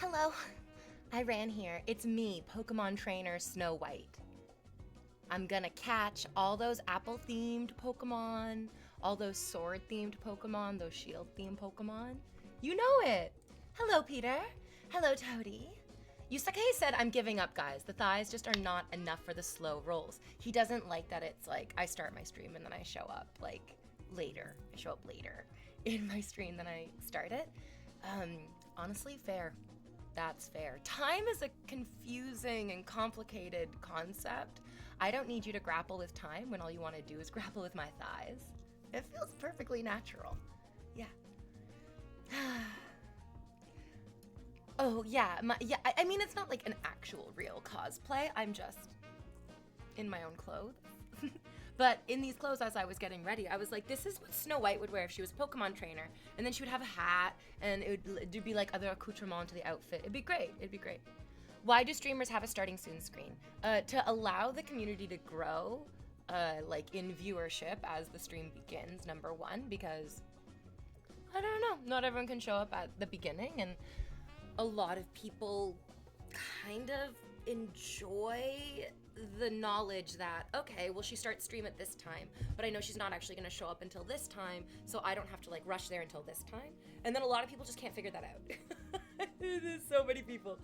Hello. I ran here. It's me, Pokemon trainer Snow White. I'm gonna catch all those apple-themed Pokemon, all those sword-themed Pokemon, those shield-themed Pokemon. You know it. Hello, Peter. Hello, Toady. Yusake said I'm giving up, guys. The thighs just are not enough for the slow rolls. He doesn't like that it's like I start my stream and then I show up like later. I show up later in my stream than I start it. Honestly, fair. That's fair. Time is a confusing and complicated concept. I don't need you to grapple with time when all you want to do is grapple with my thighs. It feels perfectly natural. Yeah. Oh, yeah. I mean, it's not like an actual real cosplay. I'm just in my own clothes. But in these clothes, as I was getting ready, I was like, this is what Snow White would wear if she was a Pokemon trainer. And then she would have a hat, and it'd be like other accoutrement to the outfit. It'd be great. It'd be great. Why do streamers have a starting soon screen? To allow the community to grow, like in viewership as the stream begins, number one, because I don't know, not everyone can show up at the beginning, and a lot of people kind of enjoy the knowledge that, okay, well, she starts stream at this time, but I know she's not actually going to show up until this time, so I don't have to like rush there until this time. And then a lot of people just can't figure that out. There's so many people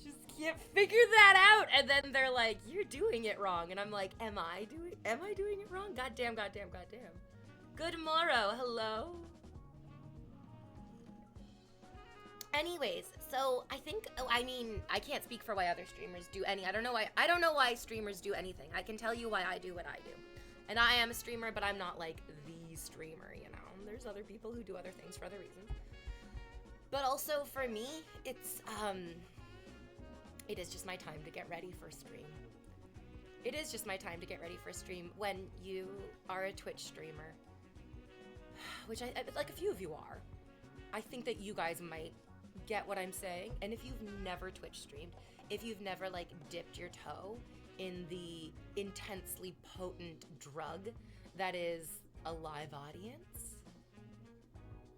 just can't figure that out, and then they're like, you're doing it wrong, and I'm like, am I doing it wrong? Goddamn. Good morrow. Hello. Anyways, so I mean, I can't speak for why other streamers do any. I don't know why streamers do anything. I can tell you why I do what I do. And I am a streamer, but I'm not like the streamer, you know. There's other people who do other things for other reasons. But also for me, it is just my time to get ready for stream. It is just my time to get ready for stream when you are a Twitch streamer, which I like a few of you are. I think that you guys might get what I'm saying. And if you've never Twitch streamed, if you've never like dipped your toe in the intensely potent drug that is a live audience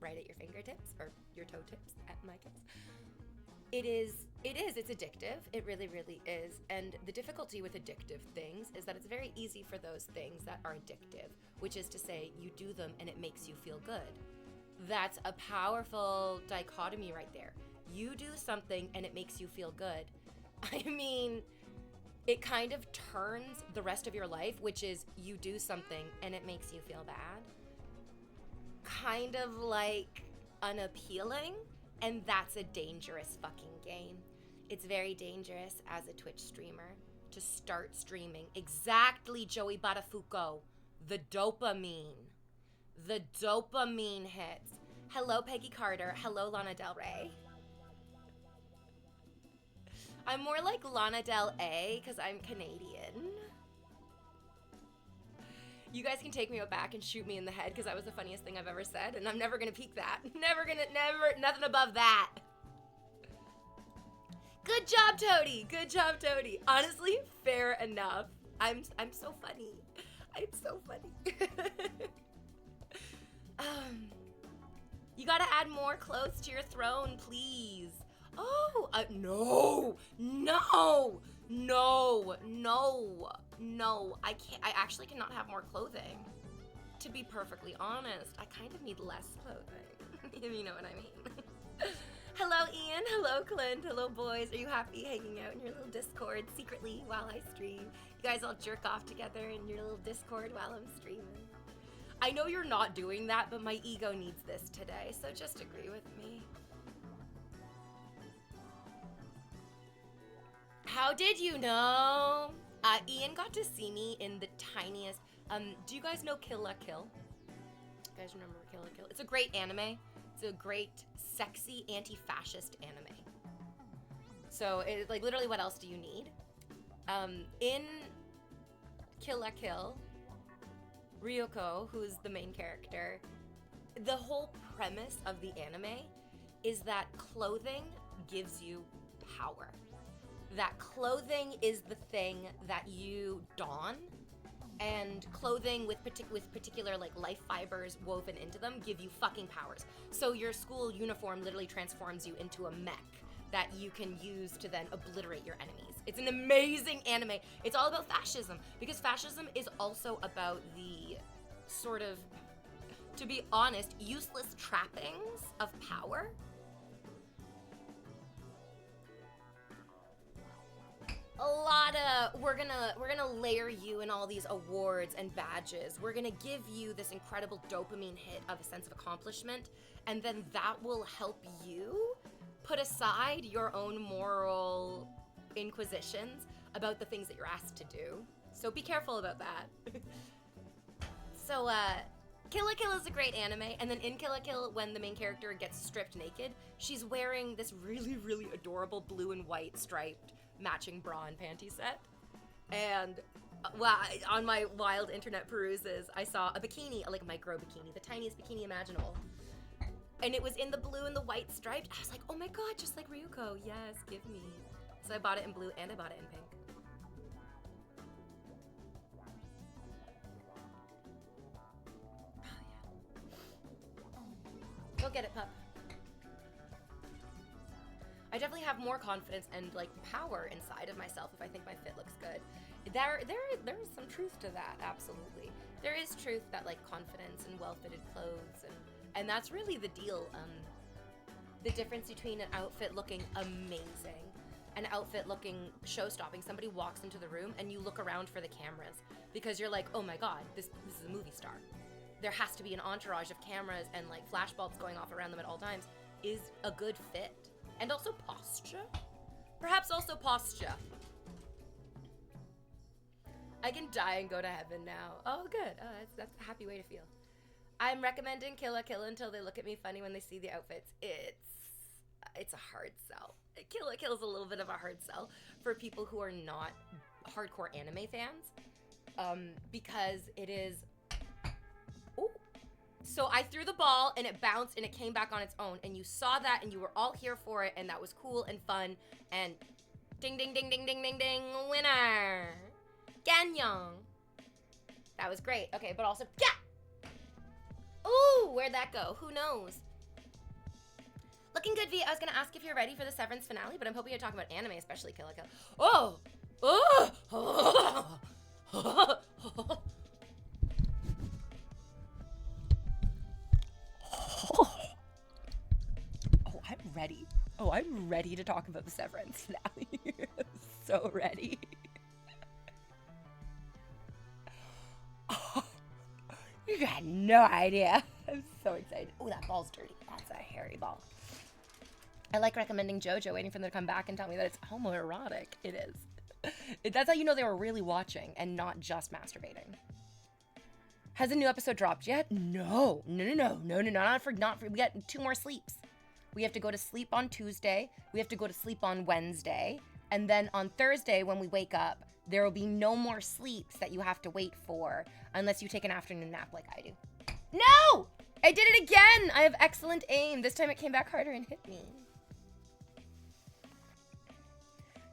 right at your fingertips or your toe tips at my tips, it's addictive. It really, really is. And the difficulty with addictive things is that it's very easy for those things that are addictive, which is to say you do them and it makes you feel good. That's a powerful dichotomy right there. You do something and it makes you feel good. I mean, it kind of turns the rest of your life, which is you do something and it makes you feel bad, kind of like unappealing, and that's a dangerous fucking game. It's very dangerous as a Twitch streamer to start streaming. Exactly, Joey Badafuco. The dopamine hits. Hello, Peggy Carter. Hello, Lana Del Rey. I'm more like Lana Del A because I'm Canadian. You guys can take me back and shoot me in the head because that was the funniest thing I've ever said, and I'm never gonna peak that. Never, nothing above that. Good job, Toady. Good job, Toady. Honestly, fair enough. I'm so funny. I'm so funny. You gotta add more clothes to your throne, please. Oh, no. I can't. I actually cannot have more clothing. To be perfectly honest, I kind of need less clothing, if you know what I mean. Hello, Ian. Hello, Clint. Hello, boys. Are you happy hanging out in your little Discord secretly while I stream? You guys all jerk off together in your little Discord while I'm streaming. I know you're not doing that, but my ego needs this today, so just agree with me. How did you know? Ian got to see me in the tiniest, do you guys know Kill la Kill? You guys remember Kill la Kill? It's a great anime. It's a great, sexy, anti-fascist anime. So, like, literally, what else do you need? In Kill la Kill, Ryoko, who's the main character, the whole premise of the anime is that clothing gives you power. That clothing is the thing that you don, and clothing with particular like life fibers woven into them give you fucking powers. So your school uniform literally transforms you into a mech. that you can use to then obliterate your enemies. It's an amazing anime. It's all about fascism, because fascism is also about the sort of, to be honest, useless trappings of power. We're gonna layer you in all these awards and badges. We're gonna give you this incredible dopamine hit of a sense of accomplishment, and then that will help you put aside your own moral inquisitions about the things that you're asked to do. So be careful about that. So, Kill la Kill is a great anime, and then in Kill la Kill, when the main character gets stripped naked, she's wearing this really, really adorable blue and white striped matching bra and panty set. And on my wild internet peruses, I saw a bikini, like a micro bikini, the tiniest bikini imaginable. And it was in the blue and the white striped. I was like, oh my god, just like Ryuko. Yes, give me. So I bought it in blue and I bought it in pink. Go get it, pup. I definitely have more confidence and like power inside of myself if I think my fit looks good. There is some truth to that, absolutely. There is truth that like confidence and well-fitted clothes and that's really the deal. The difference between an outfit looking amazing, an outfit looking show-stopping. Somebody walks into the room and you look around for the cameras because you're like, oh my god, this is a movie star. There has to be an entourage of cameras and like flashbulbs going off around them at all times. Is a good fit. And also posture? Perhaps also posture. I can die and go to heaven now. Oh, good. Oh, that's a happy way to feel. I'm recommending Kill la Kill until they look at me funny when they see the outfits. It's a hard sell. Kill la Kill is a little bit of a hard sell for people who are not hardcore anime fans. Because it is... Ooh. So I threw the ball and it bounced and it came back on its own, and you saw that and you were all here for it, and that was cool and fun, and ding ding ding ding ding ding ding, winner! Ganyong! That was great. Okay, but also, yeah! Ooh, where'd that go? Who knows? Looking good, V. I was gonna ask if you're ready for the Severance finale, but I'm hoping you're talking about anime, especially Kill la Kill. Oh! Oh! Oh! Oh! Oh! Oh, I'm ready. Oh, I'm ready to talk about the Severance finale. So ready. Oh, you got no idea. I'm so excited. Oh, that ball's dirty. That's a hairy ball. I like recommending JoJo, waiting for them to come back and tell me that it's homoerotic. It is. That's how you know they were really watching and not just masturbating. Has a new episode dropped yet? No. Not for, we got 2 more sleeps. We have to go to sleep on Tuesday. We have to go to sleep on Wednesday. And then on Thursday, when we wake up, there will be no more sleeps that you have to wait for unless you take an afternoon nap like I do. No! I did it again! I have excellent aim. This time it came back harder and hit me.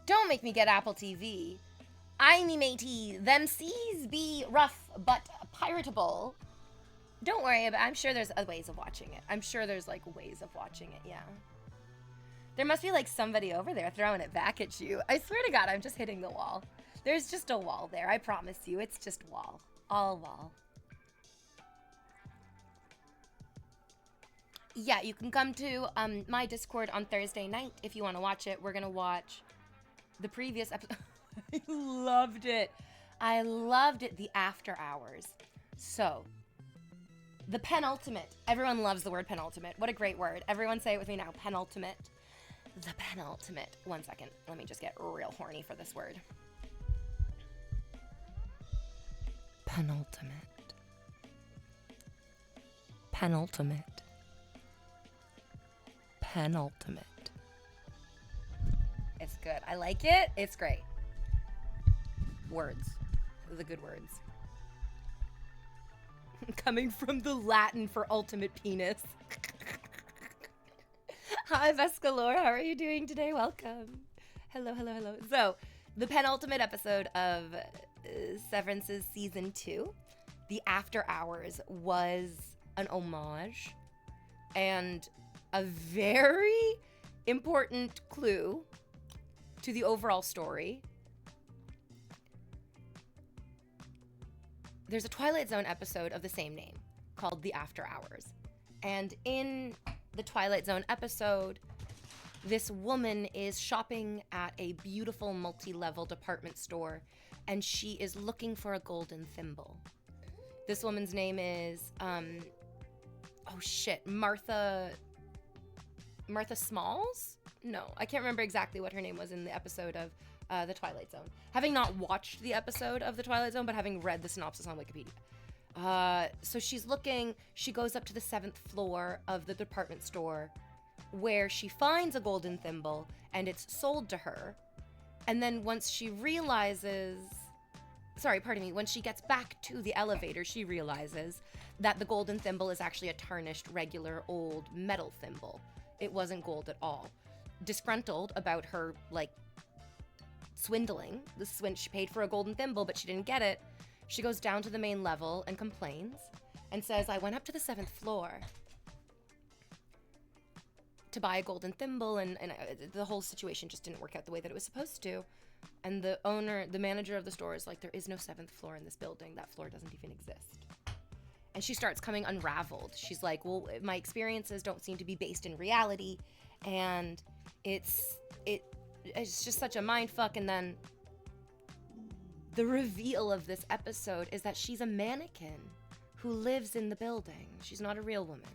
Don't make me get Apple TV. I me matey, them seas be rough but piratable. Don't worry about it. I'm sure there's ways of watching it. I'm sure there's like ways of watching it, yeah. There must be like somebody over there throwing it back at you. I swear to God, I'm just hitting the wall. There's just a wall there, I promise you. It's just wall. All wall. Yeah, you can come to my Discord on Thursday night if you want to watch it. We're going to watch the previous episode. I loved it. I loved it. The after hours. So, the penultimate. Everyone loves the word penultimate. What a great word. Everyone say it with me now. Penultimate. The penultimate. 1 second. Let me just get real horny for this word. Penultimate. Penultimate. Penultimate. It's good. I like it. It's great. Words. The good words. Coming from the Latin for ultimate penis. Hi, Vescalore. How are you doing today? Welcome. Hello. So, the penultimate episode of Severance's Season 2, the After Hours, was an homage and a very important clue to the overall story. There's a Twilight Zone episode of the same name called The After Hours. And in the Twilight Zone episode, this woman is shopping at a beautiful multi-level department store, and she is looking for a golden thimble. This woman's name is, Martha Smalls? No, I can't remember exactly what her name was in the episode of The Twilight Zone. Having not watched the episode of The Twilight Zone, but having read the synopsis on Wikipedia. So she's looking, she goes up to the 7th floor of the department store where she finds a golden thimble and it's sold to her. And then once she realizes, when she gets back to the elevator, she realizes that the golden thimble is actually a tarnished, regular, old metal thimble. It wasn't gold at all. Disgruntled about her, swindling. She paid for a golden thimble, but she didn't get it. She goes down to the main level and complains and says, I went up to the 7th floor to buy a golden thimble, and the whole situation just didn't work out the way that it was supposed to. And the manager of the store is like, there is no 7th floor in this building. That floor doesn't even exist. And she starts coming unraveled. She's like, well, my experiences don't seem to be based in reality, and it's just such a mind fuck. And then the reveal of this episode is that she's a mannequin who lives in the building. She's not a real woman.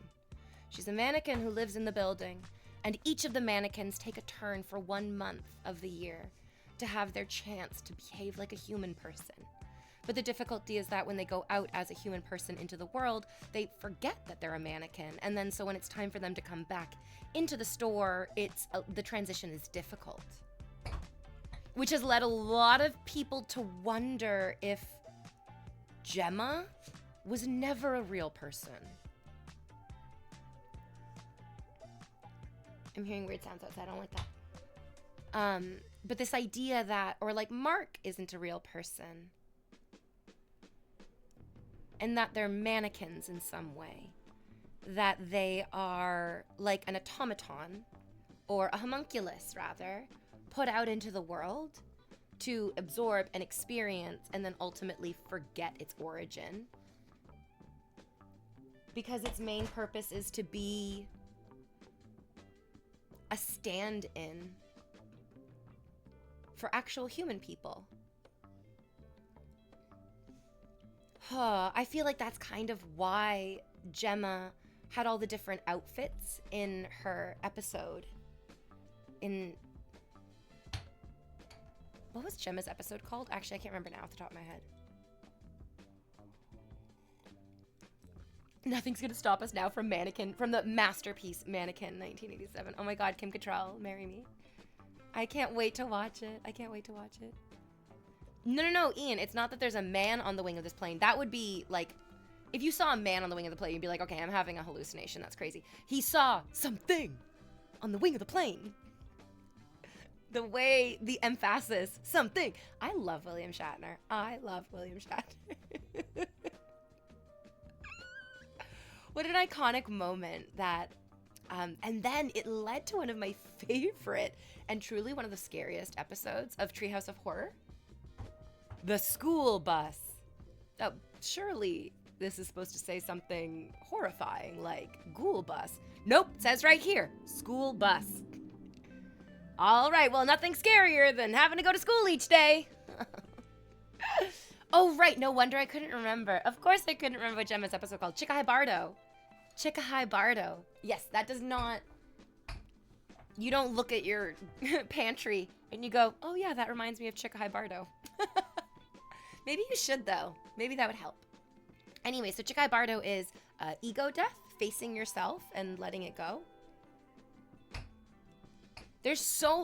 She's a mannequin who lives in the building, and each of the mannequins take a turn for 1 month of the year to have their chance to behave like a human person. But the difficulty is that when they go out as a human person into the world, they forget that they're a mannequin. And then so when it's time for them to come back into the store, the transition is difficult. Which has led a lot of people to wonder if Gemma was never a real person. I'm hearing weird sounds outside. I don't like that. But this idea that, Mark isn't a real person, and that they're mannequins in some way, that they are like an automaton, or a homunculus rather, put out into the world to absorb and experience and then ultimately forget its origin. Because its main purpose is to be a stand-in for actual human people. I feel like that's kind of why Gemma had all the different outfits in her episode. What was Gemma's episode called? Actually, I can't remember now off the top of my head. Nothing's gonna stop us now from the masterpiece Mannequin 1987. Oh my god, Kim Cattrall, marry me. I can't wait to watch it. No, Ian, it's not that there's a man on the wing of this plane. That would be like, if you saw a man on the wing of the plane, you'd be like, okay, I'm having a hallucination. That's crazy. He saw something on the wing of the plane. The way, the emphasis, something. I love William Shatner. What an iconic moment that, and then it led to one of my favorite and truly one of the scariest episodes of Treehouse of Horror. The school bus. Oh, surely this is supposed to say something horrifying like ghoul bus. Nope, it says right here, school bus. All right, well, nothing scarier than having to go to school each day. Oh, right, no wonder I couldn't remember. Of course I couldn't remember what Gemma's episode called. Chicka Hi Bardo. Yes, that does not... You don't look at your pantry and you go, oh yeah, that reminds me of Chicka Hi Bardo. Maybe you should, though. Maybe that would help. Anyway, so Chicka Hi Bardo is ego death, facing yourself and letting it go.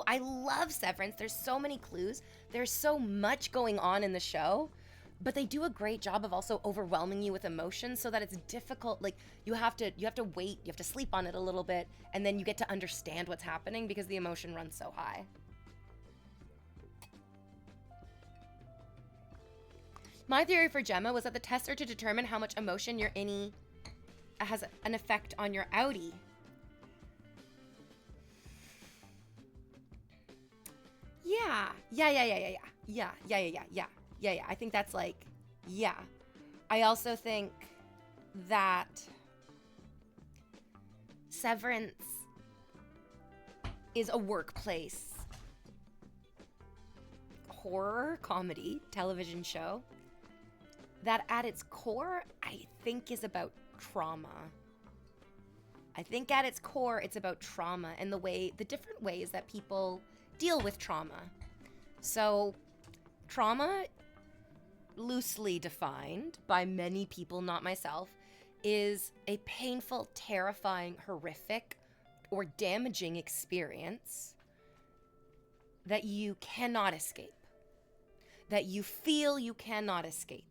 I love Severance. There's so many clues. There's so much going on in the show, but they do a great job of also overwhelming you with emotion so that it's difficult. Like you have to wait, you have to sleep on it a little bit, and then you get to understand what's happening because the emotion runs so high. My theory for Gemma was that the tests are to determine how much emotion your innie has an effect on your outie. Yeah. I think that's like, yeah. I also think that Severance is a workplace horror comedy television show that at its core, I think is about trauma. I think at its core, it's about trauma and the different ways that people deal with trauma. So, trauma, loosely defined by many people, not myself, is a painful, terrifying, horrific, or damaging experience that you cannot escape, that you feel you cannot escape.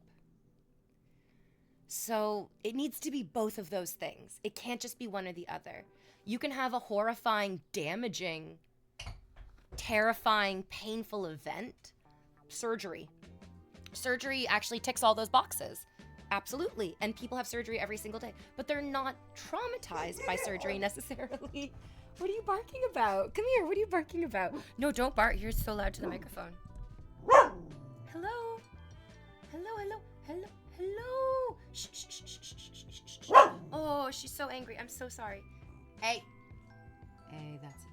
So it needs to be both of those things. It can't just be one or the other. You can have a horrifying, damaging, terrifying, painful event. Surgery. Surgery actually ticks all those boxes. Absolutely. And people have surgery every single day. But they're not traumatized by surgery necessarily. What are you barking about? Come here. What are you barking about? No, don't bark. You're so loud to the microphone. Hello? Hello, hello, hello, hello. Shh, shh, shh, shh, shh, shh, shh, shh. Oh, she's so angry. I'm so sorry. Hey. Hey, that's enough.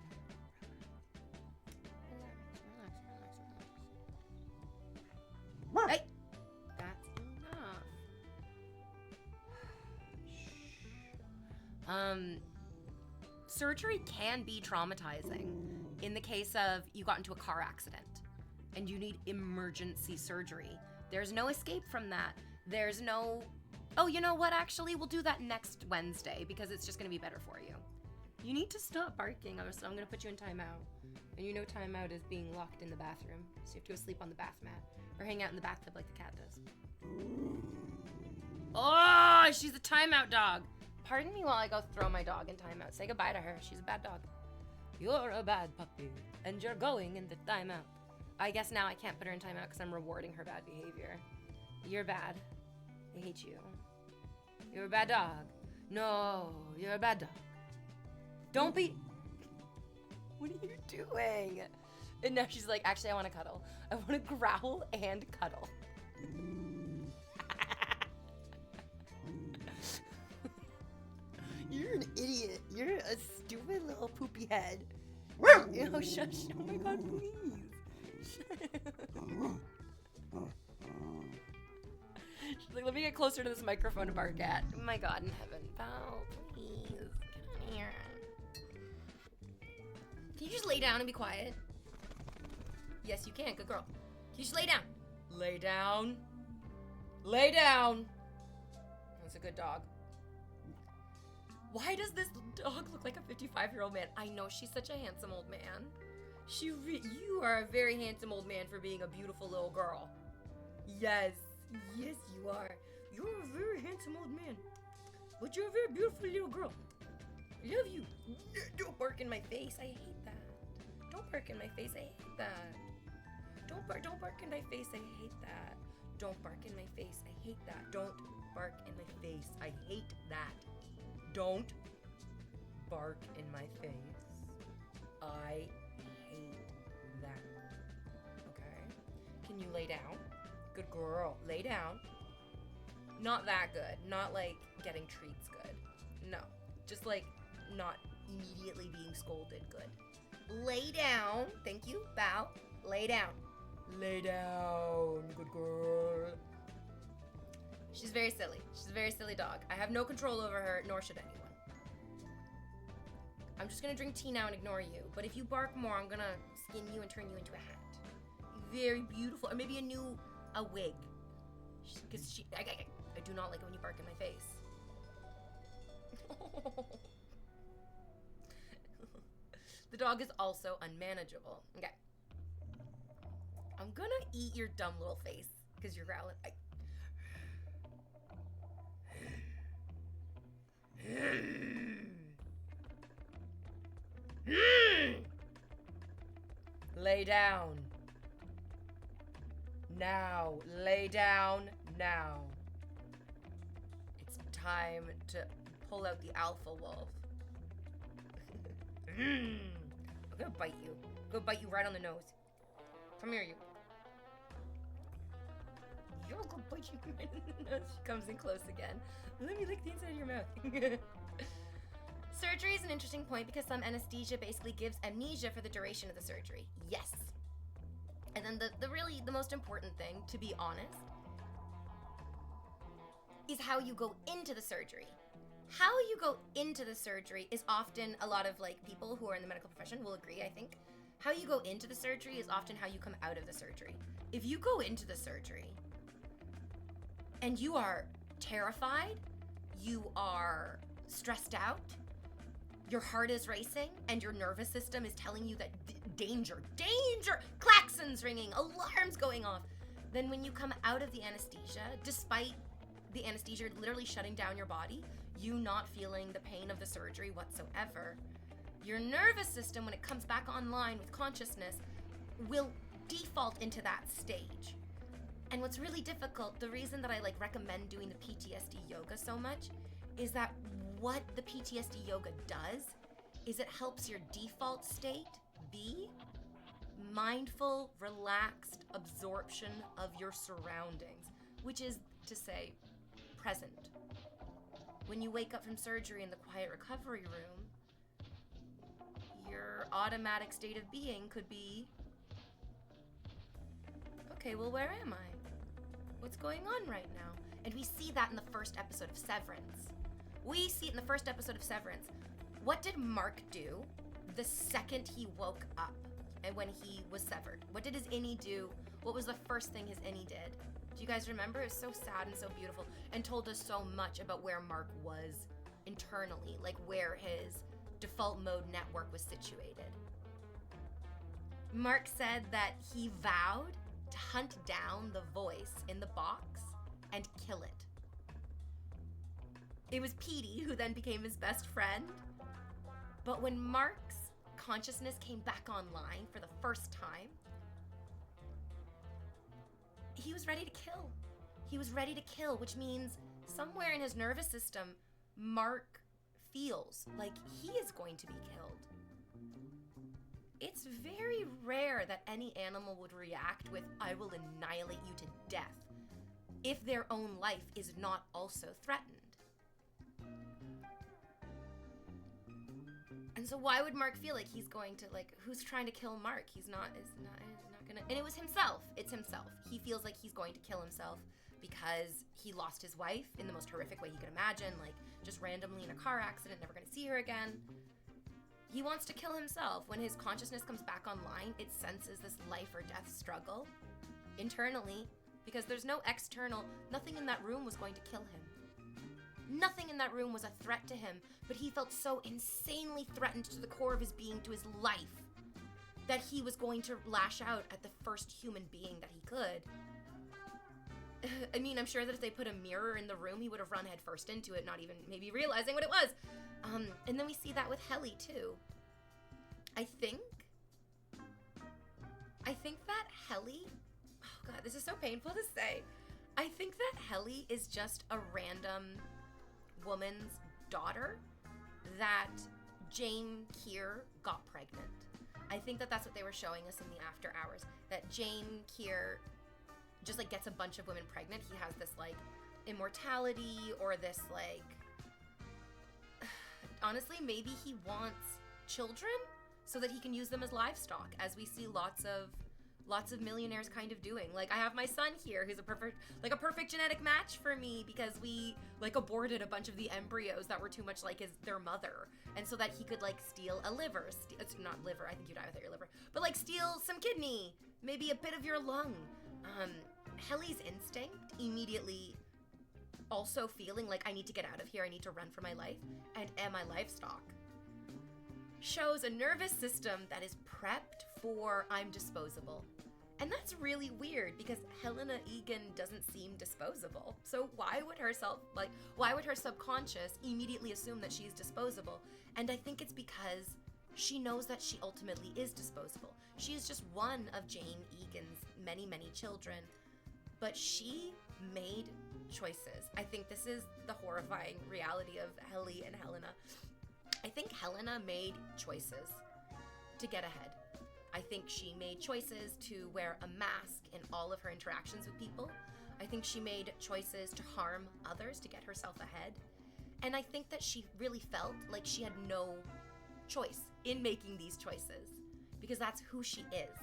Relax. Hey. That's enough. Surgery can be traumatizing in the case of you got into a car accident and you need emergency surgery. There's no escape from that. There's no, oh, you know what, actually, we'll do that next Wednesday because it's just going to be better for you. You need to stop barking, or else I'm going to put you in timeout. And you know timeout is being locked in the bathroom, so you have to go sleep on the bath mat or hang out in the bathtub like the cat does. Oh, she's a timeout dog. Pardon me while I go throw my dog in timeout. Say goodbye to her. She's a bad dog. You're a bad puppy, and you're going into timeout. I guess now I can't put her in timeout because I'm rewarding her bad behavior. You're bad. I hate you. You're a bad dog. No, you're a bad dog. Don't be... What are you doing? And now she's like, actually, I want to cuddle. I want to growl and cuddle. You're an idiot. You're a stupid little poopy head. You know, shush. Oh my god, please. She's like, let me get closer to this microphone to bark at. Oh my god in heaven. Val, please. Get on here. Can you just lay down and be quiet? Yes, you can. Good girl. Can you just lay down? Lay down. Lay down. That's a good dog. Why does this dog look like a 55-year-old man? I know, she's such a handsome old man. You are a very handsome old man for being a beautiful little girl. Yes. Yes, you are. You're a very handsome old man. But you're a very beautiful little girl. I love you. Don't bark in my face. I hate that. Don't bark in my face. I hate that. Don't bark in my face. I hate that. Don't bark in my face. I hate that. Don't bark in my face. I hate that. Don't bark in my face. I hate that. Okay? Can you lay down? Good girl. Lay down. Not that good. Not like getting treats good. No. Just like not immediately being scolded good. Lay down. Thank you. Bow. Lay down. Lay down. Good girl. She's very silly. She's a very silly dog. I have no control over her, nor should anyone. I'm just gonna drink tea now and ignore you. But if you bark more, I'm gonna skin you and turn you into a hat. Very beautiful. Or maybe a wig. Because I do not like it when you bark in my face. The dog is also unmanageable. Okay. I'm gonna eat your dumb little face because you're growling. Lay down. Now. Lay down now. It's time to pull out the alpha wolf. I'm gonna bite you. I'm gonna bite you right on the nose. Come here, you. You're gonna bite you. She comes in close again. Let me lick the inside of your mouth. Surgery is an interesting point because some anesthesia basically gives amnesia for the duration of the surgery. Yes. And then the most important thing, to be honest, is how you go into the surgery. How you go into the surgery is often, a lot of like people who are in the medical profession will agree, I think. How you go into the surgery is often how you come out of the surgery. If you go into the surgery and you are terrified, you are stressed out, your heart is racing, and your nervous system is telling you that danger, klaxons ringing, alarms going off, then when you come out of the anesthesia, despite the anesthesia literally shutting down your body, you not feeling the pain of the surgery whatsoever, your nervous system, when it comes back online with consciousness, will default into that stage. And what's really difficult, the reason that I recommend doing the PTSD yoga so much, is that what the PTSD yoga does is it helps your default state be mindful, relaxed absorption of your surroundings, which is to say, present. When you wake up from surgery in the quiet recovery room, your automatic state of being could be, okay, well, where am I? What's going on right now? And we see that in the first episode of Severance. We see it in the first episode of Severance. What did Mark do the second he woke up and when he was severed? What did his innie do? What was the first thing his innie did? Do you guys remember? It was so sad and so beautiful and told us so much about where Mark was internally, like where his default mode network was situated. Mark said that he vowed to hunt down the voice in the box and kill it. It was Petey who then became his best friend. But when Mark's consciousness came back online for the first time, he was ready to kill. He was ready to kill, which means somewhere in his nervous system, Mark feels like he is going to be killed. It's very rare that any animal would react with, I will annihilate you to death, if their own life is not also threatened. And so why would Mark feel like he's going to, who's trying to kill Mark? He's not gonna, and it was himself. It's himself. He feels like he's going to kill himself because he lost his wife in the most horrific way he could imagine, just randomly in a car accident, never gonna see her again. He wants to kill himself. When his consciousness comes back online, it senses this life or death struggle internally because there's no external, nothing in that room was going to kill him. Nothing in that room was a threat to him, but he felt so insanely threatened to the core of his being, to his life, that he was going to lash out at the first human being that he could. I mean, I'm sure that if they put a mirror in the room, he would have run headfirst into it, not even maybe realizing what it was. And then we see that with Helly, too. I think that Helly, oh God, this is so painful to say. I think that Helly is just a random woman's daughter that Jane Keir got pregnant. I think that that's what they were showing us in the after hours, that Jane Keir just gets a bunch of women pregnant. He has this immortality or this honestly, maybe he wants children so that he can use them as livestock, as we see lots of millionaires kind of doing. I have my son here who's a perfect genetic match for me because we aborted a bunch of the embryos that were too much like their mother, and so that he could steal a liver, it's not liver, I think you die without your liver, but steal some kidney, maybe a bit of your lung. Helly's instinct immediately also feeling I need to get out of here, I need to run for my life, and am I livestock, shows a nervous system that is prepped for I'm disposable. And that's really weird because Helena Egan doesn't seem disposable. So why would her subconscious immediately assume that she's disposable? And I think it's because she knows that she ultimately is disposable. She is just one of Jane Egan's many, many children, but she made choices. I think this is the horrifying reality of Helly and Helena. I think Helena made choices to get ahead. I think she made choices to wear a mask in all of her interactions with people. I think she made choices to harm others to get herself ahead. And I think that she really felt like she had no choice in making these choices because that's who she is.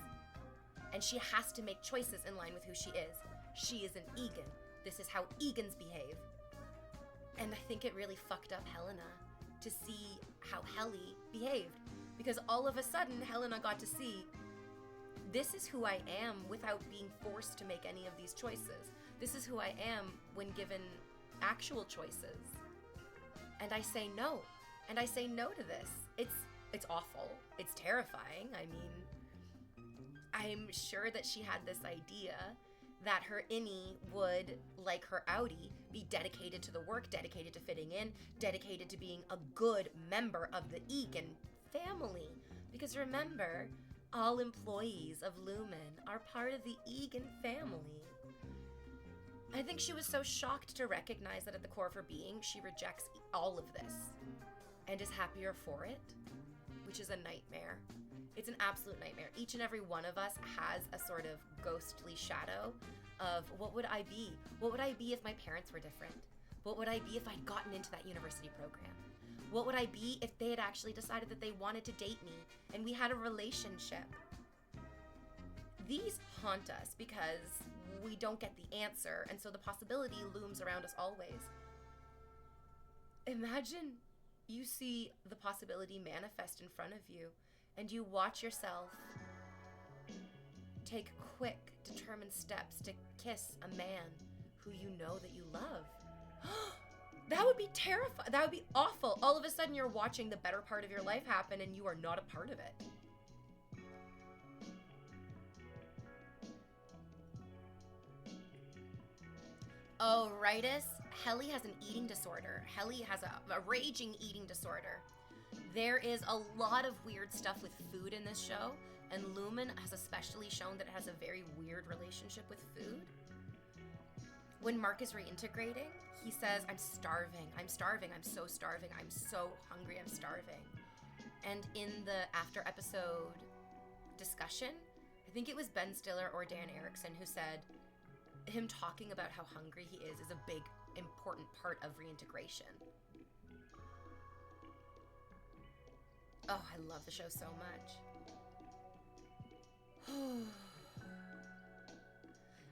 And she has to make choices in line with who she is. She is an Egan. This is how Egans behave. And I think it really fucked up Helena to see how Helly behaved. Because all of a sudden, Helena got to see, this is who I am without being forced to make any of these choices. This is who I am when given actual choices. And I say no. And I say no to this. It's awful. It's terrifying. I mean, I'm sure that she had this idea that her innie would, like her outie, be dedicated to the work, dedicated to fitting in, dedicated to being a good member of the Egan family. Because remember, all employees of Lumen are part of the Egan family. I think she was so shocked to recognize that at the core of her being, she rejects all of this and is happier for it, which is a nightmare. It's an absolute nightmare. Each and every one of us has a sort of ghostly shadow of what would I be? What would I be if my parents were different? What would I be if I'd gotten into that university program? What would I be if they had actually decided that they wanted to date me and we had a relationship? These haunt us because we don't get the answer, and so the possibility looms around us always. Imagine you see the possibility manifest in front of you, and you watch yourself take quick, determined steps to kiss a man who you know that you love. That would be terrifying. That would be awful. All of a sudden, you're watching the better part of your life happen, and you are not a part of it. Oh, Rightus, Helly has an eating disorder. Helly has a raging eating disorder. There is a lot of weird stuff with food in this show, and Lumen has especially shown that it has a very weird relationship with food. When Mark is reintegrating, he says, I'm starving, I'm starving, I'm so starving, I'm so hungry, I'm starving. And in the after episode discussion, I think it was Ben Stiller or Dan Erickson who said, him talking about how hungry he is a big, important part of reintegration. Oh, I love the show so much.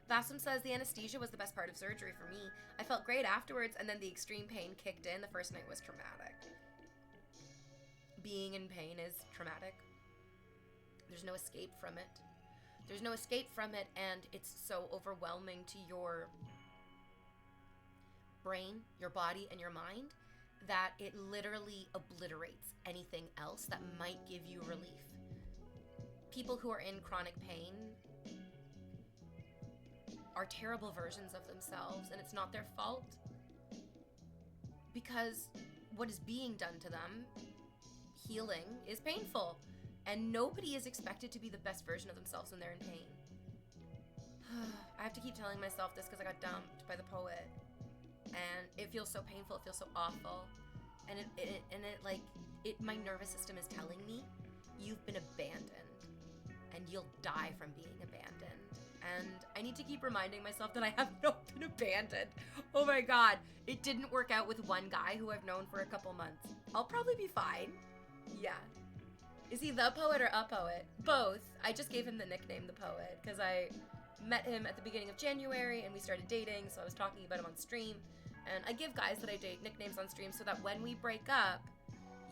Vassum says, the anesthesia was the best part of surgery for me. I felt great afterwards, and then the extreme pain kicked in. The first night was traumatic. Being in pain is traumatic. There's no escape from it. There's no escape from it, and it's so overwhelming to your brain, your body, and your mind that it literally obliterates anything else that might give you relief. People who are in chronic pain are terrible versions of themselves, and it's not their fault because what is being done to them, healing, is painful. And nobody is expected to be the best version of themselves when they're in pain. I have to keep telling myself this because I got dumped by the poet. And it feels so painful, it feels so awful. And my nervous system is telling me, you've been abandoned. And you'll die from being abandoned. And I need to keep reminding myself that I have not been abandoned. Oh my God. It didn't work out with one guy who I've known for a couple months. I'll probably be fine. Yeah. Is he the poet or a poet? Both. I just gave him the nickname the poet because I met him at the beginning of January and we started dating, so I was talking about him on stream. And I give guys that I date nicknames on stream so that when we break up,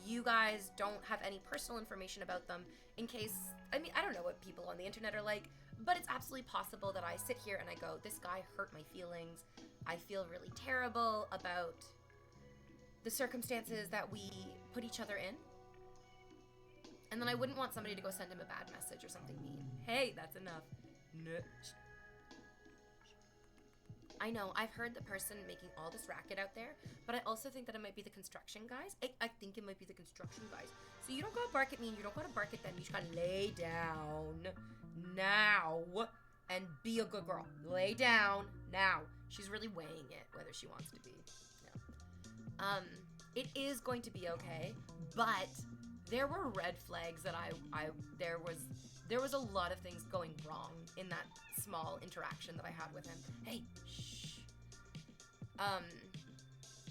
you guys don't have any personal information about them in case, I mean, I don't know what people on the internet are like, but it's absolutely possible that I sit here and I go, this guy hurt my feelings. I feel really terrible about the circumstances that we put each other in. And then I wouldn't want somebody to go send him a bad message or something mean. Hey, that's enough. No. I know, I've heard the person making all this racket out there, but I also think that it might be the construction guys. I think it might be the construction guys. So you don't gotta bark at me and you don't gotta bark at them. You just gotta lay down now and be a good girl. Lay down now. She's really weighing it, whether she wants to be. No. It is going to be okay, but there were red flags that there was There was a lot of things going wrong in that small interaction that I had with him. Hey, shh.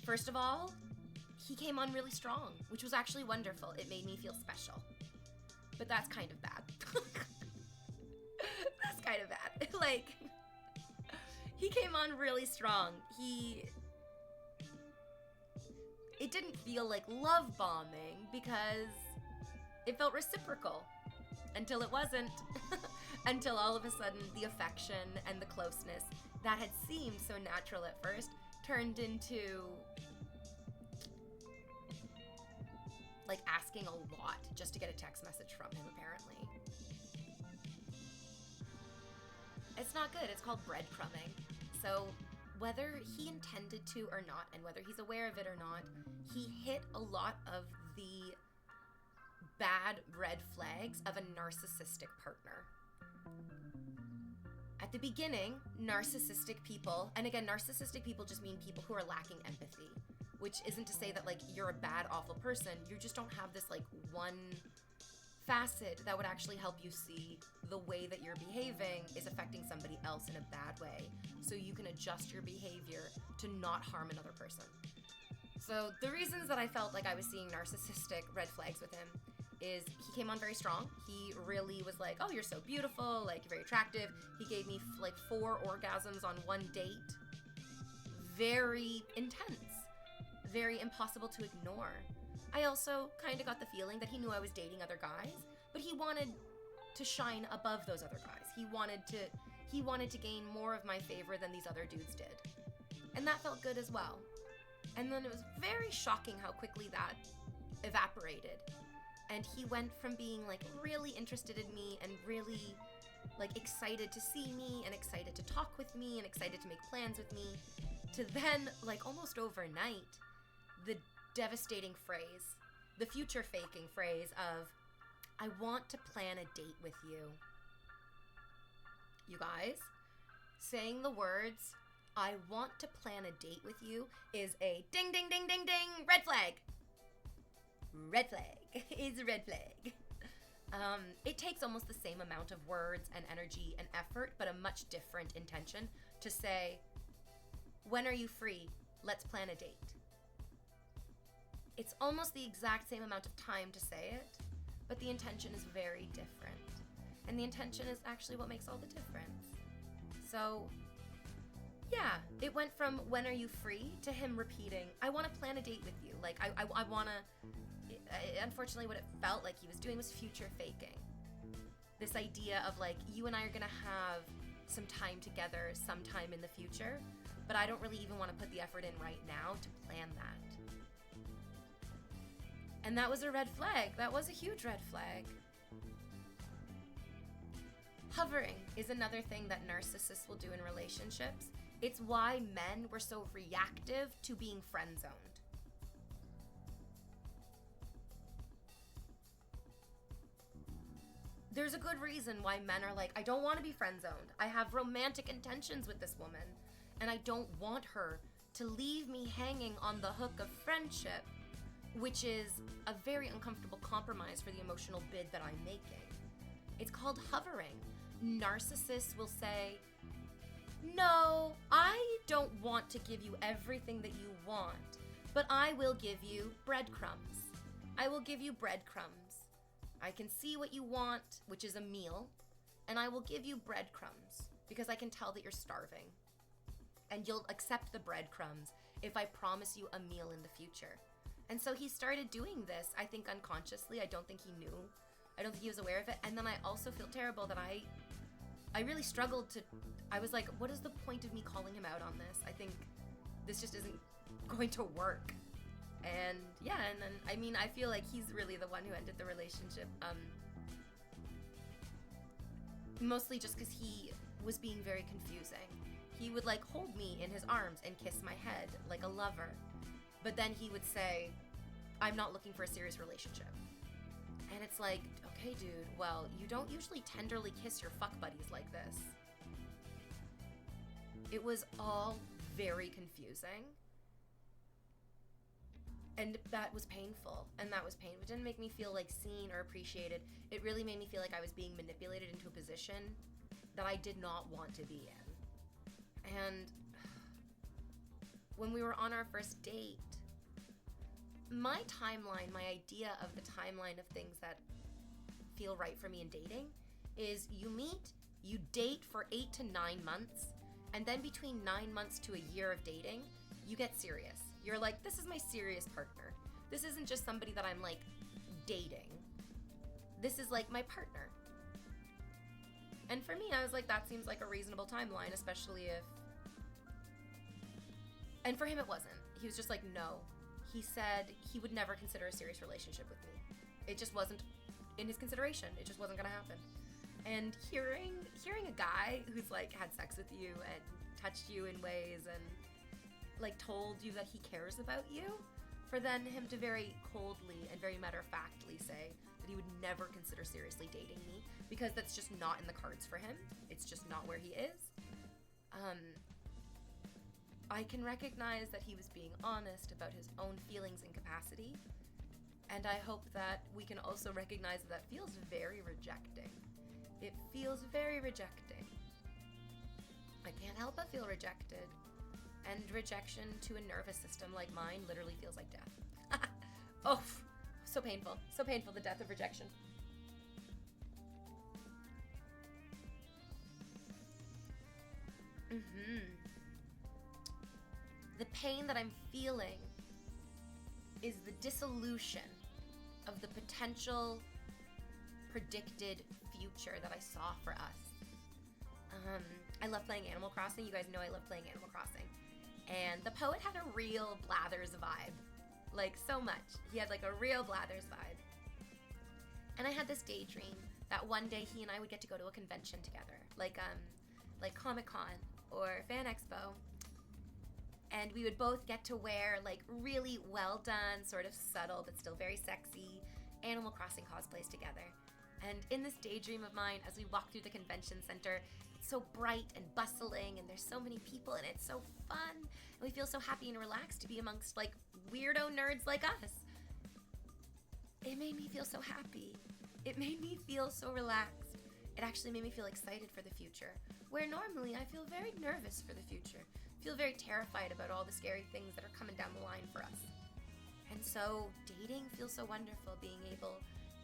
First of all, he came on really strong, which was actually wonderful. It made me feel special. But that's kind of bad. That's kind of bad. Like, he came on really strong. It didn't feel like love bombing because it felt reciprocal until it wasn't. Until all of a sudden the affection and the closeness that had seemed so natural at first turned into like asking a lot just to get a text message from him, apparently. It's not good. It's called breadcrumbing. So whether he intended to or not, and whether he's aware of it or not, he hit a lot of the bad red flags of a narcissistic partner. At the beginning, narcissistic people, and again, narcissistic people just mean people who are lacking empathy, which isn't to say that like you're a bad, awful person. You just don't have this like one facet that would actually help you see the way that you're behaving is affecting somebody else in a bad way, so you can adjust your behavior to not harm another person. So the reasons that I felt like I was seeing narcissistic red flags with him is he came on very strong. He really was like, oh, you're so beautiful, like, you're very attractive. He gave me like 4 orgasms on one date. Very intense. Very impossible to ignore. I also kind of got the feeling that he knew I was dating other guys, but he wanted to shine above those other guys. He wanted to gain more of my favor than these other dudes did. And that felt good as well. And then it was very shocking how quickly that evaporated. And he went from being like really interested in me and really like excited to see me and excited to talk with me and excited to make plans with me, to then like almost overnight, the devastating phrase, the future faking phrase of, I want to plan a date with you. You guys, saying the words, I want to plan a date with you is a ding, ding, ding, ding, ding, red flag. Red flag is a red flag. It takes almost the same amount of words and energy and effort, but a much different intention to say, when are you free? Let's plan a date. It's almost the exact same amount of time to say it, but the intention is very different. And the intention is actually what makes all the difference. So, yeah, it went from when are you free to him repeating, I want to plan a date with you. Like, I want to... Unfortunately, what it felt like he was doing was future faking. This idea of like, you and I are gonna have some time together sometime in the future, but I don't really even want to put the effort in right now to plan that. And that was a red flag. That was a huge red flag. Hovering is another thing that narcissists will do in relationships. It's why men were so reactive to being friend-zoned. There's a good reason why men are like, I don't want to be friend-zoned. I have romantic intentions with this woman, and I don't want her to leave me hanging on the hook of friendship, which is a very uncomfortable compromise for the emotional bid that I'm making. It's called hovering. Narcissists will say, no, I don't want to give you everything that you want, but I will give you breadcrumbs. I will give you breadcrumbs. I can see what you want, which is a meal, and I will give you breadcrumbs because I can tell that you're starving. And you'll accept the breadcrumbs if I promise you a meal in the future. And so he started doing this, I think unconsciously. I don't think he knew. I don't think he was aware of it. And then I also feel terrible that I really struggled to, I was like, what is the point of me calling him out on this? I think this just isn't going to work. And yeah, and then, I mean, I feel like he's really the one who ended the relationship. Mostly just because he was being very confusing. He would like hold me in his arms and kiss my head like a lover. But then he would say, I'm not looking for a serious relationship. And it's like, okay, dude, well, you don't usually tenderly kiss your fuck buddies like this. It was all very confusing. And that was painful, and that was painful. It didn't make me feel like seen or appreciated. It really made me feel like I was being manipulated into a position that I did not want to be in. And when we were on our first date, my timeline, my idea of the timeline of things that feel right for me in dating is you meet, you date for 8 to 9 months, and then between 9 months to a year of dating, you get serious. You're like, this is my serious partner. This isn't just somebody that I'm like dating. This is like my partner. And for me, I was like, that seems like a reasonable timeline, especially if... And for him, it wasn't. He was just like, no. He said he would never consider a serious relationship with me. It just wasn't in his consideration. It just wasn't gonna happen. And hearing a guy who's like had sex with you and touched you in ways and like told you that he cares about you, for then him to very coldly and very matter-of-factly say that he would never consider seriously dating me because that's just not in the cards for him. It's just not where he is. I can recognize that he was being honest about his own feelings and capacity, and I hope that we can also recognize that feels very rejecting. It feels very rejecting. I can't help but feel rejected. And rejection to a nervous system like mine literally feels like death. Oh, so painful. So painful, the death of rejection. The pain that I'm feeling is the dissolution of the potential predicted future that I saw for us. I love playing Animal Crossing. You guys know I love playing Animal Crossing. And the poet had a real Blathers vibe. Like, so much. He had like a real Blathers vibe. And I had this daydream that one day he and I would get to go to a convention together. Like Comic-Con or Fan Expo. And we would both get to wear like really well done, sort of subtle but still very sexy Animal Crossing cosplays together. And in this daydream of mine, as we walk through the convention center, it's so bright and bustling and there's so many people and it's so fun. And we feel so happy and relaxed to be amongst like weirdo nerds like us. It made me feel so happy. It made me feel so relaxed. It actually made me feel excited for the future, where normally I feel very nervous for the future. I feel very terrified about all the scary things that are coming down the line for us. And so dating feels so wonderful. Being able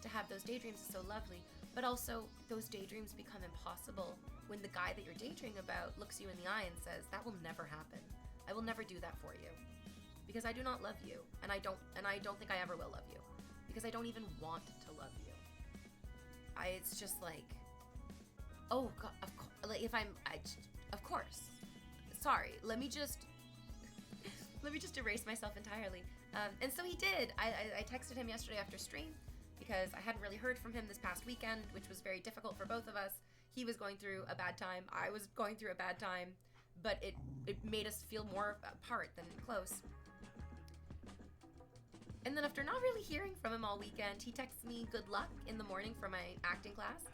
to have those daydreams is so lovely, but also those daydreams become impossible when the guy that you're daydreaming about looks you in the eye and says, that will never happen. I will never do that for you because I do not love you, and I don't think I ever will love you because I don't even want to love you. It's just like, oh God, like of course. Sorry, let me just erase myself entirely. And so he did. I texted him yesterday after stream because I hadn't really heard from him this past weekend, which was very difficult for both of us. He was going through a bad time. I was going through a bad time, but it made us feel more apart than close. And then after not really hearing from him all weekend, he texts me good luck in the morning for my acting class.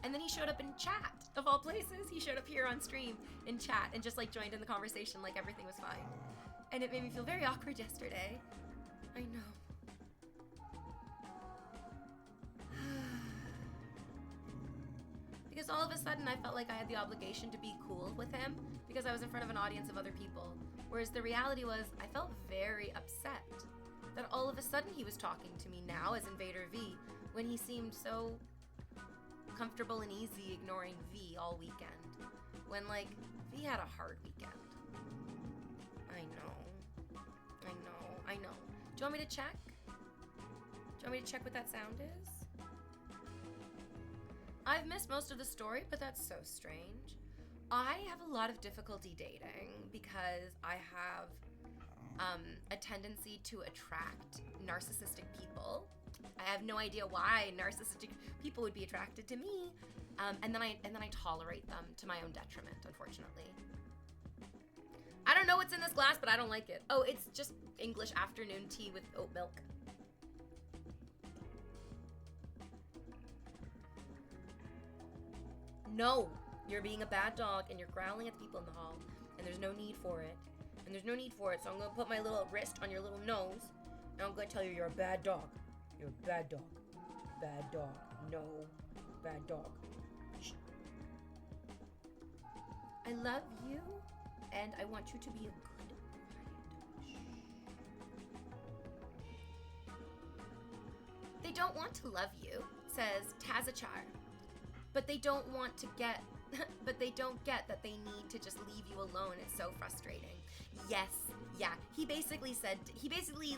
And then he showed up in chat, of all places. He showed up here on stream in chat and just like joined in the conversation like everything was fine. And it made me feel very awkward yesterday. I know. Because all of a sudden I felt like I had the obligation to be cool with him because I was in front of an audience of other people. Whereas the reality was I felt very upset that all of a sudden he was talking to me now as InvaderVie when he seemed so comfortable and easy ignoring V all weekend. When like V had a hard weekend. I know. Do you want me to check? Do you want me to check what that sound is? I've missed most of the story, but that's so strange. I have a lot of difficulty dating because I have a tendency to attract narcissistic people. I have no idea why narcissistic people would be attracted to me, and then I tolerate them to my own detriment, unfortunately. I don't know what's in this glass, but I don't like it. Oh, it's just English afternoon tea with oat milk. No, you're being a bad dog and you're growling at the people in the hall, and there's no need for it. So I'm gonna put my little wrist on your little nose, I'm gonna tell you you're a bad dog. You're a bad dog. Bad dog. No. Bad dog. Shh. I love you, and I want you to be a good friend. They don't want to love you, says Tazachar. But they don't want to get but they don't get that they need to just leave you alone. It's so frustrating. Yes, yeah. He basically,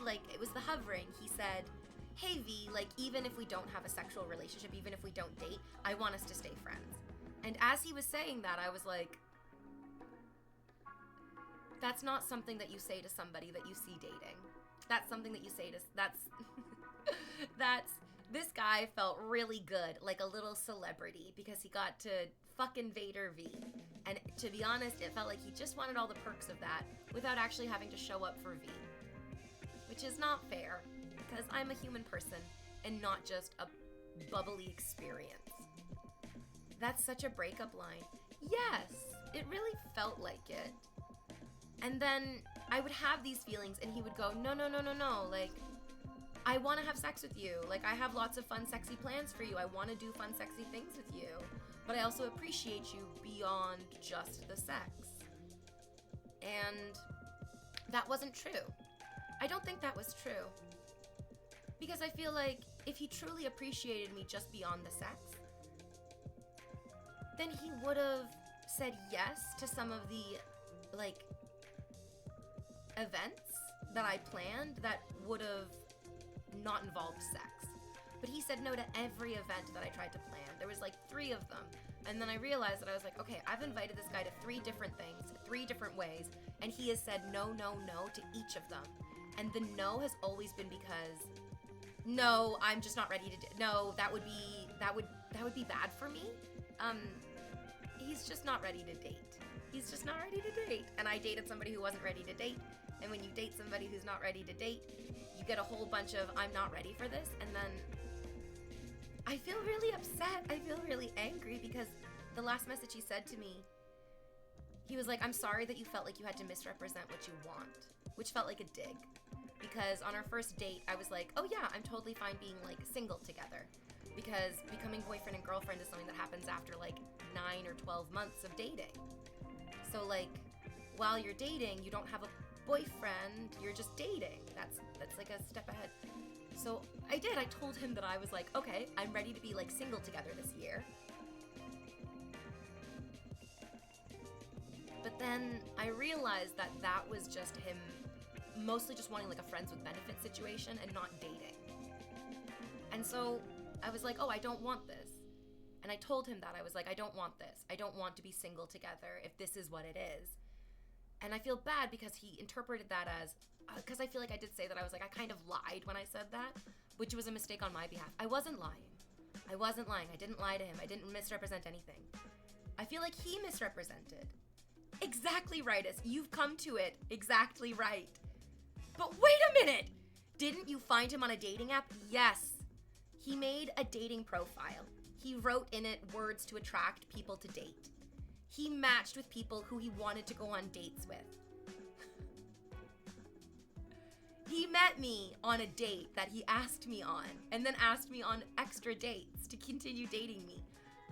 like, it was the hovering. He said, hey V, like, even if we don't have a sexual relationship, even if we don't date, I want us to stay friends. And as he was saying that, I was like, that's not something that you say to somebody that you see dating. That's something that you say to, this guy felt really good, like a little celebrity, because he got to fuck InvaderVie. And to be honest, it felt like he just wanted all the perks of that without actually having to show up for V. Which is not fair, because I'm a human person and not just a bubbly experience. That's such a breakup line. Yes, it really felt like it. And then I would have these feelings and he would go, no, like, I want to have sex with you. Like, I have lots of fun, sexy plans for you. I want to do fun, sexy things with you. But I also appreciate you beyond just the sex. And that wasn't true. I don't think that was true. Because I feel like if he truly appreciated me just beyond the sex, then he would have said yes to some of the, like, events that I planned that would have not involved sex. But he said no to every event that I tried to plan. There was like 3 of them. And then I realized that I was like, okay, I've invited this guy to 3 different things, 3 different ways, and he has said no to each of them. And the no has always been because, no, I'm just not ready to no, that would be bad for me. He's just not ready to date. He's just not ready to date. And I dated somebody who wasn't ready to date. And when you date somebody who's not ready to date, you get a whole bunch of, I'm not ready for this. And then I feel really upset. I feel really angry because the last message he said to me, he was like, I'm sorry that you felt like you had to misrepresent what you want, which felt like a dig. Because on our first date, I was like, oh yeah, I'm totally fine being like single together. Because becoming boyfriend and girlfriend is something that happens after like 9 or 12 months of dating. So like, while you're dating, you don't have a boyfriend, you're just dating. That's like a step ahead. So I did. I told him that I was like, okay, I'm ready to be like single together this year. But then I realized that that was just him mostly just wanting like a friends with benefits situation and not dating. And so I was like, oh, I don't want this. And I told him that. I was like, I don't want this. I don't want to be single together if this is what it is. And I feel bad because he interpreted that as, because I feel like I did say that. I was like, I kind of lied when I said that, which was a mistake on my behalf. I wasn't lying. I didn't lie to him. I didn't misrepresent anything. I feel like he misrepresented. Exactly right, you've come to it exactly right. But wait a minute! Didn't you find him on a dating app? Yes. He made a dating profile. He wrote in it words to attract people to date. He matched with people who he wanted to go on dates with. He met me on a date that he asked me on, and then asked me on extra dates to continue dating me.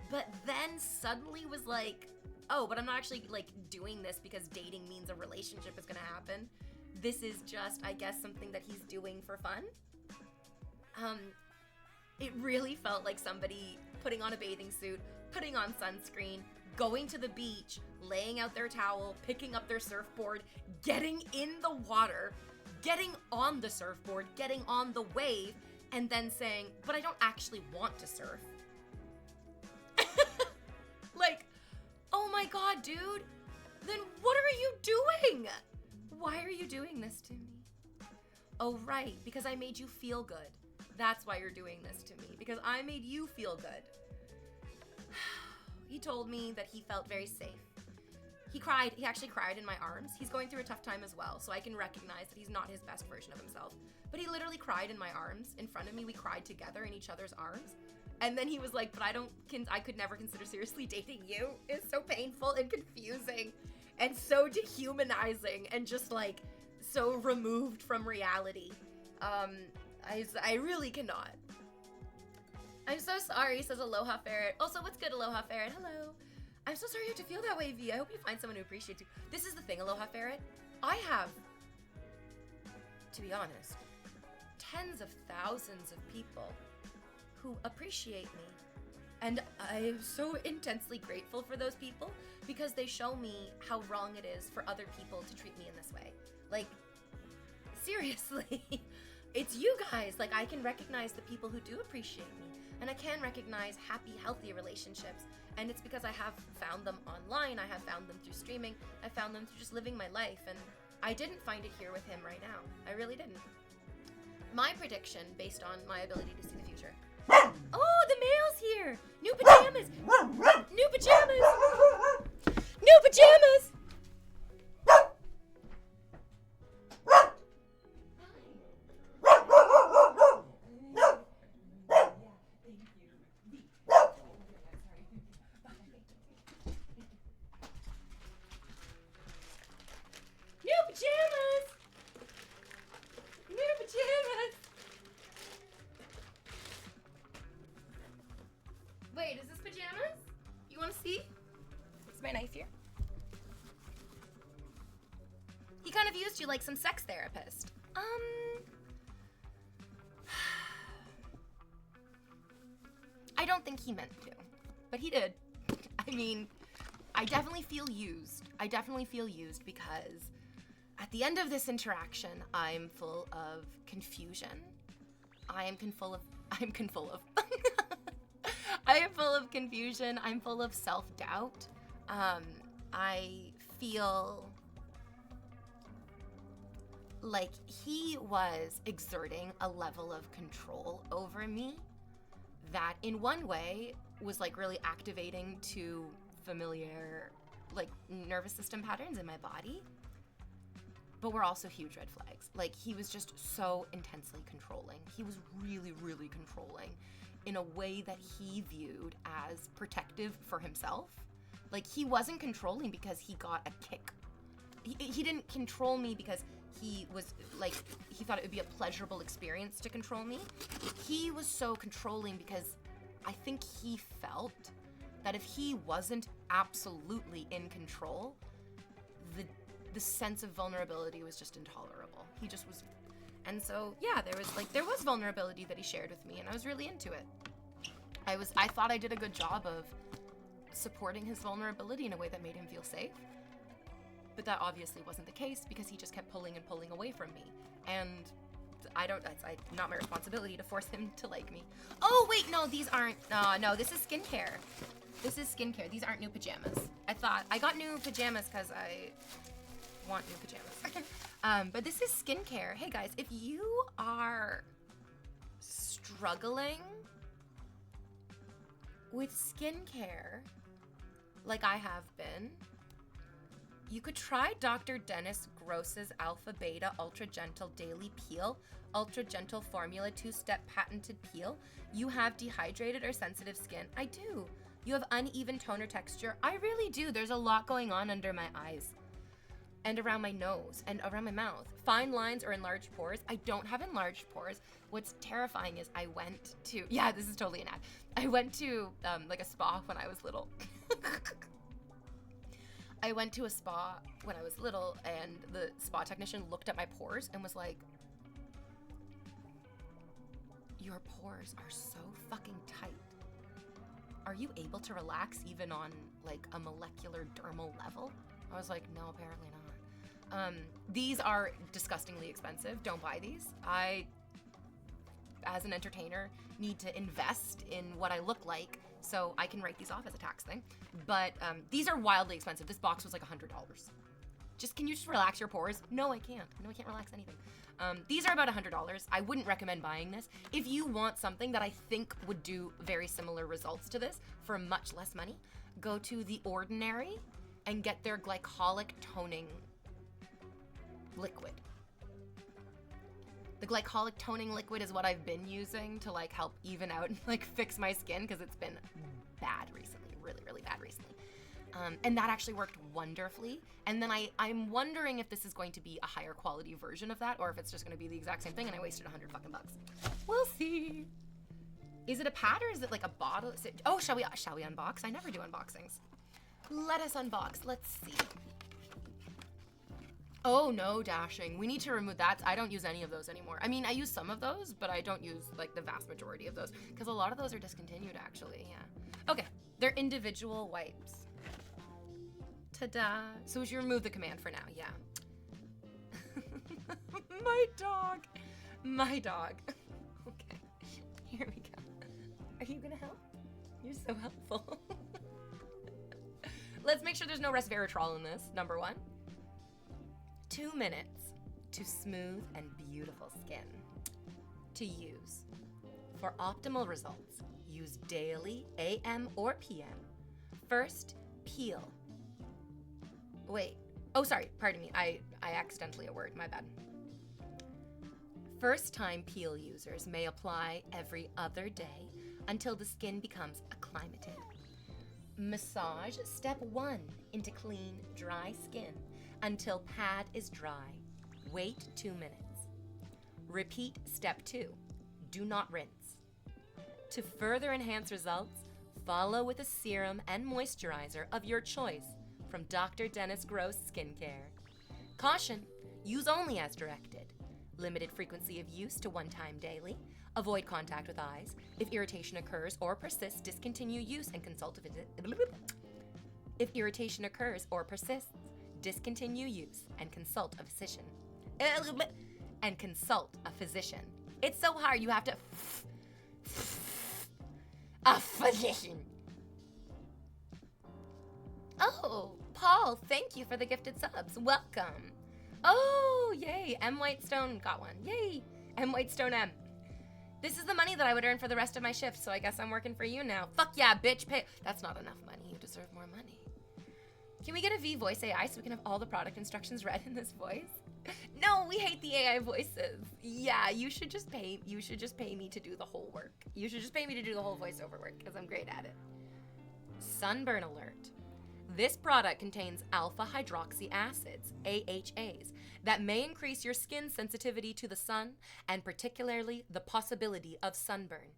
But then suddenly was like, oh, but I'm not actually like doing this because dating means a relationship is gonna happen. This is just, I guess, something that he's doing for fun. It really felt like somebody putting on a bathing suit, putting on sunscreen, going to the beach, laying out their towel, picking up their surfboard, getting in the water, getting on the surfboard, getting on the wave, and then saying, but I don't actually want to surf. Like, oh my God, dude, then what are you doing? Why are you doing this to me? Oh, right, because I made you feel good. That's why you're doing this to me, because I made you feel good. He told me that he felt very safe. He cried. He actually cried in my arms. He's going through a tough time as well, so I can recognize that he's not his best version of himself. But he literally cried in my arms in front of me. We cried together in each other's arms. And then he was like, but I could never consider seriously dating you. It's so painful and confusing and so dehumanizing and just like so removed from reality. I really cannot. I'm so sorry, says Aloha Ferret. Also, what's good, Aloha Ferret? Hello. I'm so sorry you have to feel that way, V. I hope you find someone who appreciates you. This is the thing, Aloha Ferret. I have, to be honest, tens of thousands of people who appreciate me. And I am so intensely grateful for those people because they show me how wrong it is for other people to treat me in this way. Like, seriously, it's you guys. Like, I can recognize the people who do appreciate me, and I can recognize happy, healthy relationships. And it's because I have found them online. I have found them through streaming. I found them through just living my life. And I didn't find it here with him right now. I really didn't. My prediction, based on my ability to see the future. Oh, the mail's here! New pajamas! New pajamas! New pajamas! New pajamas! New pajamas! Wait, is this pajamas? You want to see? Is my knife here? He kind of used you like some sex therapist. I don't think he meant to, but he did. I mean, I definitely feel used. I definitely feel used because at the end of this interaction, I'm full of confusion. I am full of I am full of confusion. I'm full of self-doubt. I feel like he was exerting a level of control over me that in one way was like really activating to familiar like nervous system patterns in my body, but were also huge red flags. Like, he was just so intensely controlling. He was really, really controlling in a way that he viewed as protective for himself. Like, he wasn't controlling because he got a kick. He didn't control me because he was like, he thought it would be a pleasurable experience to control me. He was so controlling because I think he felt that if he wasn't absolutely in control, the sense of vulnerability was just intolerable. He just was. And so, yeah, there was vulnerability that he shared with me, and I was really into it. I thought I did a good job of supporting his vulnerability in a way that made him feel safe. But that obviously wasn't the case because he just kept pulling and pulling away from me. And that's not my responsibility to force him to like me. Oh, wait, no, these aren't, no, this is skincare. This is skincare. These aren't new pajamas. I got new pajamas because I want new pajamas. But this is skincare. Hey guys, if you are struggling with skincare, like I have been, you could try Dr. Dennis Gross's Alpha Beta Ultra Gentle Daily Peel, Ultra Gentle Formula 2-step patented peel. You have dehydrated or sensitive skin. I do. You have uneven toner texture. I really do. There's a lot going on under my eyes and around my nose and around my mouth. Fine lines or enlarged pores. I don't have enlarged pores. What's terrifying is I went to, yeah, this is totally an ad. I went to like a spa when I was little. I went to a spa when I was little, and the spa technician looked at my pores and was like, your pores are so fucking tight. Are you able to relax even on like a molecular dermal level? I was like, no, apparently not. These are disgustingly expensive. Don't buy these. I, as an entertainer, need to invest in what I look like so I can write these off as a tax thing. But these are wildly expensive. This box was like $100. Can you just relax your pores? No, I can't. No, I can't relax anything. These are about $100. I wouldn't recommend buying this. If you want something that I think would do very similar results to this for much less money, go to The Ordinary and get their glycolic toning liquid. The glycolic toning liquid is what I've been using to like help even out and like fix my skin because it's been bad recently, really, really bad recently. And that actually worked wonderfully. And then I'm wondering if this is going to be a higher quality version of that, or if it's just going to be the exact same thing and I wasted $100 fucking bucks. We'll see. Is it a pad or is it like a bottle? Oh, shall we unbox? I never do unboxings. Let us unbox. Let's see. Oh no, dashing. We need to remove that. I don't use any of those anymore. I mean, I use some of those, but I don't use like the vast majority of those because a lot of those are discontinued actually, yeah. Okay, they're individual wipes. Ta-da. So we should remove the command for now, yeah. My dog. Okay, here we go. Are you gonna help? You're so helpful. Let's make sure there's no resveratrol in this, number 1. 2 minutes to smooth and beautiful skin. To use. For optimal results, use daily, AM or PM. First, peel. Wait. Oh, sorry. Pardon me. I accidentally a word. My bad. First-time peel users may apply every other day until the skin becomes acclimated. Massage step 1 into clean, dry skin until pad is dry. Wait 2 minutes. Repeat step 2. Do not rinse. To further enhance results, follow with a serum and moisturizer of your choice from Dr. Dennis Gross Skincare. Caution, use only as directed. Limited frequency of use to 1 time daily. Avoid contact with eyes. If irritation occurs or persists, discontinue use and consult a physician. If irritation occurs or persists, discontinue use and consult a physician. It's so hard, you have to a physician. Oh, Paul, thank you for the gifted subs. Welcome. Oh, yay. M. Whitestone got one. Yay. M. Whitestone M. This is the money that I would earn for the rest of my shift, so I guess I'm working for you now. Fuck yeah, bitch, pay. That's not enough money. You deserve more money. Can we get a V voice AI so we can have all the product instructions read in this voice? No, we hate the AI voices. Yeah, you should just pay me to do the whole work. You should just pay me to do the whole voiceover work because I'm great at it. Sunburn alert. This product contains alpha hydroxy acids, AHAs, that may increase your skin sensitivity to the sun and particularly the possibility of sunburn.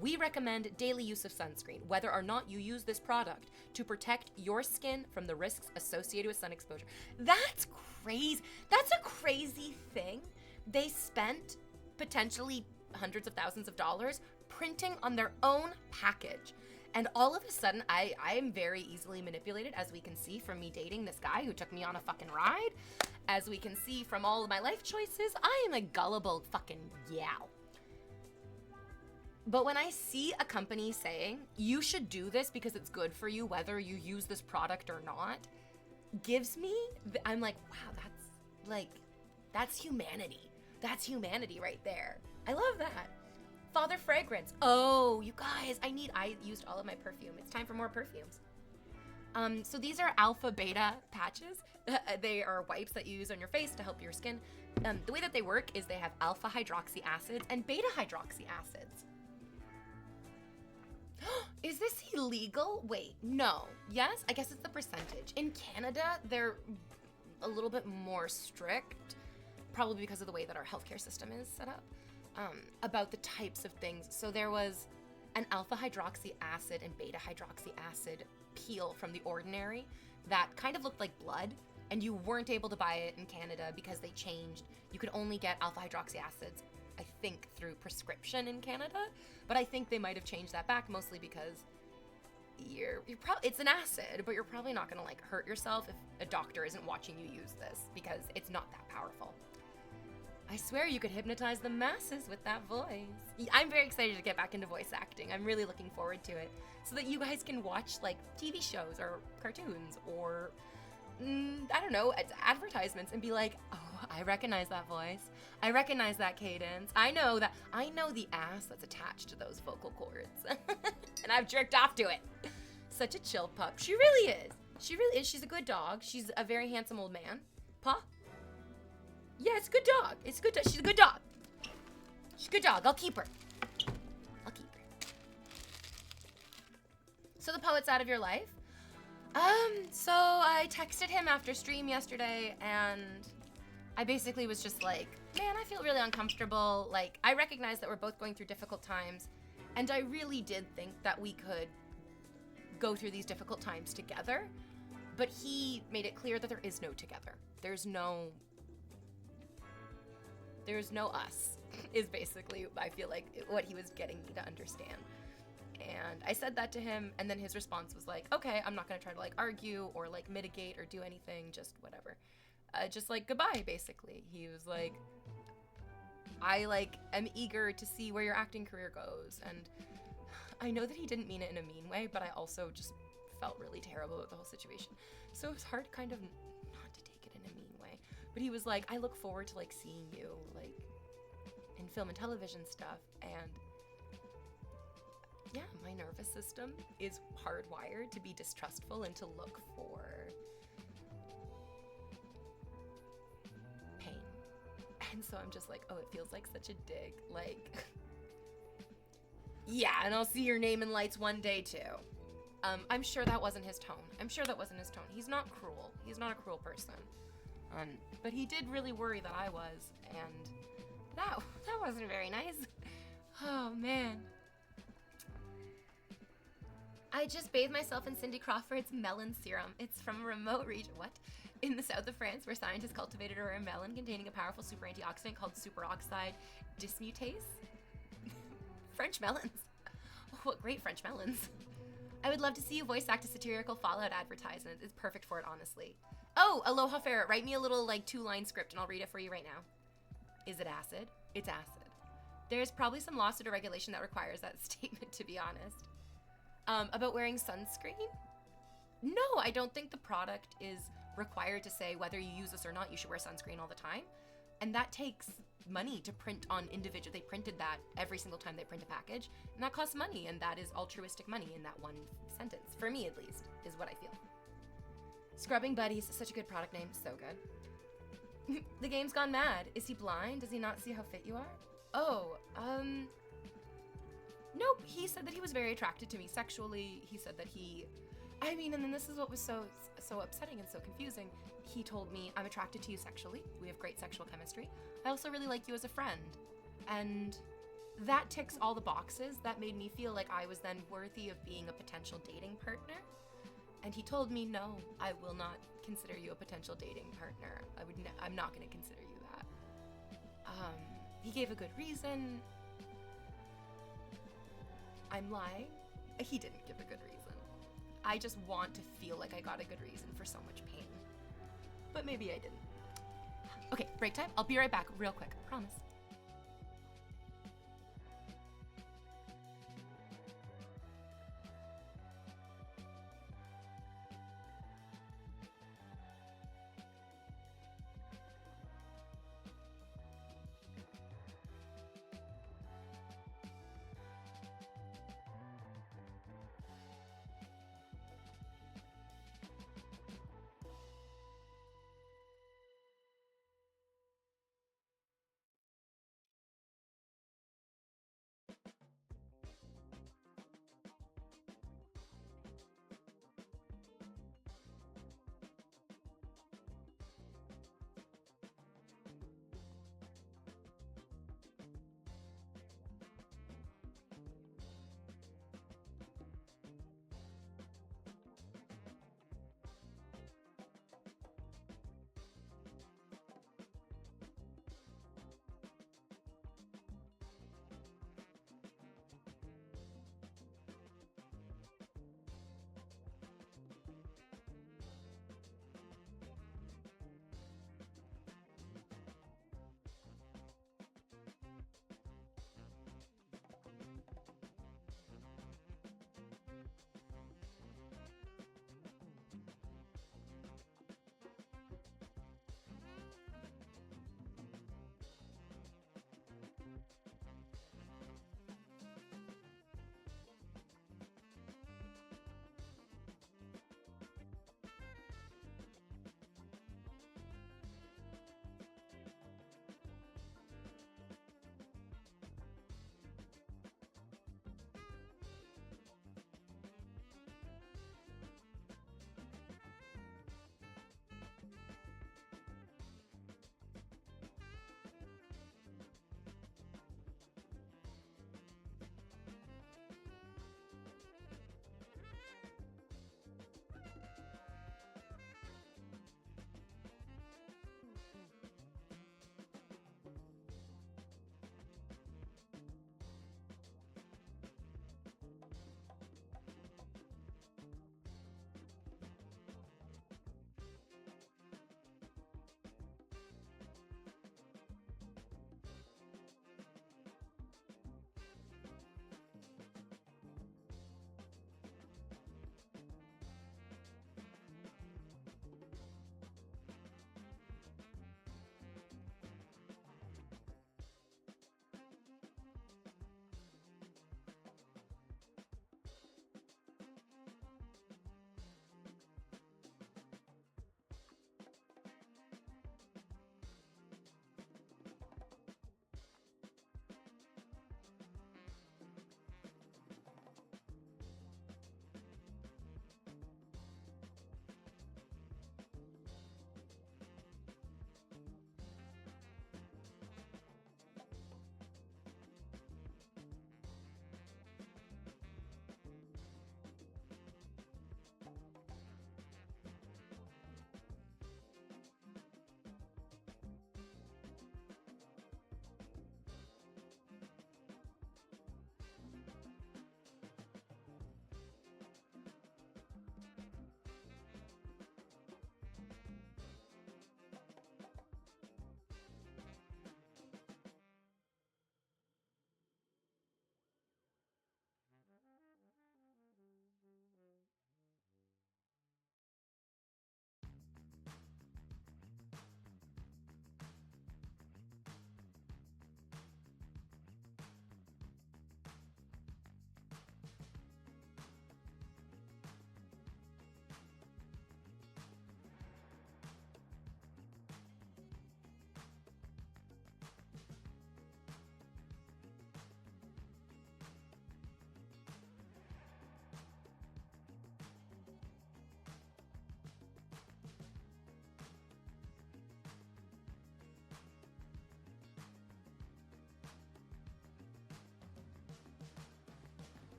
We recommend daily use of sunscreen, whether or not you use this product, to protect your skin from the risks associated with sun exposure. That's crazy. That's a crazy thing. They spent potentially hundreds of thousands of dollars printing on their own package. And all of a sudden, I am very easily manipulated, as we can see from me dating this guy who took me on a fucking ride. As we can see from all of my life choices, I am a gullible fucking yow. But when I see a company saying, you should do this because it's good for you, whether you use this product or not, I'm like, wow, that's humanity. That's humanity right there. I love that. Father Fragrance. Oh, you guys, I used all of my perfume. It's time for more perfumes. So these are alpha beta patches. They are wipes that you use on your face to help your skin. The way that they work is they have alpha hydroxy acids and beta hydroxy acids. Is this illegal? Wait, no. Yes, I guess it's the percentage. In Canada, they're a little bit more strict, probably because of the way that our healthcare system is set up. About the types of things. So there was an alpha hydroxy acid and beta hydroxy acid peel from The Ordinary that kind of looked like blood, and you weren't able to buy it in Canada because they changed. You could only get alpha hydroxy acids, I think, through prescription in Canada, but I think they might have changed that back mostly because it's an acid, but you're probably not gonna like hurt yourself if a doctor isn't watching you use this because it's not that powerful. I swear you could hypnotize the masses with that voice. I'm very excited to get back into voice acting. I'm really looking forward to it so that you guys can watch like TV shows or cartoons or, I don't know, advertisements and be like, oh, I recognize that voice. I recognize that cadence. I know the ass that's attached to those vocal cords. And I've jerked off to it. Such a chill pup. She really is. She really is. She's a good dog. She's a very handsome old man. Paw? Yeah, it's a good dog. It's a good dog. She's a good dog. She's a good dog. I'll keep her. So the poet's out of your life. So I texted him after stream yesterday, and I basically was just like, man, I feel really uncomfortable. Like, I recognize that we're both going through difficult times, and I really did think that we could go through these difficult times together, but he made it clear that there is no together. There's no us, is basically, I feel like, what he was getting me to understand. And I said that to him, and then his response was like, okay, I'm not gonna try to like argue or like mitigate or do anything, just whatever. Just like goodbye, basically. He was like, I like am eager to see where your acting career goes. And I know that he didn't mean it in a mean way, but I also just felt really terrible about the whole situation. So it was hard kind of not to take it in a mean way. But he was like, I look forward to like seeing you like in film and television stuff. And yeah, my nervous system is hardwired to be distrustful and to look for pain. And so I'm just like, oh, it feels like such a dig. Like, yeah, and I'll see your name in lights one day too. I'm sure that wasn't his tone. He's not cruel. He's not a cruel person. But he did really worry that I was, and that wasn't very nice. Oh, man. I just bathed myself in Cindy Crawford's melon serum. It's from a remote region, in the south of France, where scientists cultivated a rare melon containing a powerful super antioxidant called superoxide dismutase. French melons. Oh, what great French melons. I would love to see you voice act a satirical Fallout advertisement. It's perfect for it, honestly. Oh, Aloha Ferret, write me a little, like, 2-line script and I'll read it for you right now. Is it acid? It's acid. There's probably some lawsuit or regulation that requires that statement, to be honest. About wearing sunscreen? No, I don't think the product is required to say whether you use this or not, you should wear sunscreen all the time. And that takes money to print on individual. They printed that every single time they print a package, and that costs money, and that is altruistic money in that one sentence. For me, at least, is what I feel. Scrubbing Buddies, such a good product name, so good. The game's gone mad. Is he blind? Does he not see how fit you are? Oh, nope. He said that he was very attracted to me sexually. He said that and then this is what was so upsetting and so confusing. He told me, I'm attracted to you sexually. We have great sexual chemistry. I also really like you as a friend. And that ticks all the boxes. That made me feel like I was then worthy of being a potential dating partner. And he told me, no, I will not consider you a potential dating partner. I'm not going to consider you that. He gave a good reason. I'm lying. He didn't give a good reason. I just want to feel like I got a good reason for so much pain. But maybe I didn't. Okay, break time. I'll be right back real quick, promise.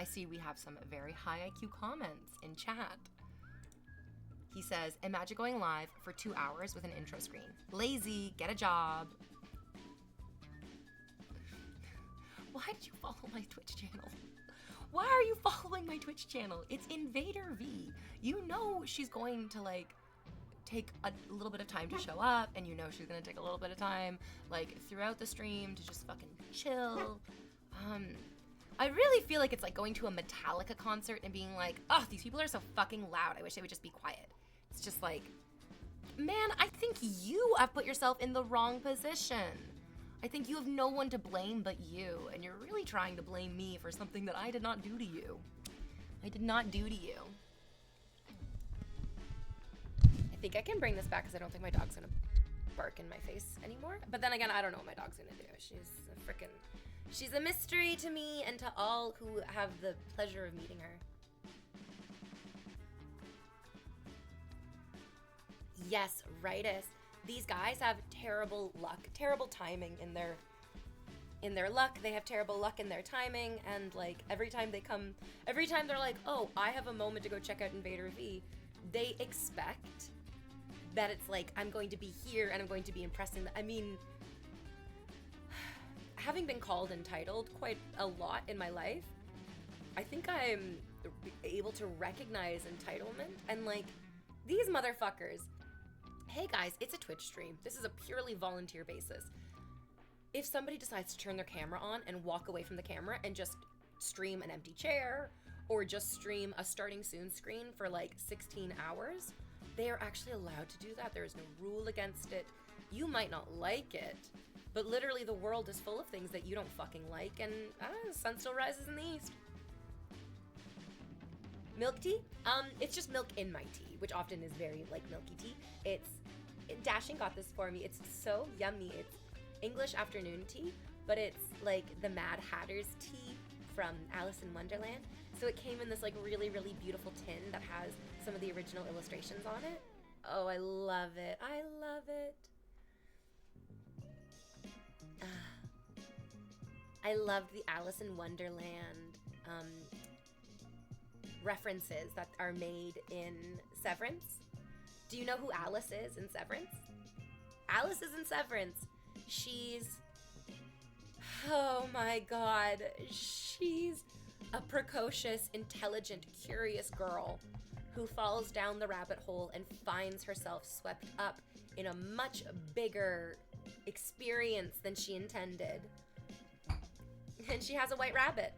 see we have some very high IQ comments in chat. He says, imagine going live for 2 hours with an intro screen. Lazy, get a job. Why did you follow my Twitch channel? Why are you following my Twitch channel? It's InvaderVie. You know she's going to like take a little bit of time to show up, and you know she's gonna take a little bit of time like throughout the stream to just fucking chill. I really feel like it's like going to a Metallica concert and being like, oh, these people are so fucking loud. I wish they would just be quiet. It's just like, man, I think you have put yourself in the wrong position. I think you have no one to blame but you, and you're really trying to blame me for something that I did not do to you. I did not do to you. I think I can bring this back because I don't think my dog's gonna bark in my face anymore. But then again, I don't know what my dog's gonna do. She's a mystery to me and to all who have the pleasure of meeting her. Yes, rightus. These guys have terrible luck, terrible timing in their luck. They have terrible luck in their timing, and like every time they're like, oh, I have a moment to go check out InvaderVie, they expect that it's like, I'm going to be here and I'm going to be impressing them. I mean, having been called entitled quite a lot in my life, I think I'm able to recognize entitlement, and like, these motherfuckers, hey guys, it's a Twitch stream. This is a purely volunteer basis. If somebody decides to turn their camera on and walk away from the camera and just stream an empty chair, or just stream a starting soon screen for like 16 hours, they are actually allowed to do that. There is no rule against it. You might not like it, but literally the world is full of things that you don't fucking like, and the sun still rises in the east. Milk tea? It's just milk in my tea, which often is very like milky tea. Dashing got this for me. It's so yummy. It's English afternoon tea, but it's like the Mad Hatter's tea from Alice in Wonderland. So it came in this like really, really beautiful tin that has some of the original illustrations on it. Oh, I love it. I love it. I loved the Alice in Wonderland references that are made in Severance. Do you know who Alice is in Severance? Alice is in Severance. She's, oh my god, she's a precocious, intelligent, curious girl who falls down the rabbit hole and finds herself swept up in a much bigger experience than she intended. And she has a white rabbit.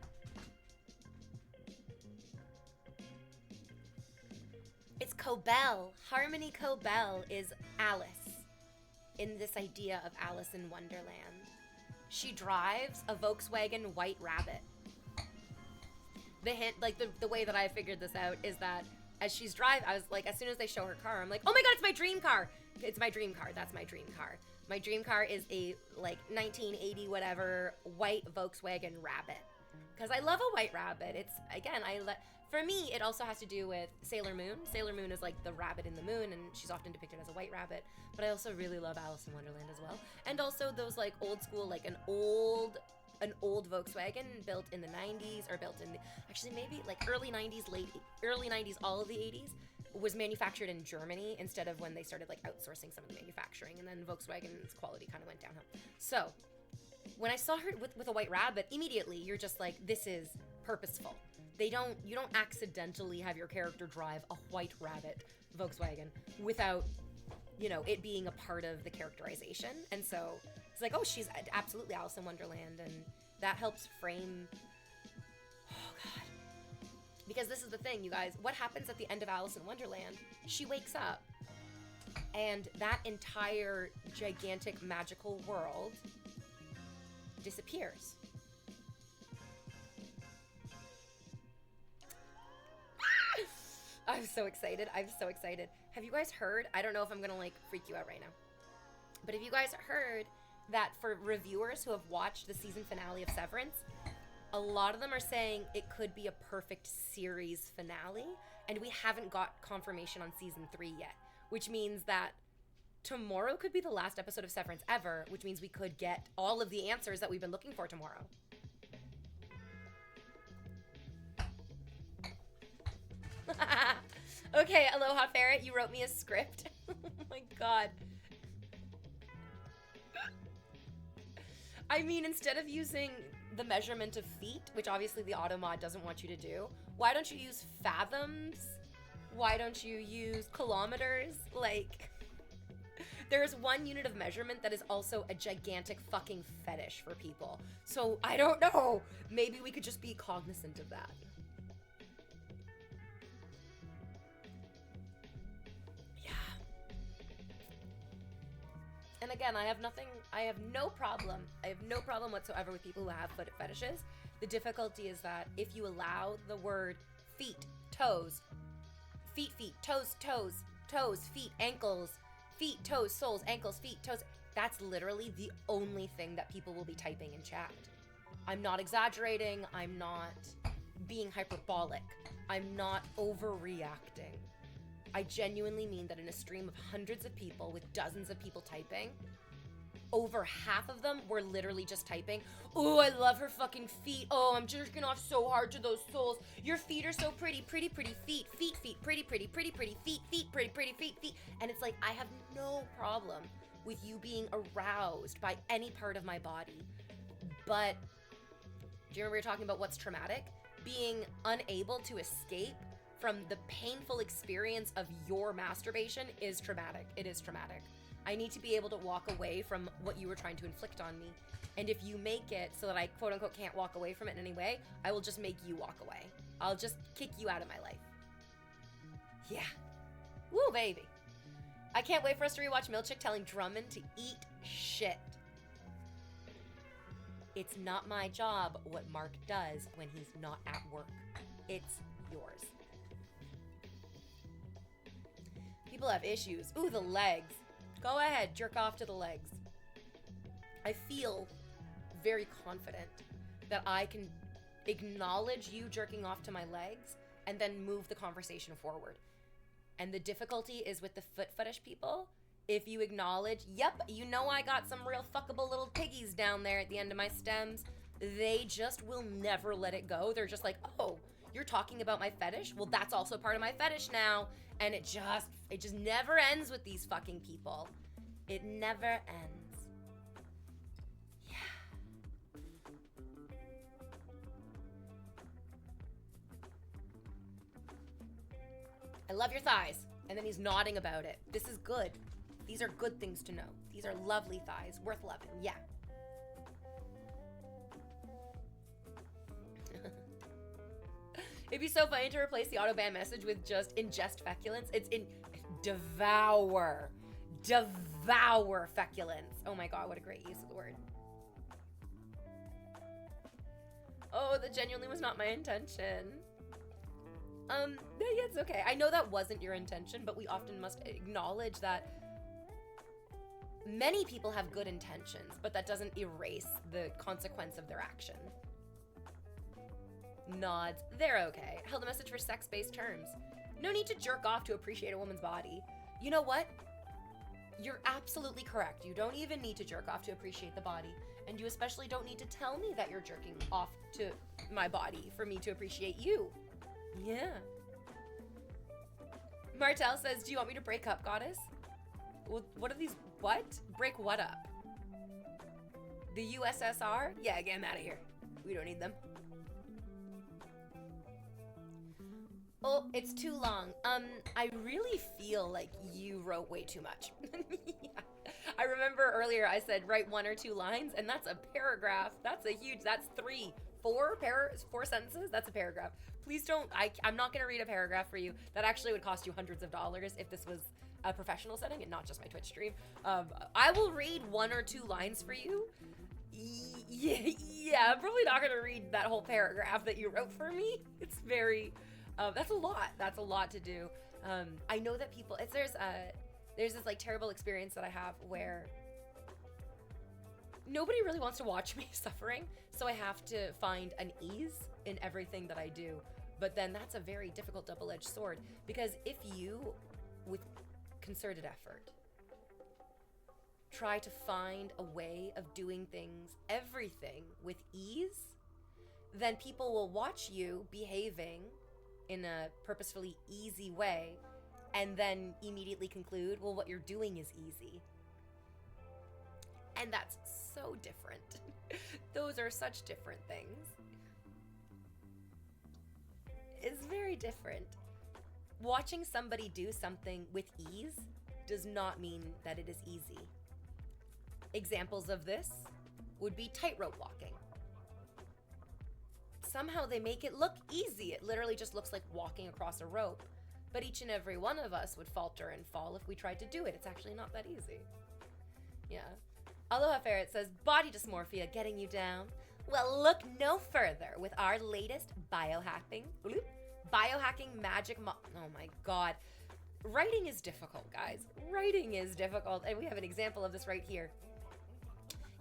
It's Cobell. Harmony Cobell is Alice in this idea of Alice in Wonderland. She drives a Volkswagen White Rabbit. The hint, like the way that I figured this out is that as she's driving, I was like, as soon as they show her car, I'm like, oh my god, it's my dream car. It's my dream car. That's my dream car. My dream car is a like 1980 whatever white Volkswagen Rabbit. Because I love a white rabbit. It's, again, for me, it also has to do with Sailor Moon. Sailor Moon is like the rabbit in the moon, and she's often depicted as a white rabbit. But I also really love Alice in Wonderland as well. And also those like old school, like an old Volkswagen built in the 90s, or built in the, actually maybe like early 90s, early 90s, all of the 80s, was manufactured in Germany instead of when they started like outsourcing some of the manufacturing, and then Volkswagen's quality kind of went downhill. So when I saw her with a white rabbit, immediately you're just like, this is purposeful. You don't accidentally have your character drive a white rabbit Volkswagen without, you know, it being a part of the characterization. And so it's like, oh, she's absolutely Alice in Wonderland, and that helps frame, oh god. Because this is the thing, you guys, what happens at the end of Alice in Wonderland? She wakes up, and that entire gigantic magical world disappears. I'm so excited. I'm so excited. Have you guys heard? I don't know if I'm gonna like freak you out right now, but have you guys heard that for reviewers who have watched the season finale of Severance, a lot of them are saying it could be a perfect series finale, and we haven't got confirmation on season 3 yet, which means that tomorrow could be the last episode of Severance ever, which means we could get all of the answers that we've been looking for tomorrow. Okay, Aloha Ferret, you wrote me a script. Oh my god. I mean, instead of using the measurement of feet, which obviously the auto mod doesn't want you to do, why don't you use fathoms? Why don't you use kilometers? Like, there's one unit of measurement that is also a gigantic fucking fetish for people. So, I don't know. Maybe we could just be cognizant of that. Yeah. And again, I have no problem whatsoever with people who have foot fetishes. The difficulty is that if you allow the word feet, toes, feet, toes, feet, ankles, feet, toes, soles, ankles, feet, toes, that's literally the only thing that people will be typing in chat. I'm not exaggerating. I'm not being hyperbolic. I'm not overreacting. I genuinely mean that in a stream of hundreds of people with dozens of people typing, over half of them were literally just typing, "Oh, I love her fucking feet. Oh, I'm jerking off so hard to those soles. Your feet are so pretty, pretty, pretty feet. Feet, pretty, pretty, pretty, pretty feet, pretty, pretty feet." And it's like, I have no problem with you being aroused by any part of my body. But do you remember we were talking about what's traumatic? Being unable to escape from the painful experience of your masturbation is traumatic. It is traumatic. I need to be able to walk away from what you were trying to inflict on me. And if you make it so that I quote unquote can't walk away from it in any way, I will just make you walk away. I'll just kick you out of my life. Yeah. Woo, baby. I can't wait for us to rewatch Milchick telling Drummond to eat shit. It's not my job what Mark does when he's not at work. It's yours. People have issues. Ooh, the legs. Go ahead, jerk off to the legs. I feel very confident that I can acknowledge you jerking off to my legs and then move the conversation forward. And the difficulty is with the foot fetish people. If you acknowledge, yep, you know I got some real fuckable little piggies down there at the end of my stems, they just will never let it go. They're just like, oh, you're talking about my fetish? Well, that's also part of my fetish now. And it just never ends with these fucking people. It never ends. Yeah. I love your thighs. And then he's nodding about it. This is good. These are good things to know. These are lovely thighs, worth loving. Yeah. It'd be so funny to replace the auto-ban message with just ingest feculence. It's in devour. Devour feculence. Oh my god, what a great use of the word. Oh, that genuinely was not my intention. Yeah, it's okay. I know that wasn't your intention, but we often must acknowledge that many people have good intentions, but that doesn't erase the consequence of their action. Nods. They're okay. Held a message for sex-based terms. No need to jerk off to appreciate a woman's body. You know what? You're absolutely correct. You don't even need to jerk off to appreciate the body. And you especially don't need to tell me that you're jerking off to my body for me to appreciate you. Yeah. Martel says, do you want me to break up, goddess? What are these? What? Break what up? The USSR? Yeah, get them out of here. We don't need them. Oh, it's too long. I really feel like you wrote way too much. Yeah. I remember earlier I said write 1 or 2 lines, and that's a paragraph. That's four sentences. That's a paragraph. Please don't, I'm not gonna read a paragraph for you. That actually would cost you hundreds of dollars if this was a professional setting and not just my Twitch stream. I will read 1 or 2 lines for you. Yeah, I'm probably not gonna read that whole paragraph that you wrote for me. It's very, that's a lot. That's a lot to do. I know that people, there's this like terrible experience that I have where nobody really wants to watch me suffering, so I have to find an ease in everything that I do. But then that's a very difficult double-edged sword, because if you, with concerted effort, try to find a way of doing things, everything with ease, then people will watch you behaving in a purposefully easy way and then immediately conclude, well, what you're doing is easy. And that's so different. Those are such different things. It's very different. Watching somebody do something with ease does not mean that it is easy. Examples of this would be tightrope walking. Somehow they make it look easy. It literally just looks like walking across a rope. But each and every one of us would falter and fall if we tried to do it. It's actually not that easy. Yeah. Aloha Ferret says, body dysmorphia getting you down? Well, look no further with our latest biohacking magic oh my god. Writing is difficult, guys. Writing is difficult. And we have an example of this right here.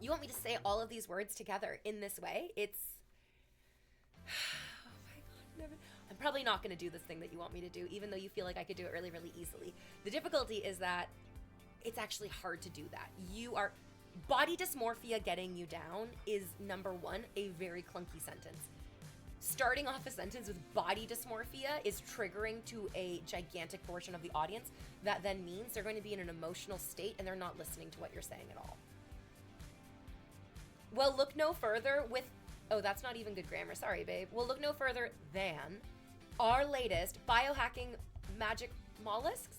You want me to say all of these words together in this way? It's... oh my god, never... I'm probably not going to do this thing that you want me to do, even though you feel like I could do it really, really easily. The difficulty is that it's actually hard to do that. Body dysmorphia getting you down is, number one, a very clunky sentence. Starting off a sentence with body dysmorphia is triggering to a gigantic portion of the audience. That then means they're going to be in an emotional state and they're not listening to what you're saying at all. Well, look no further with... oh, that's not even good grammar. Sorry, babe. Well, look no further than our latest biohacking magic mollusks.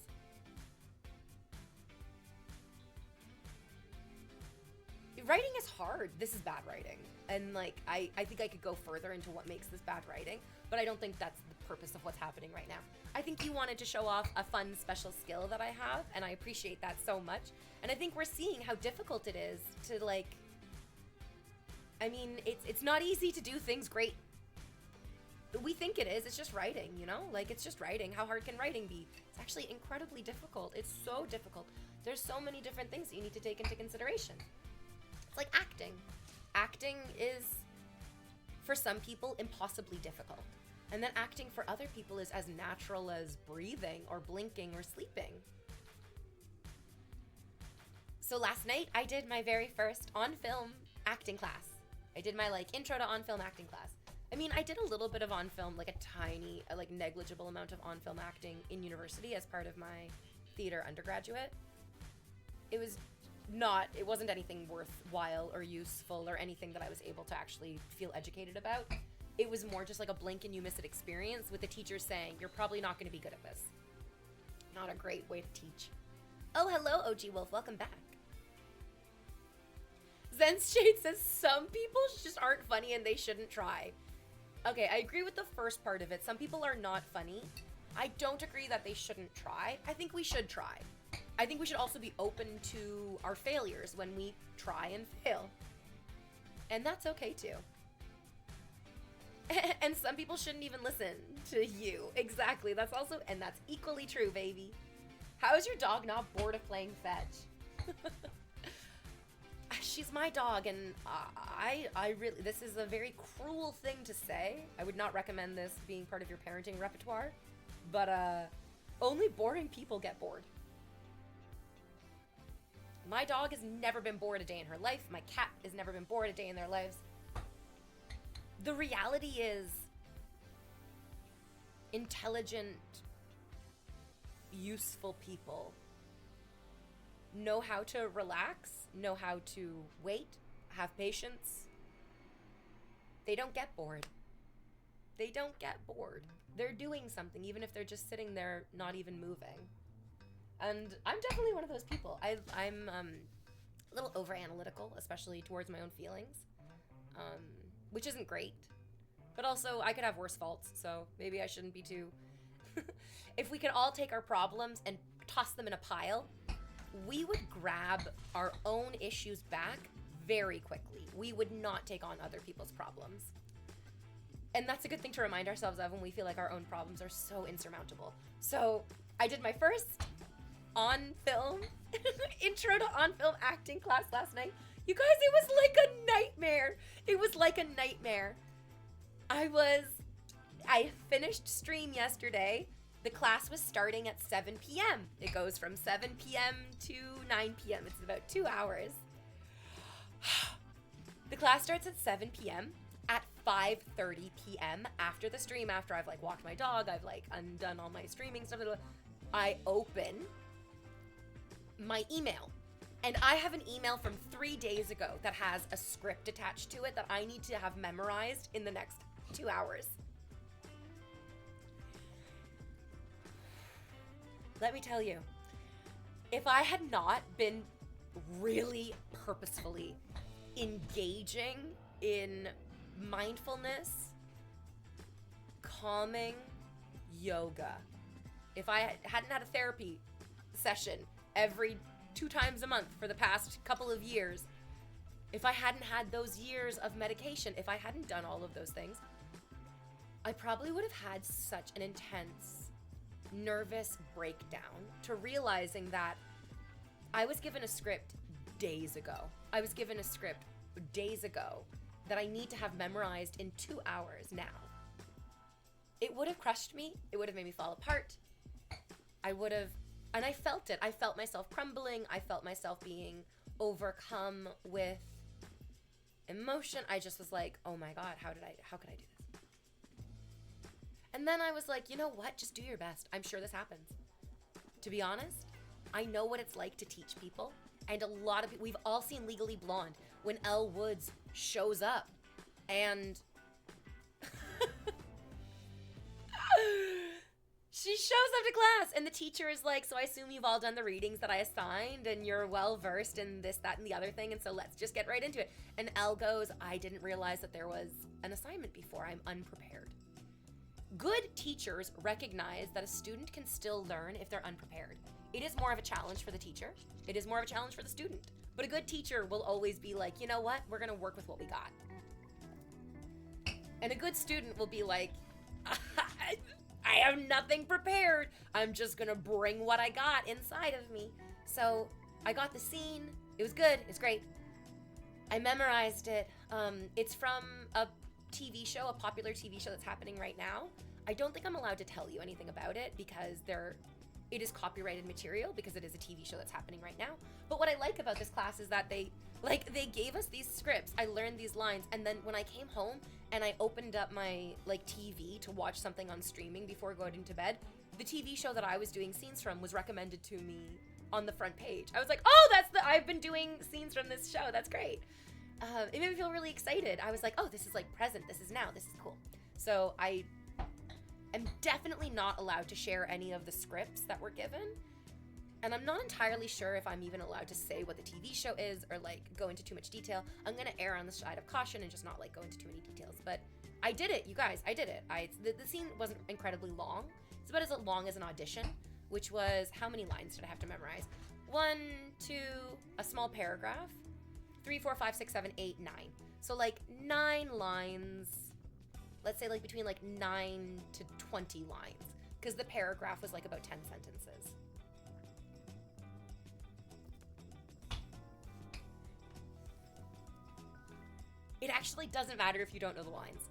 Writing is hard. This is bad writing. And like, I think I could go further into what makes this bad writing, but I don't think that's the purpose of what's happening right now. I think you wanted to show off a fun special skill that I have, and I appreciate that so much. And I think we're seeing how difficult it is to like, I mean, it's not easy to do things great. We think it is. It's just writing, you know? Like, it's just writing. How hard can writing be? It's actually incredibly difficult. It's so difficult. There's so many different things that you need to take into consideration. It's like acting. Acting is, for some people, impossibly difficult. And then acting for other people is as natural as breathing or blinking or sleeping. So last night, I did my very first on-film acting class. I did my, like, intro to on-film acting class. I mean, I did a little bit of on-film, like a tiny, like, negligible amount of on-film acting in university as part of my theater undergraduate. It wasn't anything worthwhile or useful or anything that I was able to actually feel educated about. It was more just like a blink and you miss it experience with the teacher saying, you're probably not going to be good at this. Not a great way to teach. Oh, hello, OG Wolf. Welcome back. Zen's Shade says some people just aren't funny and they shouldn't try. Okay, I agree with the first part of it. Some people are not funny. I don't agree that they shouldn't try. I think we should try. I think we should also be open to our failures when we try and fail. And that's okay too. And some people shouldn't even listen to you. Exactly. That's equally true, baby. How is your dog not bored of playing fetch? She's my dog, and I really, this is a very cruel thing to say. I would not recommend this being part of your parenting repertoire, but only boring people get bored. My dog has never been bored a day in her life. My cat has never been bored a day in their lives. The reality is, intelligent, useful people know how to relax, know how to wait, have patience. They don't get bored. They don't get bored. They're doing something, even if they're just sitting there not even moving. And I'm definitely one of those people. I'm a little over-analytical, especially towards my own feelings, which isn't great. But also, I could have worse faults, so maybe I shouldn't be too... If we could all take our problems and toss them in a pile, we would grab our own issues back very quickly. We would not take on other people's problems. And that's a good thing to remind ourselves of when we feel like our own problems are so insurmountable. So I did my first on-film, intro to on-film acting class last night. You guys, it was like a nightmare. It was like a nightmare. I finished stream yesterday. The class was starting at 7 p.m. It goes from 7 p.m. to 9 p.m. It's about 2 hours. The class starts at 7 p.m. At 5:30 p.m. after the stream, after I've like walked my dog, I've like undone all my streaming stuff. I open my email, and I have an email from 3 days ago that has a script attached to it that I need to have memorized in the next 2 hours. Let me tell you, if I had not been really purposefully engaging in mindfulness, calming yoga, if I hadn't had a therapy session every 2 times a month for the past couple of years, if I hadn't had those years of medication, if I hadn't done all of those things, I probably would have had such an intense nervous breakdown to realizing that I was given a script days ago. I was given a script days ago that I need to have memorized in 2 hours now. It would have crushed me. It would have made me fall apart. And I felt it. I felt myself crumbling. I felt myself being overcome with emotion. I just was like, oh my God, how could I do this? And then I was like, you know what? Just do your best. I'm sure this happens. To be honest, I know what it's like to teach people. And a lot of people, we've all seen Legally Blonde when Elle Woods shows up and she shows up to class and the teacher is like, so I assume you've all done the readings that I assigned and you're well versed in this, that, and the other thing. And so let's just get right into it. And Elle goes, I didn't realize that there was an assignment before. I'm unprepared. Good teachers recognize that a student can still learn if they're unprepared. It is more of a challenge for the teacher. It is more of a challenge for the student. But a good teacher will always be like, you know what? We're going to work with what we got. And a good student will be like, I have nothing prepared. I'm just going to bring what I got inside of me. So I got the scene. It was good. It's great. I memorized it. It's from a TV show, a popular TV show that's happening right now. I don't think I'm allowed to tell you anything about it because it is copyrighted material because it is a TV show that's happening right now. But what I like about this class is that they gave us these scripts. I learned these lines, and then when I came home and I opened up my TV to watch something on streaming before going to bed, the TV show that I was doing scenes from was recommended to me on the front page. I was like, oh, I've been doing scenes from this show. That's great. It made me feel really excited. I was like, oh, this is like present. This is now. This is cool. So I am definitely not allowed to share any of the scripts that were given. And I'm not entirely sure if I'm even allowed to say what the TV show is or go into too much detail. I'm going to err on the side of caution and just not go into too many details. But I did it, you guys. I did it. The scene wasn't incredibly long. It's about as long as an audition, which was, how many lines did I have to memorize? 1, 2, a small paragraph, 3, 4, 5, 6, 7, 8, 9. So 9 lines, let's say between 9 to 20 lines, because the paragraph was about 10 sentences. It actually doesn't matter if you don't know the lines.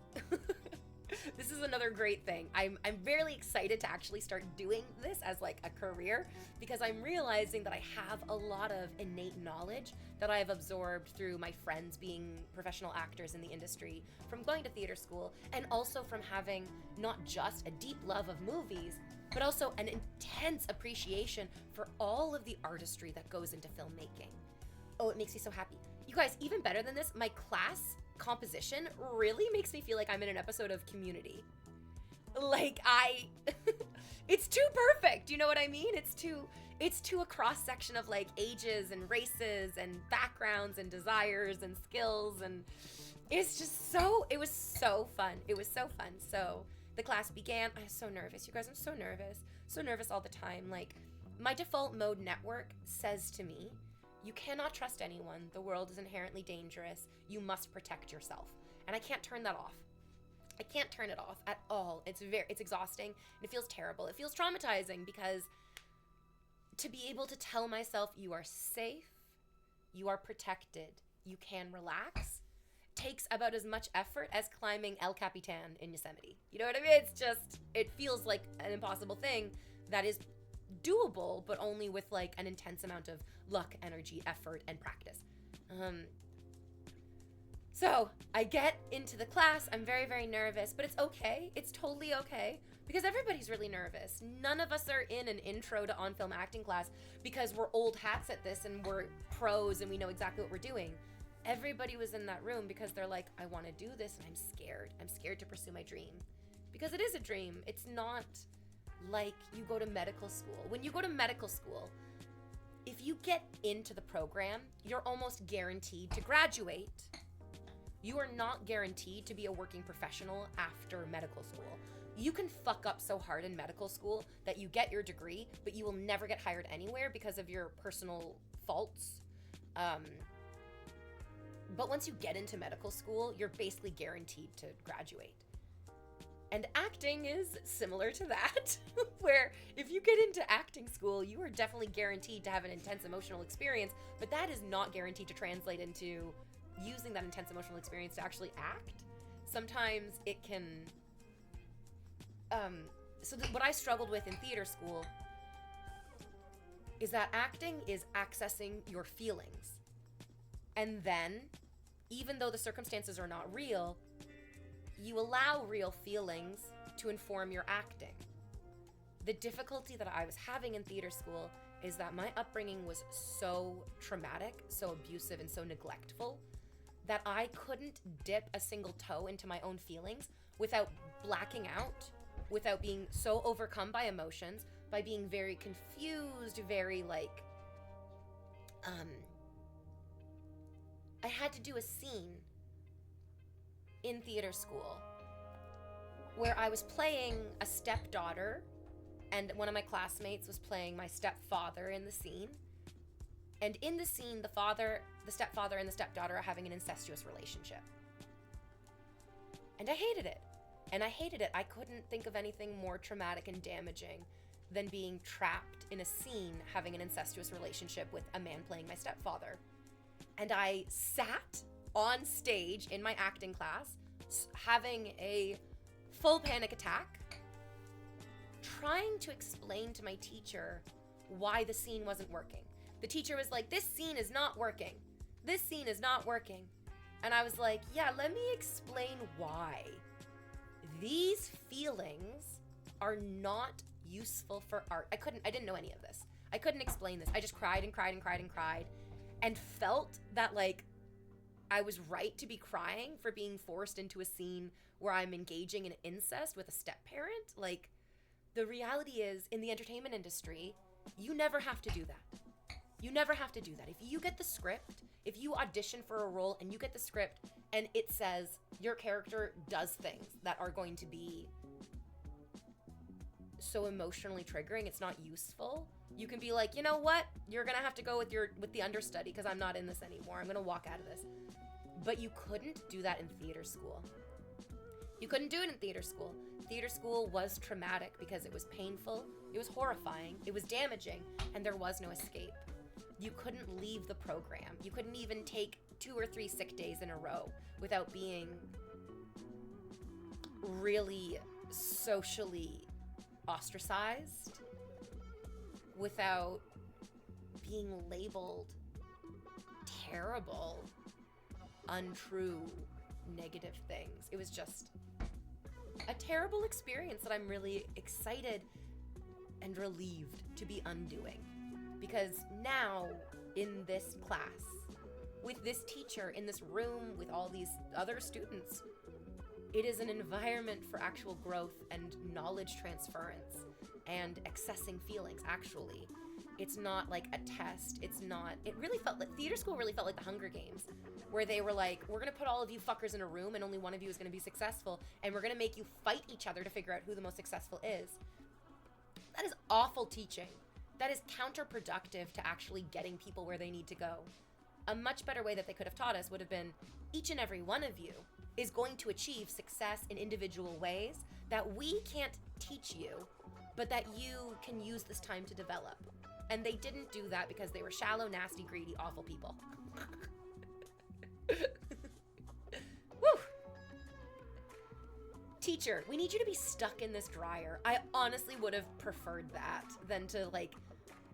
This is another great thing. I'm very excited to actually start doing this as a career, because I'm realizing that I have a lot of innate knowledge that I've absorbed through my friends being professional actors in the industry, from going to theater school, and also from having not just a deep love of movies, but also an intense appreciation for all of the artistry that goes into filmmaking. Oh, it makes me so happy. You guys, even better than this, my class composition really makes me feel like I'm in an episode of Community. It's too perfect, you know what I mean? It's too a cross section of ages and races and backgrounds and desires and skills, and it's just it was so fun. It was so fun. So the class began. I was so nervous, you guys. I'm so nervous all the time. My default mode network says to me, you cannot trust anyone. The world is inherently dangerous. You must protect yourself. And I can't turn that off. I can't turn it off at all. It's exhausting. And it feels terrible. It feels traumatizing, because to be able to tell myself you are safe, you are protected, you can relax, takes about as much effort as climbing El Capitan in Yosemite. You know what I mean? It feels like an impossible thing that is doable, but only with an intense amount of luck, energy, effort, and practice. So I get into the class. I'm very, very nervous, but it's okay. It's totally okay, Because everybody's really nervous. None of us are in an intro to on-film acting class because we're old hats at this and we're pros and we know exactly what we're doing. Everybody was in that room because they're like, I want to do this and I'm scared. I'm scared to pursue my dream. Because it is a dream. It's not like you go to medical school. When you go to medical school, if you get into the program, you're almost guaranteed to graduate. You are not guaranteed to be a working professional after medical school. You can fuck up so hard in medical school that you get your degree, but you will never get hired anywhere because of your personal faults. But once you get into medical school, you're basically guaranteed to graduate. And acting is similar to that, where if you get into acting school, you are definitely guaranteed to have an intense emotional experience, but that is not guaranteed to translate into using that intense emotional experience to actually act. Sometimes it can... what I struggled with in theater school is that acting is accessing your feelings. And then, even though the circumstances are not real, you allow real feelings to inform your acting. The difficulty that I was having in theater school is that my upbringing was so traumatic, so abusive, and so neglectful that I couldn't dip a single toe into my own feelings without blacking out, without being so overcome by emotions, by being very confused, very like, I had to do a scene in theater school where I was playing a stepdaughter and one of my classmates was playing my stepfather in the scene. And in the scene, the stepfather and the stepdaughter are having an incestuous relationship. And I hated it. And I hated it. I couldn't think of anything more traumatic and damaging than being trapped in a scene having an incestuous relationship with a man playing my stepfather. And I sat on stage in my acting class, having a full panic attack, trying to explain to my teacher why the scene wasn't working. The teacher was like, this scene is not working. This scene is not working. And I was like, yeah, let me explain why. These feelings are not useful for art. I didn't know any of this. I couldn't explain this. I just cried and cried and cried and cried and felt that like I was right to be crying for being forced into a scene where I'm engaging in incest with a step-parent. Like, the reality is, in the entertainment industry, you never have to do that. You never have to do that. If you get the script, if you audition for a role and you get the script and it says your character does things that are going to be so emotionally triggering, it's not useful, you can be like, you know what? You're gonna have to go with the understudy because I'm not in this anymore. I'm gonna walk out of this. But you couldn't do that in theater school. You couldn't do it in theater school. Theater school was traumatic because it was painful, it was horrifying, it was damaging, and there was no escape. You couldn't leave the program. You couldn't even take 2 or 3 sick days in a row without being really socially ostracized, without being labeled terrible, untrue, negative things. It was just a terrible experience that I'm really excited and relieved to be undoing. Because now, in this class, with this teacher, in this room, with all these other students, it is an environment for actual growth and knowledge transference and accessing feelings, actually. It's not like a test. It really felt like, theater school really felt like the Hunger Games, where they were like, we're gonna put all of you fuckers in a room and only one of you is gonna be successful, and we're gonna make you fight each other to figure out who the most successful is. That is awful teaching. That is counterproductive to actually getting people where they need to go. A much better way that they could have taught us would have been, each and every one of you is going to achieve success in individual ways that we can't teach you, but that you can use this time to develop. And they didn't do that because they were shallow, nasty, greedy, awful people. Woo! Teacher, we need you to be stuck in this dryer. I honestly would have preferred that than to like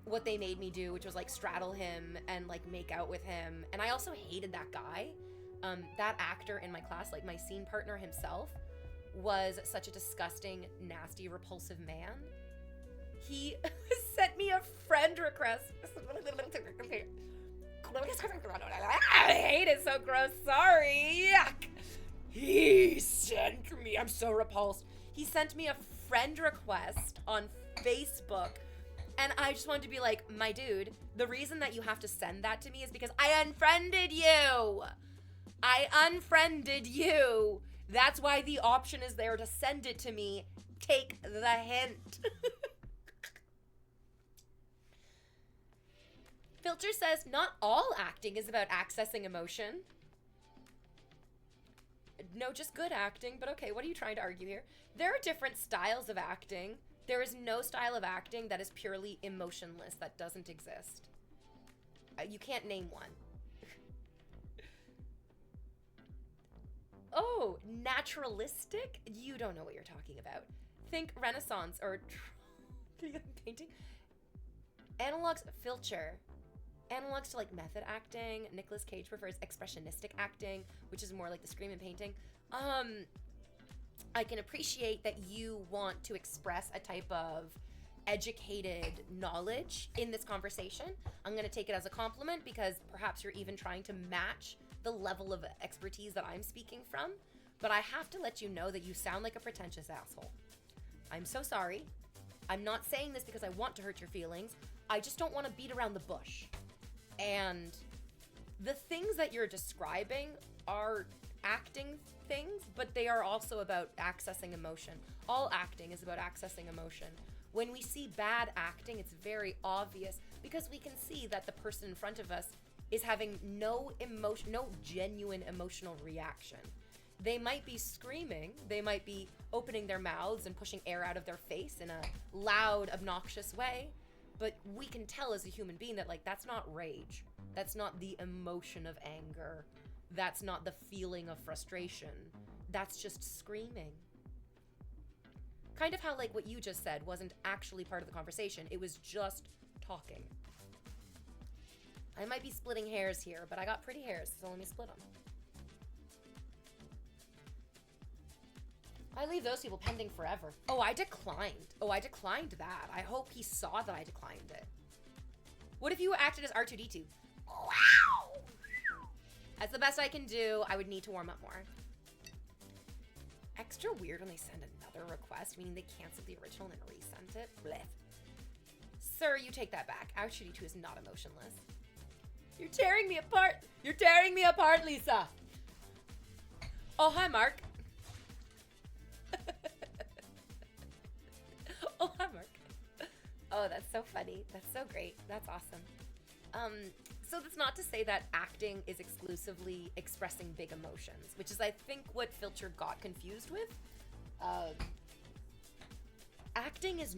what they made me do, which was like straddle him and like make out with him. And I also hated that guy. That actor in my class, like my scene partner himself, was such a disgusting, nasty, repulsive man. He sent me a friend request. I hate it, so gross. Sorry. Yuck. He sent me, I'm so repulsed. He sent me a friend request on Facebook. And I just wanted to be like, my dude, the reason that you have to send that to me is because I unfriended you. I unfriended you. That's why the option is there to send it to me. Take the hint. Filter says, not all acting is about accessing emotion. No, just good acting, but okay, what are you trying to argue here? There are different styles of acting. There is no style of acting that is purely emotionless. That doesn't exist. You can't name one. Oh, naturalistic? You don't know what you're talking about. Think Renaissance or painting. Analogs, filter. Analogs to like method acting. Nicolas Cage prefers expressionistic acting, which is more like the scream and painting. I can appreciate that you want to express a type of educated knowledge in this conversation. I'm going to take it as a compliment because perhaps you're even trying to match the level of expertise that I'm speaking from. But I have to let you know that you sound like a pretentious asshole. I'm so sorry. I'm not saying this because I want to hurt your feelings. I just don't want to beat around the bush. And the things that you're describing are acting things, but they are also about accessing emotion. All acting is about accessing emotion. When we see bad acting, it's very obvious because we can see that the person in front of us is having no emotion, no genuine emotional reaction. They might be screaming, they might be opening their mouths and pushing air out of their face in a loud, obnoxious way, but we can tell as a human being that like that's not rage. That's not the emotion of anger. That's not the feeling of frustration. That's just screaming. Kind of how like what you just said wasn't actually part of the conversation. It was just talking. I might be splitting hairs here, but I got pretty hairs, so let me split them. I leave those people pending forever. Oh, I declined. Oh, I declined that. I hope he saw that I declined it. What if you acted as R2-D2? Wow! That's the best I can do. I would need to warm up more. Extra weird when they send another request, meaning they canceled the original and then resent it. Blech. Sir, you take that back. R2-D2 is not emotionless. You're tearing me apart. You're tearing me apart, Lisa. Oh, hi, Mark. Oh, hi, Mark. Oh, that's so funny. That's so great. That's awesome. So that's not to say that acting is exclusively expressing big emotions, which is, I think, what Filter got confused with. Acting is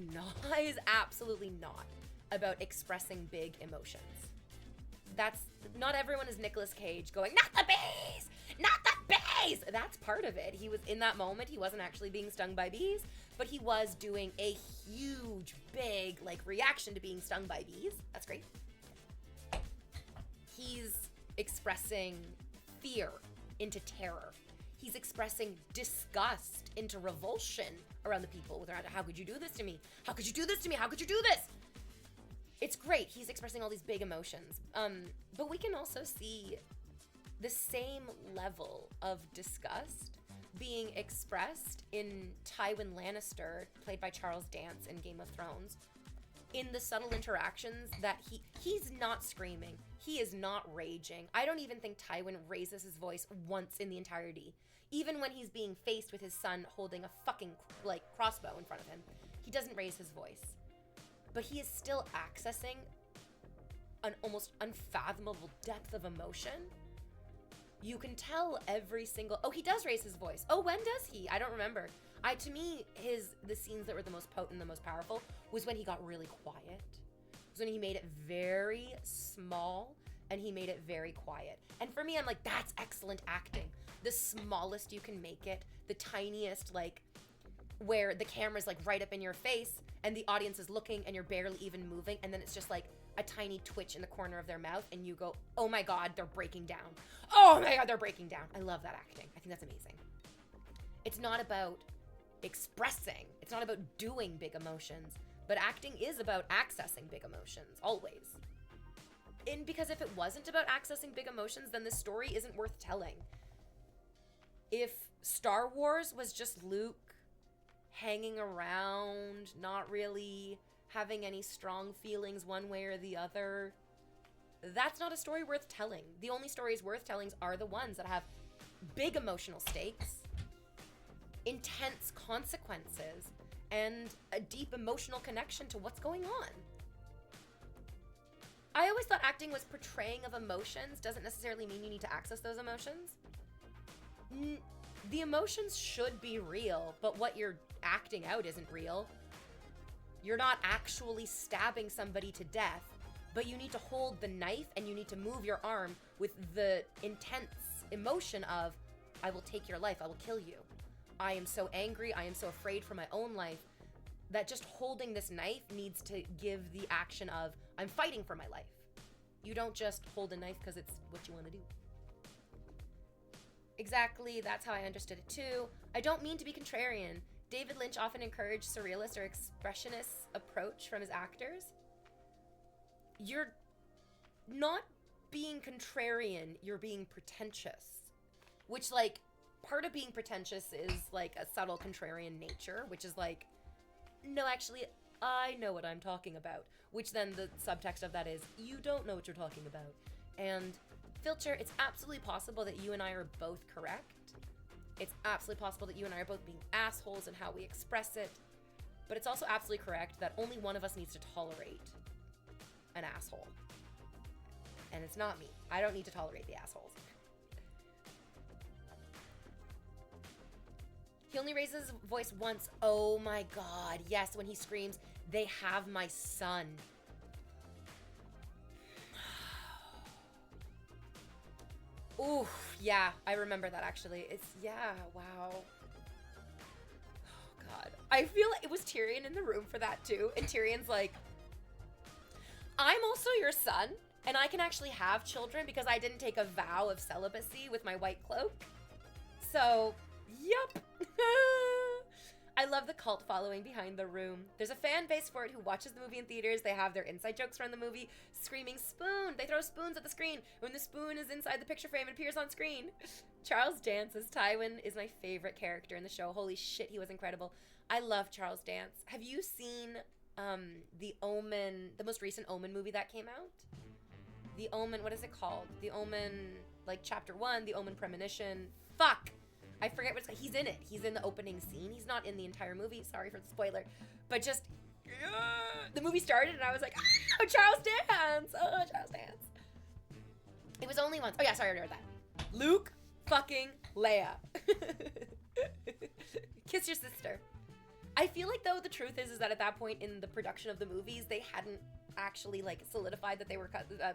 absolutely not about expressing big emotions. Not everyone is Nicolas Cage going, not the bees! Not the bees! That's part of it. He was in that moment, he wasn't actually being stung by bees, but he was doing a huge, big, like, reaction to being stung by bees. That's great. He's expressing fear into terror. He's expressing disgust into revulsion around the people. How could you do this to me? How could you do this to me? How could you do this? It's great. He's expressing all these big emotions. But we can also see the same level of disgust being expressed in Tywin Lannister, played by Charles Dance in Game of Thrones, in the subtle interactions that he's not screaming. He is not raging. I don't even think Tywin raises his voice once in the entirety. Even when he's being faced with his son holding a fucking, like, crossbow in front of him, he doesn't raise his voice. But he is still accessing an almost unfathomable depth of emotion. You can tell every single... Oh, he does raise his voice. Oh, when does he? I don't remember. To me, the scenes that were the most potent, the most powerful, was when he got really quiet. It was when he made it very small and he made it very quiet. And for me, I'm like, that's excellent acting. The smallest you can make it, the tiniest, like, where the camera's like right up in your face and the audience is looking and you're barely even moving, and then it's just like a tiny twitch in the corner of their mouth and you go, oh my God, they're breaking down. Oh my God, they're breaking down. I love that acting. I think that's amazing. It's not about expressing. It's not about doing big emotions. But acting is about accessing big emotions, always. And because if it wasn't about accessing big emotions, then this story isn't worth telling. If Star Wars was just Luke hanging around, not really having any strong feelings one way or the other, that's not a story worth telling. The only stories worth telling are the ones that have big emotional stakes, intense consequences, and a deep emotional connection to what's going on. I always thought acting was portraying of emotions doesn't necessarily mean you need to access those emotions. The emotions should be real, but what you're acting out isn't real. You're not actually stabbing somebody to death, but you need to hold the knife and you need to move your arm with the intense emotion of, I will take your life, I will kill you. I am so angry, I am so afraid for my own life, that just holding this knife needs to give the action of, I'm fighting for my life. You don't just hold a knife because it's what you want to do. Exactly, that's how I understood it too. I don't mean to be contrarian. David Lynch often encouraged surrealist or expressionist approach from his actors. You're not being contrarian, you're being pretentious. Which, like, part of being pretentious is, like, a subtle contrarian nature, which is like, no, actually, I know what I'm talking about. Which then the subtext of that is, you don't know what you're talking about. And Filcher, it's absolutely possible that you and I are both correct. It's absolutely possible that you and I are both being assholes in how we express it. But it's also absolutely correct that only one of us needs to tolerate an asshole. And it's not me. I don't need to tolerate the assholes. He only raises his voice once. Oh my god. Yes, when he screams, they have my son. Ooh, yeah, I remember that actually. Yeah, wow. Oh god. I feel like it was Tyrion in the room for that too. And Tyrion's like, I'm also your son, and I can actually have children because I didn't take a vow of celibacy with my white cloak. So, yup. I love the cult following behind the room. There's a fan base for it who watches the movie in theaters. They have their inside jokes from the movie, screaming spoon. They throw spoons at the screen. When the spoon is inside the picture frame, it appears on screen. Charles Dance as Tywin is my favorite character in the show. Holy shit, he was incredible. I love Charles Dance. Have you seen the Omen, the most recent Omen movie that came out? The Omen, what is it called? The Omen, like chapter 1, the Omen Premonition. Fuck! I forget what it's called. He's in it. He's in the opening scene. He's not in the entire movie. Sorry for the spoiler. But just, the movie started and I was like, oh, Charles Dance! Oh, Charles Dance. It was only once. Oh yeah, sorry, I already heard that. Luke fucking Leia. Kiss your sister. I feel like, though, the truth is that at that point in the production of the movies, they hadn't actually, like, solidified that they were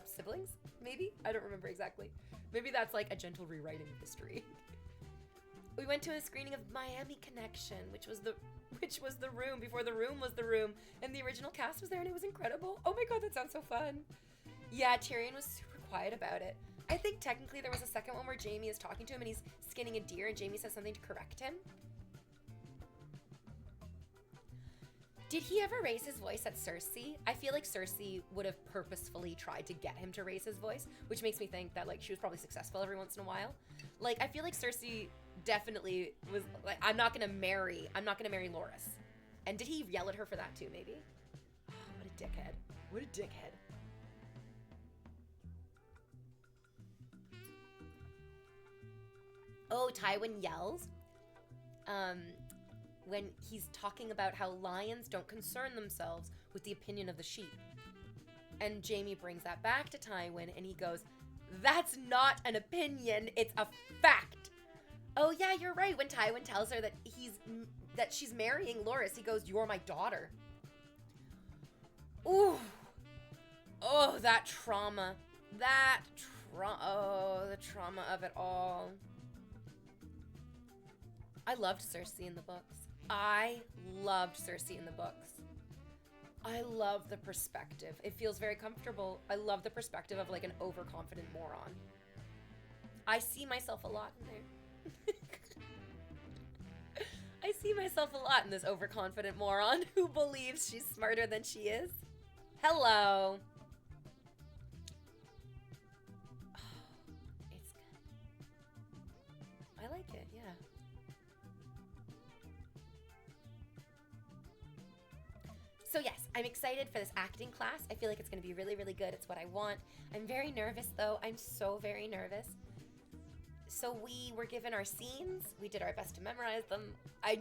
siblings, maybe? I don't remember exactly. Maybe that's, like, a gentle rewriting of history. We went to a screening of Miami Connection, which was the room before the room was the room, and the original cast was there, and it was incredible. Oh my god, that sounds so fun. Yeah, Tyrion was super quiet about it. I think technically there was a second one where Jaime is talking to him, and he's skinning a deer, and Jaime says something to correct him. Did he ever raise his voice at Cersei? I feel like Cersei would have purposefully tried to get him to raise his voice, which makes me think that, like, she was probably successful every once in a while. Like, I feel like Cersei definitely was like, I'm not gonna marry Loras. And did he yell at her for that too, maybe? Oh, what a dickhead. What a dickhead. Oh, Tywin yells. When he's talking about how lions don't concern themselves with the opinion of the sheep. And Jaime brings that back to Tywin, and he goes, that's not an opinion, it's a fact. Oh yeah, you're right. When Tywin tells her that she's marrying Loras, he goes, you're my daughter. Ooh. Oh, that trauma. Oh, the trauma of it all. I loved Cersei in the books. I loved the perspective. It feels very comfortable. I love the perspective of, like, an overconfident moron. I see myself a lot in there. I see myself a lot in this overconfident moron who believes she's smarter than she is. Hello. It's good. I like it, yeah. So yes, I'm excited for this acting class. I feel like it's going to be really, really good. It's what I want. I'm very nervous though. I'm so very nervous. So we were given our scenes. We did our best to memorize them.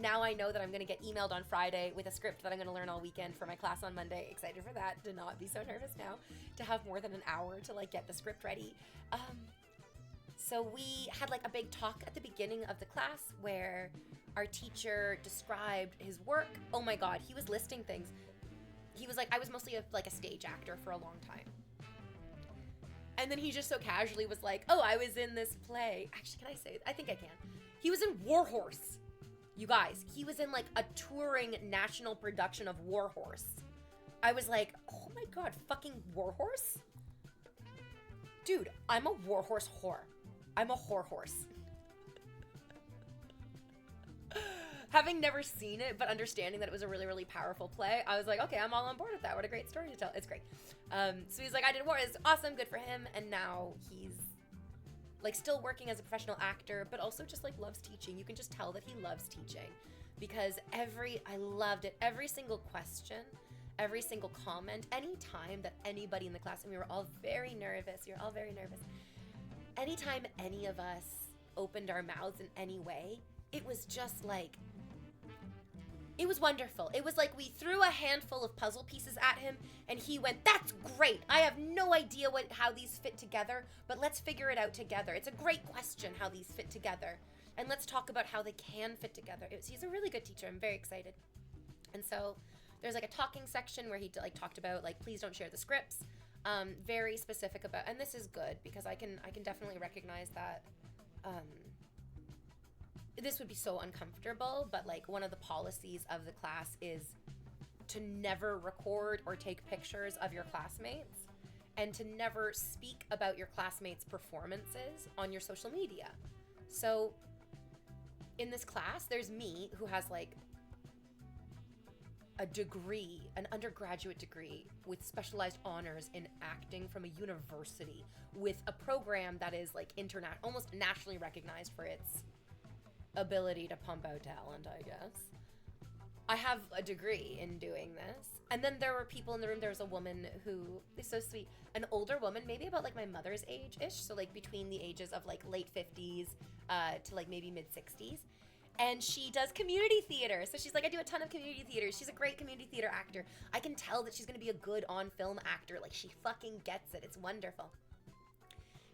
Now I know that I'm going to get emailed on Friday with a script that I'm going to learn all weekend for my class on Monday. Excited for that. To not be so nervous now. To have more than an hour to like get the script ready. So we had like a big talk at the beginning of the class where our teacher described his work. Oh my God, he was listing things. He was like, I was mostly like a stage actor for a long time. And then he just so casually was like, oh, I was in this play. Actually, can I say it? I think I can. He was in Warhorse. You guys, he was in like a touring national production of Warhorse. I was like, oh my God, fucking Warhorse? Dude, I'm a Warhorse whore. I'm a whore horse. Having never seen it, but understanding that it was a really, really powerful play, I was like, okay, I'm all on board with that. What a great story to tell. It's great. So he's like, I did war. It's awesome. Good for him. And now he's like still working as a professional actor, but also just like loves teaching. You can just tell that he loves teaching because I loved it. Every single question, every single comment, any time that anybody in the class, and we were all very nervous. Anytime any of us opened our mouths in any way, it was just like, it was wonderful. It was like we threw a handful of puzzle pieces at him and he went, that's great. I have no idea how these fit together, but let's figure it out together. It's a great question how these fit together. And let's talk about how they can fit together. He's a really good teacher. I'm very excited. And so there's like a talking section where he like talked about like, please don't share the scripts. Very specific about, and this is good because I can definitely recognize that, this would be so uncomfortable, but like one of the policies of the class is to never record or take pictures of your classmates and to never speak about your classmates' performances on your social media. So in this class, there's me who has like a degree, an undergraduate degree with specialized honors in acting from a university with a program that is like almost nationally recognized for its ability to pump out talent, I guess. I have a degree in doing this. And then there were people in the room. There was a woman who is so sweet, an older woman, maybe about like my mother's age-ish, so like between the ages of like late 50s to like maybe mid 60s. And she does community theater. So she's like, I do a ton of community theater. She's a great community theater actor. I can tell that she's gonna be a good on-film actor. Like she fucking gets it. It's wonderful.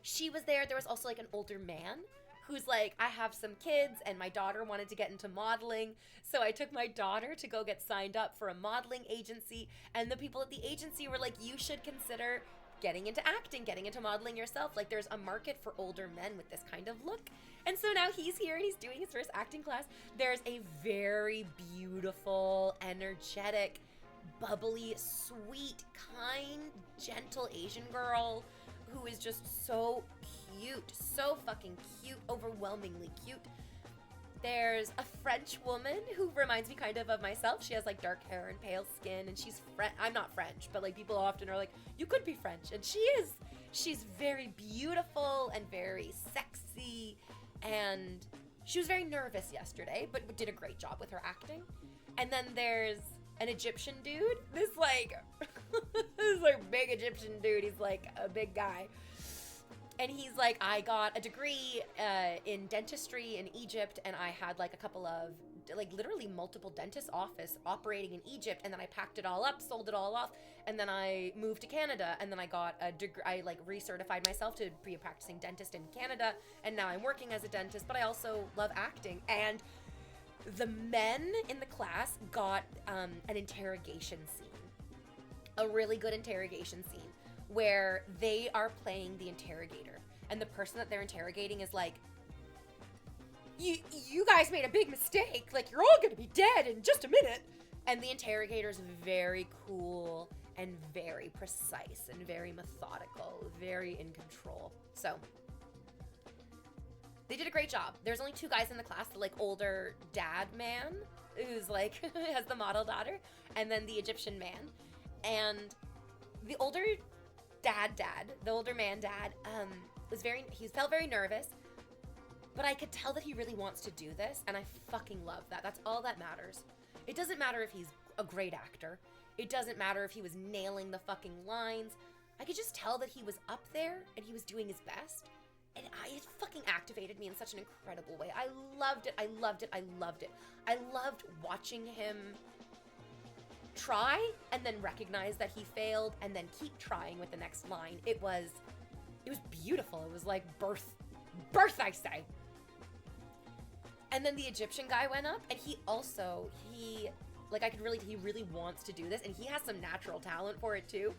She was there. There was also like an older man who's like, I have some kids and my daughter wanted to get into modeling. So I took my daughter to go get signed up for a modeling agency. And the people at the agency were like, you should consider getting into acting, getting into modeling yourself. Like there's a market for older men with this kind of look. And so now he's here and he's doing his first acting class. There's a very beautiful, energetic, bubbly, sweet, kind, gentle Asian girl who is just so cute, so fucking cute, overwhelmingly cute. There's a French woman who reminds me kind of myself. She has like dark hair and pale skin, and she's I'm not French, but like people often are like, you could be French, and she is. She's very beautiful and very sexy, and she was very nervous yesterday, but did a great job with her acting. And then there's an Egyptian dude, this like big Egyptian dude. He's like a big guy. And he's like, I got a degree in dentistry in Egypt, and I had like a couple of, like literally multiple dentist office operating in Egypt, and then I packed it all up, sold it all off, and then I moved to Canada, and then I got a degree, I like recertified myself to be a practicing dentist in Canada, and now I'm working as a dentist, but I also love acting. And the men in the class got an interrogation scene, a really good interrogation scene, where they are playing the interrogator, and the person that they're interrogating is like, you guys made a big mistake, like you're all gonna be dead in just a minute. And the interrogator's very cool and very precise and very methodical, very in control. So They did a great job. There's only 2 guys in the class, the like older dad man who's like has the model daughter, and then the Egyptian man. And the older the older man dad, he felt very nervous, but I could tell that he really wants to do this, and I fucking love that. That's all that matters. It doesn't matter if he's a great actor. It doesn't matter if he was nailing the fucking lines. I could just tell that he was up there and he was doing his best. And it fucking activated me in such an incredible way. I loved it. I loved it. I loved it. I loved watching him try and then recognize that he failed and then keep trying with the next line. It was beautiful. It was like birth, I say. And then the Egyptian guy went up, and he really wants to do this, and he has some natural talent for it too,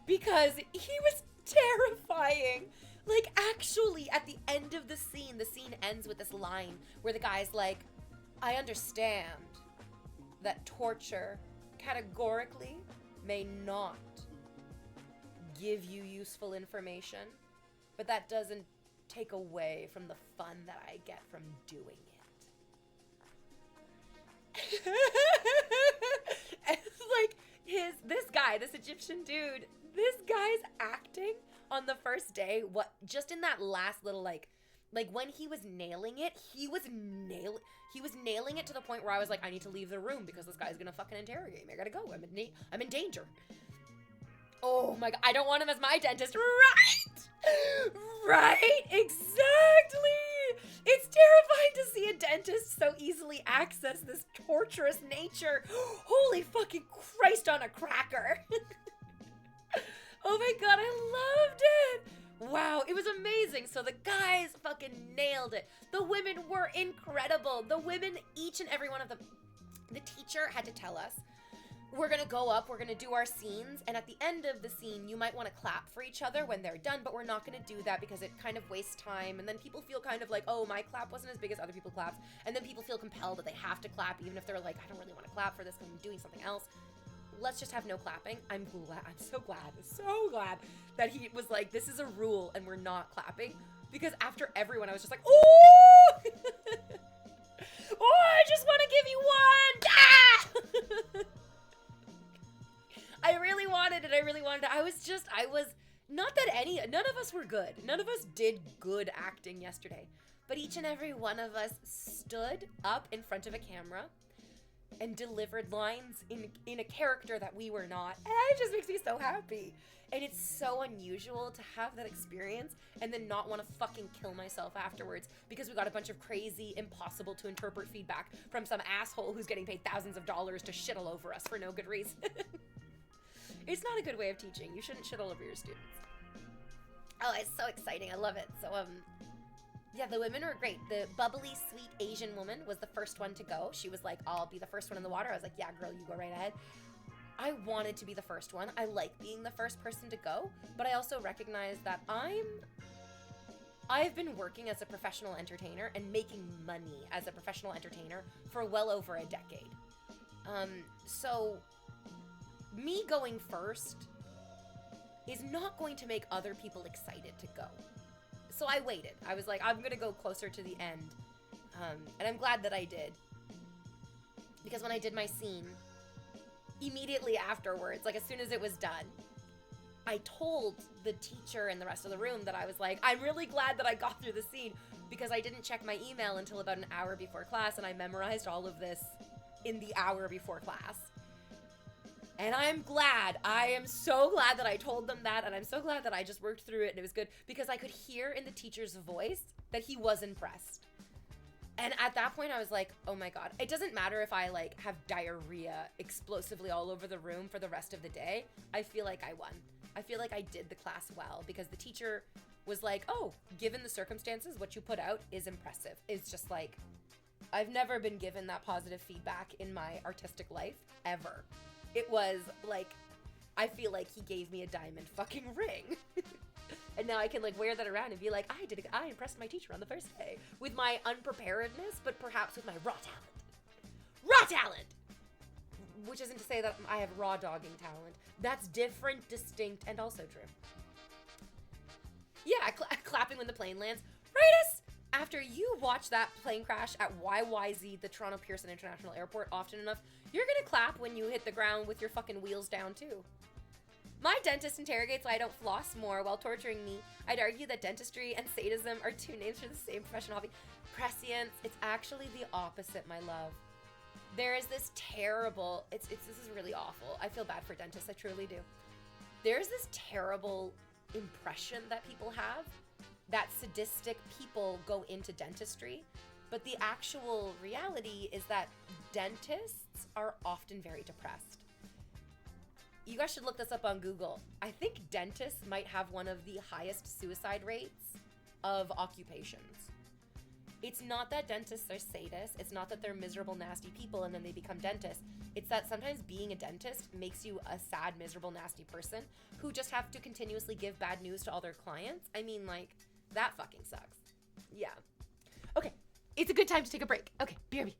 because he was terrifying. Like, actually, at the end of the scene ends with this line where the guy's like, I understand that torture categorically may not give you useful information, but that doesn't take away from the fun that I get from doing it. And like this Egyptian dude, this guy's acting on the first day, just in that last little like when he was nailing it, he was nailing it to the point where I was like, I need to leave the room because this guy's gonna fucking interrogate me. I gotta go. I'm in danger. Oh my god, I don't want him as my dentist. Right, exactly. It's terrifying to see a dentist so easily access this torturous nature. Holy fucking Christ on a cracker. Oh my god, I loved it. Wow, it was amazing. So the guys fucking nailed it. The women were incredible. The women, each and every one of them. The teacher had to tell us, we're gonna go up, we're gonna do our scenes, and at the end of the scene, you might want to clap for each other when they're done, but we're not gonna do that because it kind of wastes time, and then people feel kind of like, oh, my clap wasn't as big as other people's claps, and then people feel compelled that they have to clap, even if they're like, I don't really want to clap for this because I'm doing something else. Let's just have no clapping. I'm so glad that he was like, this is a rule, and we're not clapping, because after everyone, I was just like, oh! Oh, I just want to give you one! Ah! I really wanted it. None of us were good. None of us did good acting yesterday. But each and every one of us stood up in front of a camera and delivered lines in a character that we were not. And it just makes me so happy. And it's so unusual to have that experience and then not want to fucking kill myself afterwards because we got a bunch of crazy, impossible to interpret feedback from some asshole who's getting paid thousands of dollars to shit all over us for no good reason. It's not a good way of teaching. You shouldn't shit all over your students. Oh, it's so exciting. I love it. So, yeah, the women were great. The bubbly, sweet Asian woman was the first one to go. She was like, I'll be the first one in the water. I was like, yeah, girl, you go right ahead. I wanted to be the first one. I like being the first person to go, but I also recognize that I've been working as a professional entertainer and making money as a professional entertainer for well over a decade. So me going first is not going to make other people excited to go. So I waited. I was like, I'm going to go closer to the end. And I'm glad that I did. Because when I did my scene, immediately afterwards, like as soon as it was done, I told the teacher and the rest of the room that I was like, I'm really glad that I got through the scene because I didn't check my email until about an hour before class, and I memorized all of this in the hour before class. And I am so glad that I told them that, and I'm so glad that I just worked through it and it was good because I could hear in the teacher's voice that he was impressed. And at that point I was like, oh my god, it doesn't matter if I like have diarrhea explosively all over the room for the rest of the day. I feel like I won. I feel like I did the class well because the teacher was like, oh, given the circumstances, what you put out is impressive. It's just like, I've never been given that positive feedback in my artistic life, ever. It was like, I feel like he gave me a diamond fucking ring. And now I can like wear that around and be like, I impressed my teacher on the first day with my unpreparedness, but perhaps with my raw talent. Raw talent! Which isn't to say that I have raw dogging talent. That's different, distinct, and also true. Yeah, clapping when the plane lands. After you watch that plane crash at YYZ, the Toronto Pearson International Airport, often enough, you're gonna clap when you hit the ground with your fucking wheels down too. My dentist interrogates why I don't floss more while torturing me. I'd argue that dentistry and sadism are two names for the same professional hobby. Prescience, it's actually the opposite, my love. There is this terrible, this is really awful. I feel bad for dentists, I truly do. There's this terrible impression that people have that sadistic people go into dentistry, but the actual reality is that dentists are often very depressed. You guys should look this up on Google. I think dentists might have one of the highest suicide rates of occupations. It's not that dentists are sadists. It's not that they're miserable, nasty people and then they become dentists. It's that sometimes being a dentist makes you a sad, miserable, nasty person who just have to continuously give bad news to all their clients. I mean, like, that fucking sucks. Yeah. Okay, it's a good time to take a break. Okay, BRB.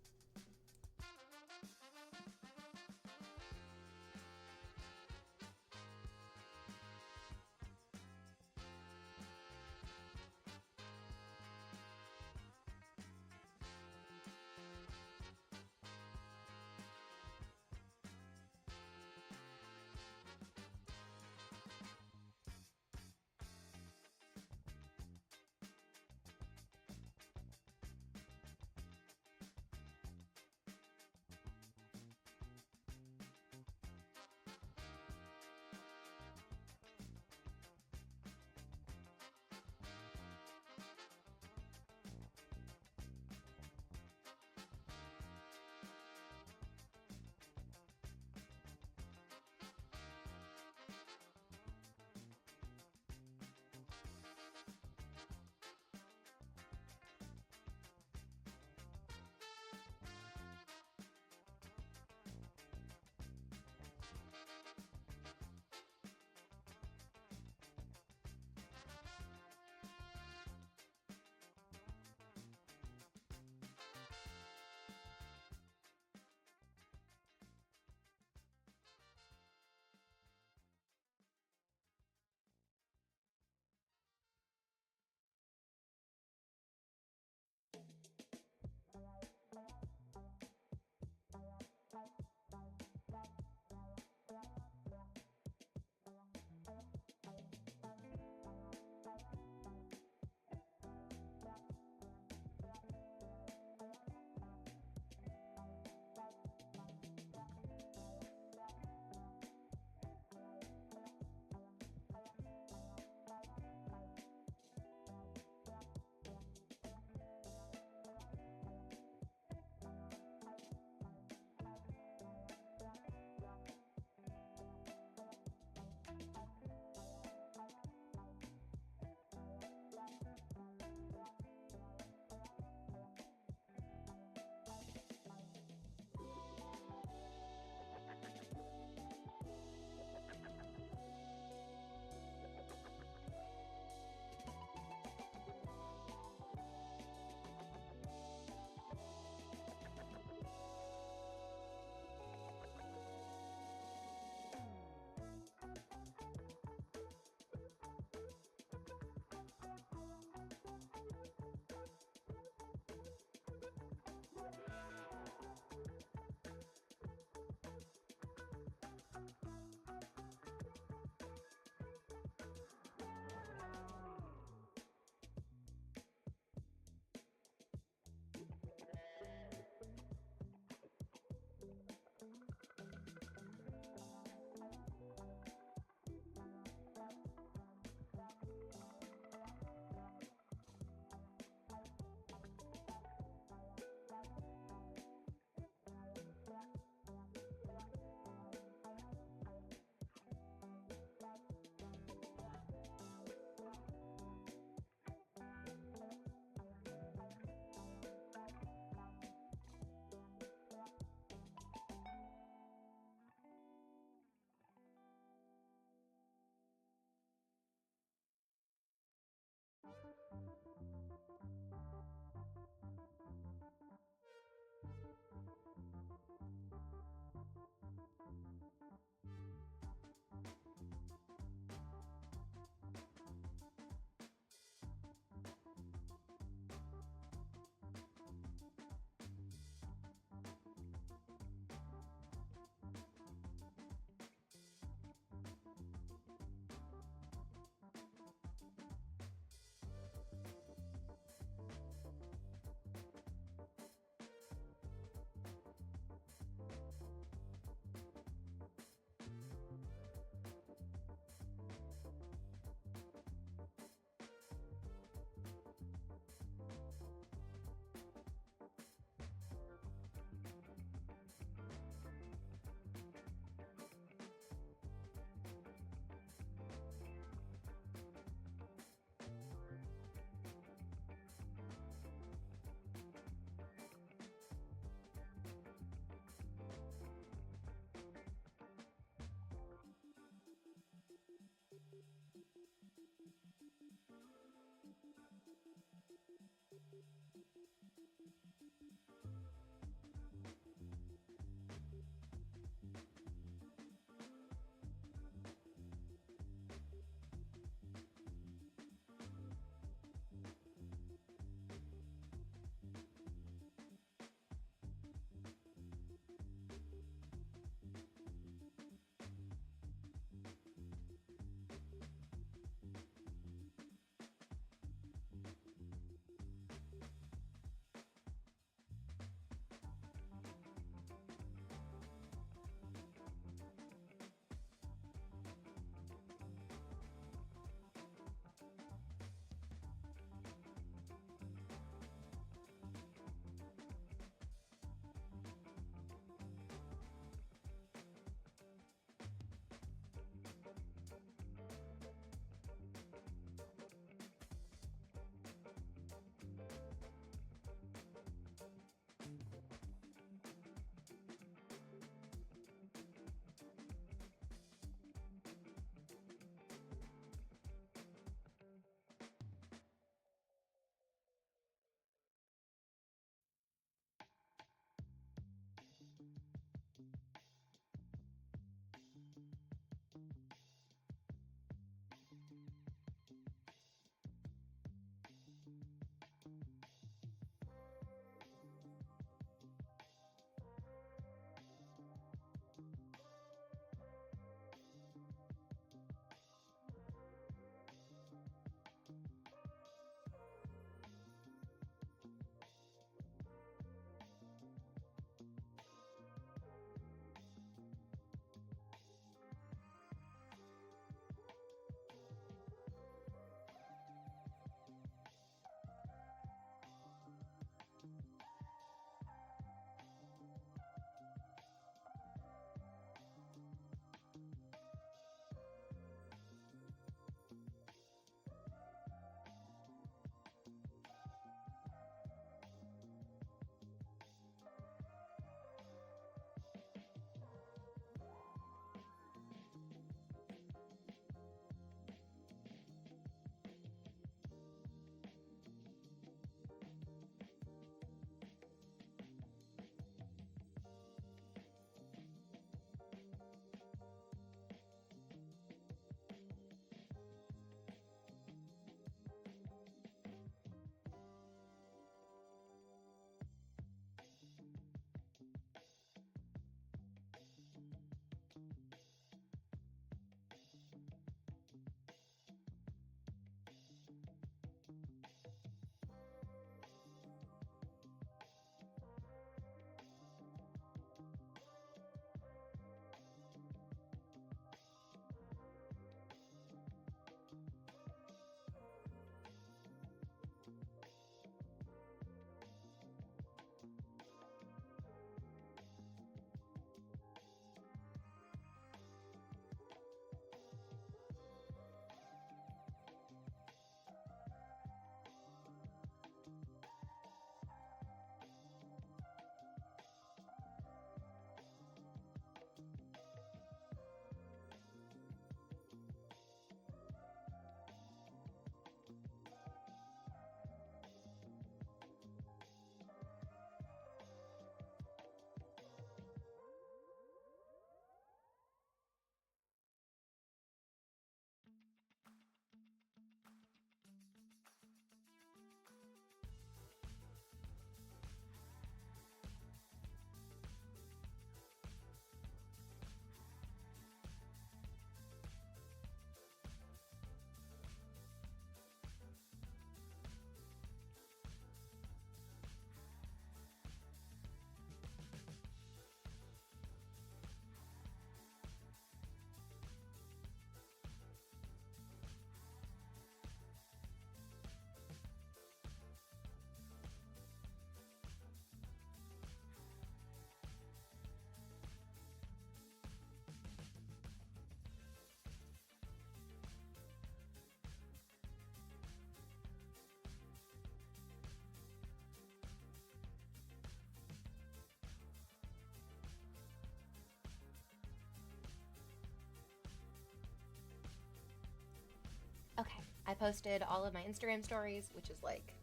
I posted all of my Instagram stories, which is like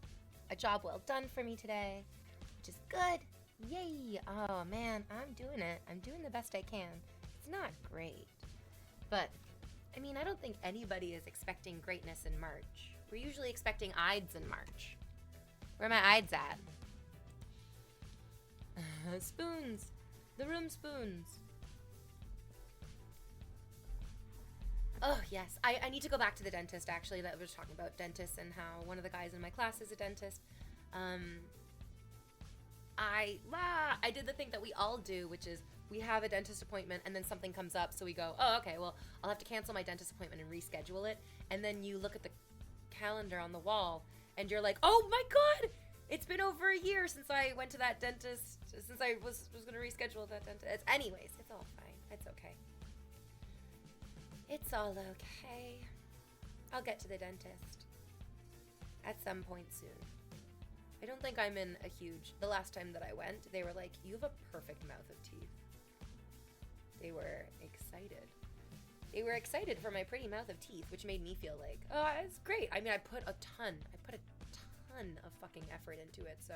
a job well done for me today, which is good. Yay! Oh man, I'm doing it. I'm doing the best I can. It's not great, but I mean, I don't think anybody is expecting greatness in March. We're usually expecting Ides in March. Where are my Ides at? Spoons. The room spoons. Oh, yes. I need to go back to the dentist, actually. That was talking about dentists and how one of the guys in my class is a dentist. I did the thing that we all do, which is we have a dentist appointment and then something comes up, so we go, oh, okay, well, I'll have to cancel my dentist appointment and reschedule it. And then you look at the calendar on the wall and you're like, oh my God, it's been over a year since I went to that dentist, since I was going to reschedule that dentist. Anyways, it's all fine. It's okay. It's all okay. I'll get to the dentist at some point soon. I don't think I'm in a huge... The last time that I went, they were like, you have a perfect mouth of teeth. They were excited. They were excited for my pretty mouth of teeth, which made me feel like, oh, it's great. I mean, I put a ton of fucking effort into it, so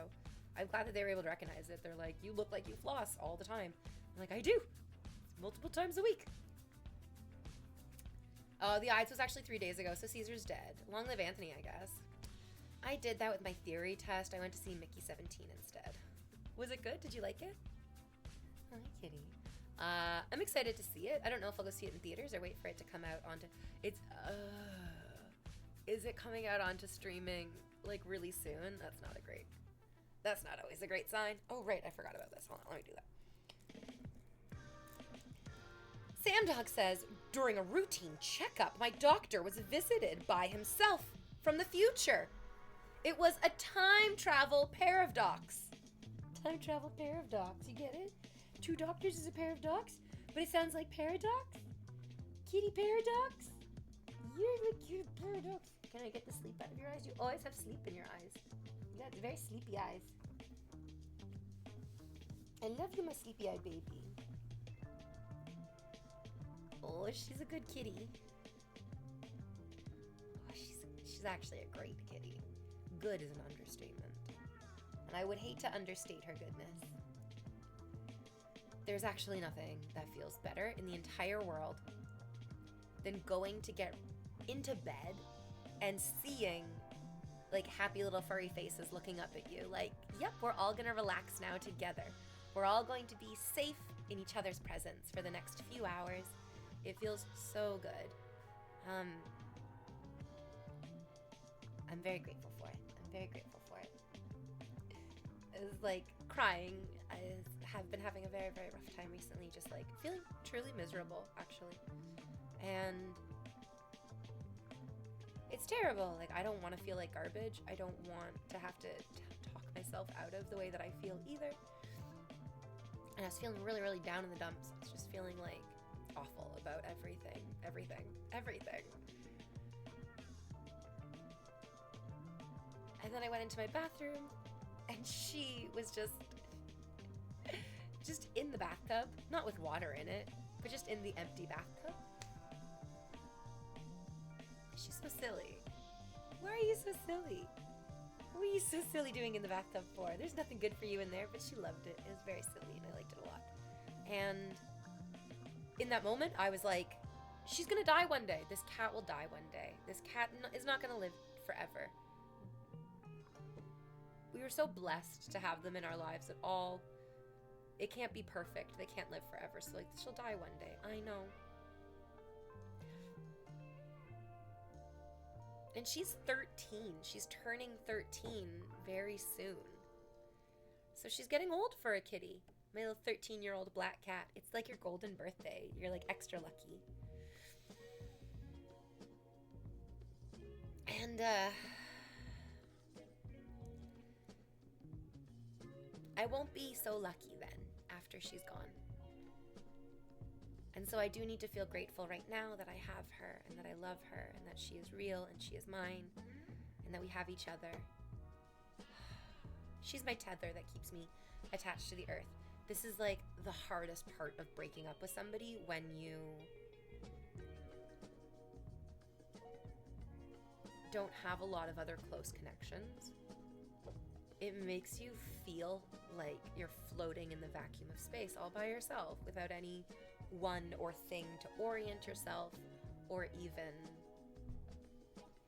I'm glad that they were able to recognize it. They're like, you look like you floss all the time. I'm like, I do. It's multiple times a week. Oh, the Ides was actually 3 days ago, so Caesar's dead. Long live Anthony, I guess. I did that with my theory test. I went to see Mickey 17 instead. Was it good? Did you like it? Hi, kitty. I'm excited to see it. I don't know if I'll go see it in theaters or wait for it to come out onto... Is it coming out onto streaming, like, really soon? That's not always a great sign. Oh, right, I forgot about this. Hold on, let me do that. Samdog says, during a routine checkup, my doctor was visited by himself from the future. It was a time travel pair of docs. Time travel pair of docs, you get it? Two doctors is a pair of docs, but it sounds like paradox? Kitty paradox? You're like cute paradox. Can I get the sleep out of your eyes? You always have sleep in your eyes. You got very sleepy eyes. I love you, my sleepy-eyed baby. Oh, she's a good kitty. Oh, she's actually a great kitty. Good is an understatement. And I would hate to understate her goodness. There's actually nothing that feels better in the entire world than going to get into bed and seeing like happy little furry faces looking up at you. Like, yep, we're all gonna relax now together. We're all going to be safe in each other's presence for the next few hours. It feels so good. I'm very grateful for it. I'm very grateful for it. It's like crying. I have been having a very, very rough time recently, just like feeling truly miserable, actually. And it's terrible. Like, I don't want to feel like garbage. I don't want to have to talk myself out of the way that I feel either. And I was feeling really, really down in the dumps. I was just feeling like awful about everything. And then I went into my bathroom and she was just in the bathtub, not with water in it, but just in the empty bathtub. She's so silly. Why are you so silly? What were you so silly doing in the bathtub for? There's nothing good for you in there, but she loved it. It was very silly and I liked it a lot. And in that moment, I was like, she's gonna die one day. This cat will die one day. This cat is not gonna live forever. We were so blessed to have them in our lives at all. It can't be perfect. They can't live forever. So like, she'll die one day. I know. And she's 13. She's turning 13 very soon. So she's getting old for a kitty. My little 13-year-old black cat. It's like your golden birthday. You're like extra lucky. And I won't be so lucky then after she's gone. And so I do need to feel grateful right now that I have her and that I love her and that she is real and she is mine and that we have each other. She's my tether that keeps me attached to the earth. This is like the hardest part of breaking up with somebody, when you don't have a lot of other close connections, it makes you feel like you're floating in the vacuum of space all by yourself without any one or thing to orient yourself or even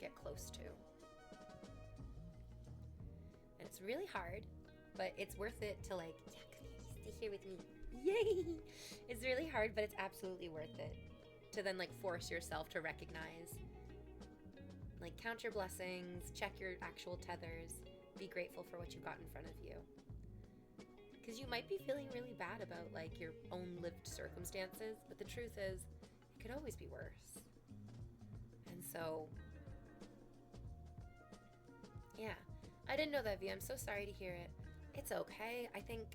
get close to. And it's really hard, but it's worth it to like, stay here with me. Yay! It's really hard, but it's absolutely worth it to then like force yourself to recognize, like count your blessings, check your actual tethers, be grateful for what you've got in front of you. Because you might be feeling really bad about like your own lived circumstances, but the truth is it could always be worse. And so, yeah, I didn't know that, V. I'm so sorry to hear it. It's okay. I think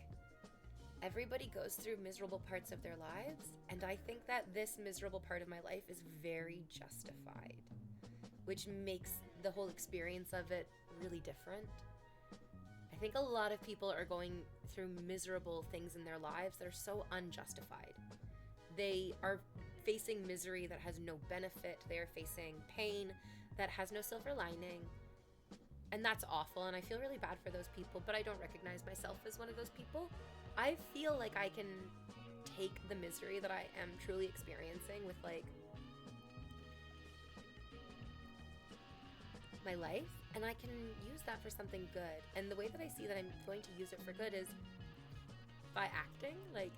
everybody goes through miserable parts of their lives, and I think that this miserable part of my life is very justified, which makes the whole experience of it really different. I think a lot of people are going through miserable things in their lives that are so unjustified. They are facing misery that has no benefit. They are facing pain that has no silver lining. And that's awful, and I feel really bad for those people, but I don't recognize myself as one of those people. I feel like I can take the misery that I am truly experiencing with like my life, and I can use that for something good. And the way that I see that I'm going to use it for good is by acting. Like,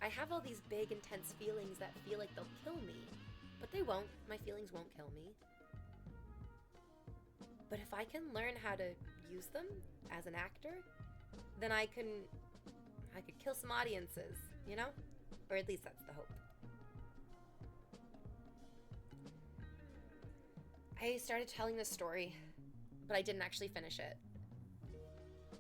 I have all these big, intense feelings that feel like they'll kill me, but they won't. My feelings won't kill me. But if I can learn how to use them as an actor, then I could kill some audiences, you know? Or at least that's the hope. I started telling this story, but I didn't actually finish it.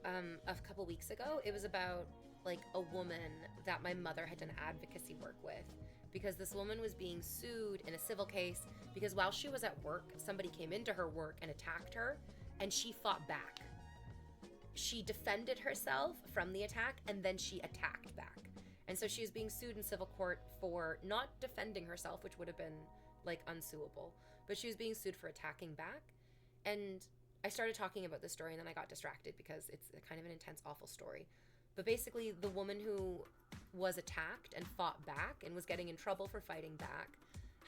A couple weeks ago, it was about like a woman that my mother had done advocacy work with, because this woman was being sued in a civil case because while she was at work, somebody came into her work and attacked her, and she fought back. She defended herself from the attack, and then she attacked back. And so she was being sued in civil court for not defending herself, which would have been like unsuable, but she was being sued for attacking back. And I started talking about this story, and then I got distracted because it's kind of an intense, awful story. But basically, the woman who was attacked and fought back and was getting in trouble for fighting back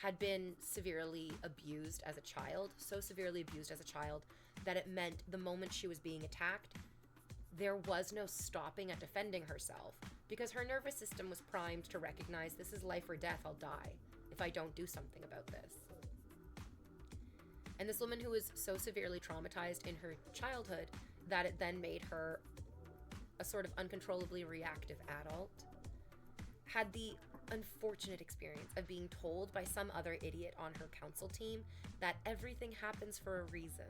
had been severely abused as a child, so severely abused as a child that it meant the moment she was being attacked, there was no stopping at defending herself, because her nervous system was primed to recognize this is life or death, I'll die if I don't do something about this. And this woman who was so severely traumatized in her childhood that it then made her a sort of uncontrollably reactive adult, had the unfortunate experience of being told by some other idiot on her council team that everything happens for a reason.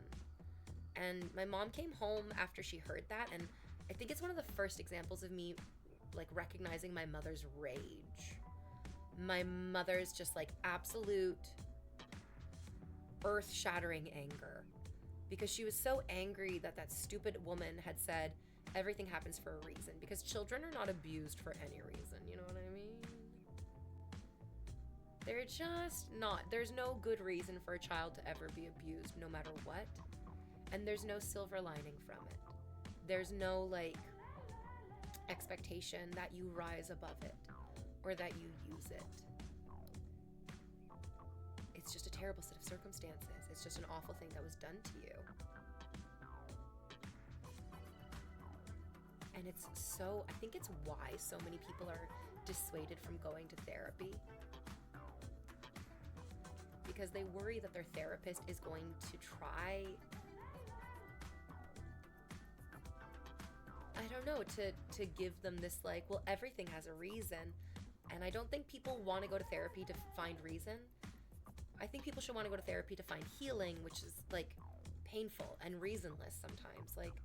And my mom came home after she heard that, and I think it's one of the first examples of me like recognizing my mother's rage. My mother's just like absolute earth-shattering anger, because she was so angry that that stupid woman had said everything happens for a reason, because children are not abused for any reason, you know what I mean? They're just not. There's no good reason for a child to ever be abused, no matter what. And there's no silver lining from it. There's no like expectation that you rise above it or that you use it. It's just a terrible set of circumstances. It's just an awful thing that was done to you. And it's so, I think it's why so many people are dissuaded from going to therapy. Because they worry that their therapist is going to try, I don't know, to give them this like, well, everything has a reason. And I don't think people want to go to therapy to find reason. I think people should want to go to therapy to find healing, which is like painful and reasonless sometimes. Like,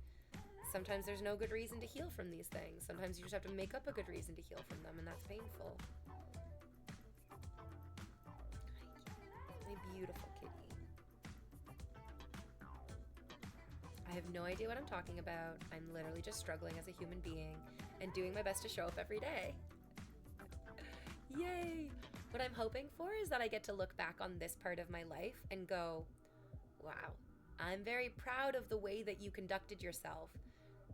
sometimes there's no good reason to heal from these things. Sometimes you just have to make up a good reason to heal from them, and that's painful. My beautiful kitty. I have no idea what I'm talking about. I'm literally just struggling as a human being and doing my best to show up every day. Yay! What I'm hoping for is that I get to look back on this part of my life and go, wow, I'm very proud of the way that you conducted yourself,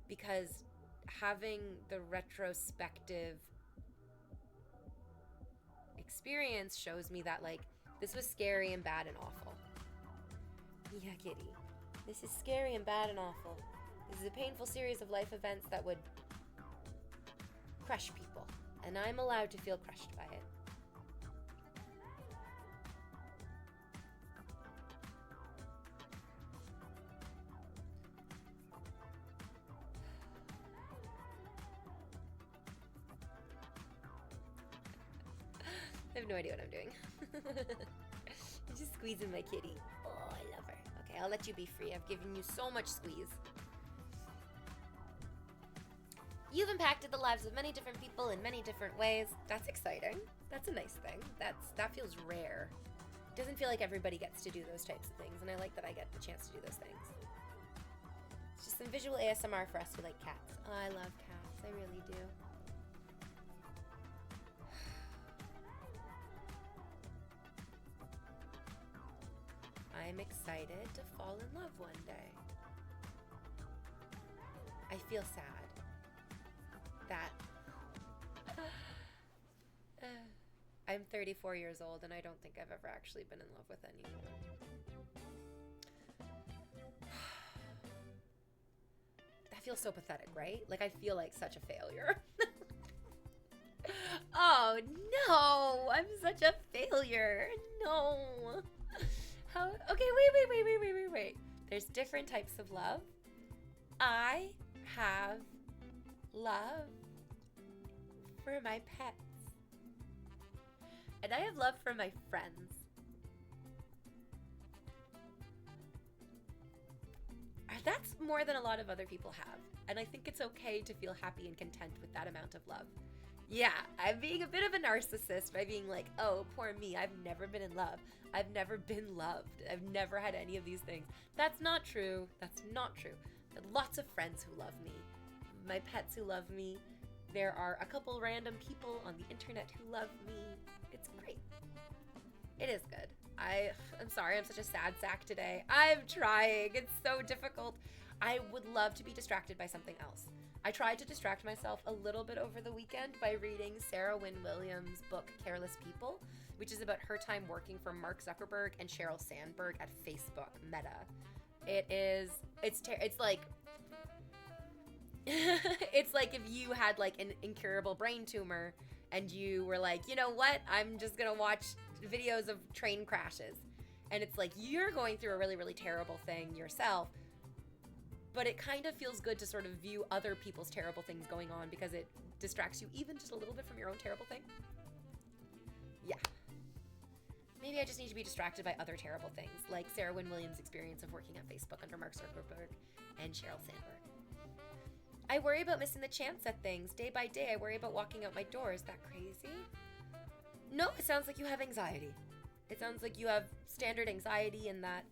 because having the retrospective experience shows me that, like, this was scary and bad and awful. Yeah, kitty. This is scary and bad and awful. This is a painful series of life events that would crush people, and I'm allowed to feel crushed by it. I have no idea what I'm doing. I'm just squeezing my kitty. Oh, I love her. Okay, I'll let you be free. I've given you so much squeeze. You've impacted the lives of many different people in many different ways. That's exciting. That's a nice thing. That feels rare. It doesn't feel like everybody gets to do those types of things, and I like that I get the chance to do those things. It's just some visual ASMR for us who like cats. Oh, I love cats. I really do. I'm excited to fall in love one day. I feel sad that I'm 34 years old and I don't think I've ever actually been in love with anyone. That feels so pathetic, right? Like, I feel like such a failure. Oh no, I'm such a failure. No. How? Okay, wait. There's different types of love. I have love for my pets. And I have love for my friends. That's more than a lot of other people have. And I think it's okay to feel happy and content with that amount of love. Yeah, I'm being a bit of a narcissist by being like, oh, poor me, I've never been in love. I've never been loved. I've never had any of these things. That's not true. That's not true. I have lots of friends who love me. My pets who love me. There are a couple random people on the internet who love me. It's great. It is good. I'm sorry, I'm such a sad sack today. I'm trying. It's so difficult. I would love to be distracted by something else. I tried to distract myself a little bit over the weekend by reading Sarah Wynne Williams' book, Careless People, which is about her time working for Mark Zuckerberg and Sheryl Sandberg at Facebook, Meta. It's like, it's like if you had like an incurable brain tumor and you were like, you know what, I'm just gonna watch videos of train crashes. And it's like, you're going through a really, really terrible thing yourself, but it kind of feels good to sort of view other people's terrible things going on because it distracts you even just a little bit from your own terrible thing. Yeah. Maybe I just need to be distracted by other terrible things, like Sarah Wynne Williams' experience of working at Facebook under Mark Zuckerberg and Sheryl Sandberg. I worry about missing the chance at things. Day by day, I worry about walking out my door. Is that crazy? No, it sounds like you have anxiety. It sounds like you have standard anxiety, and that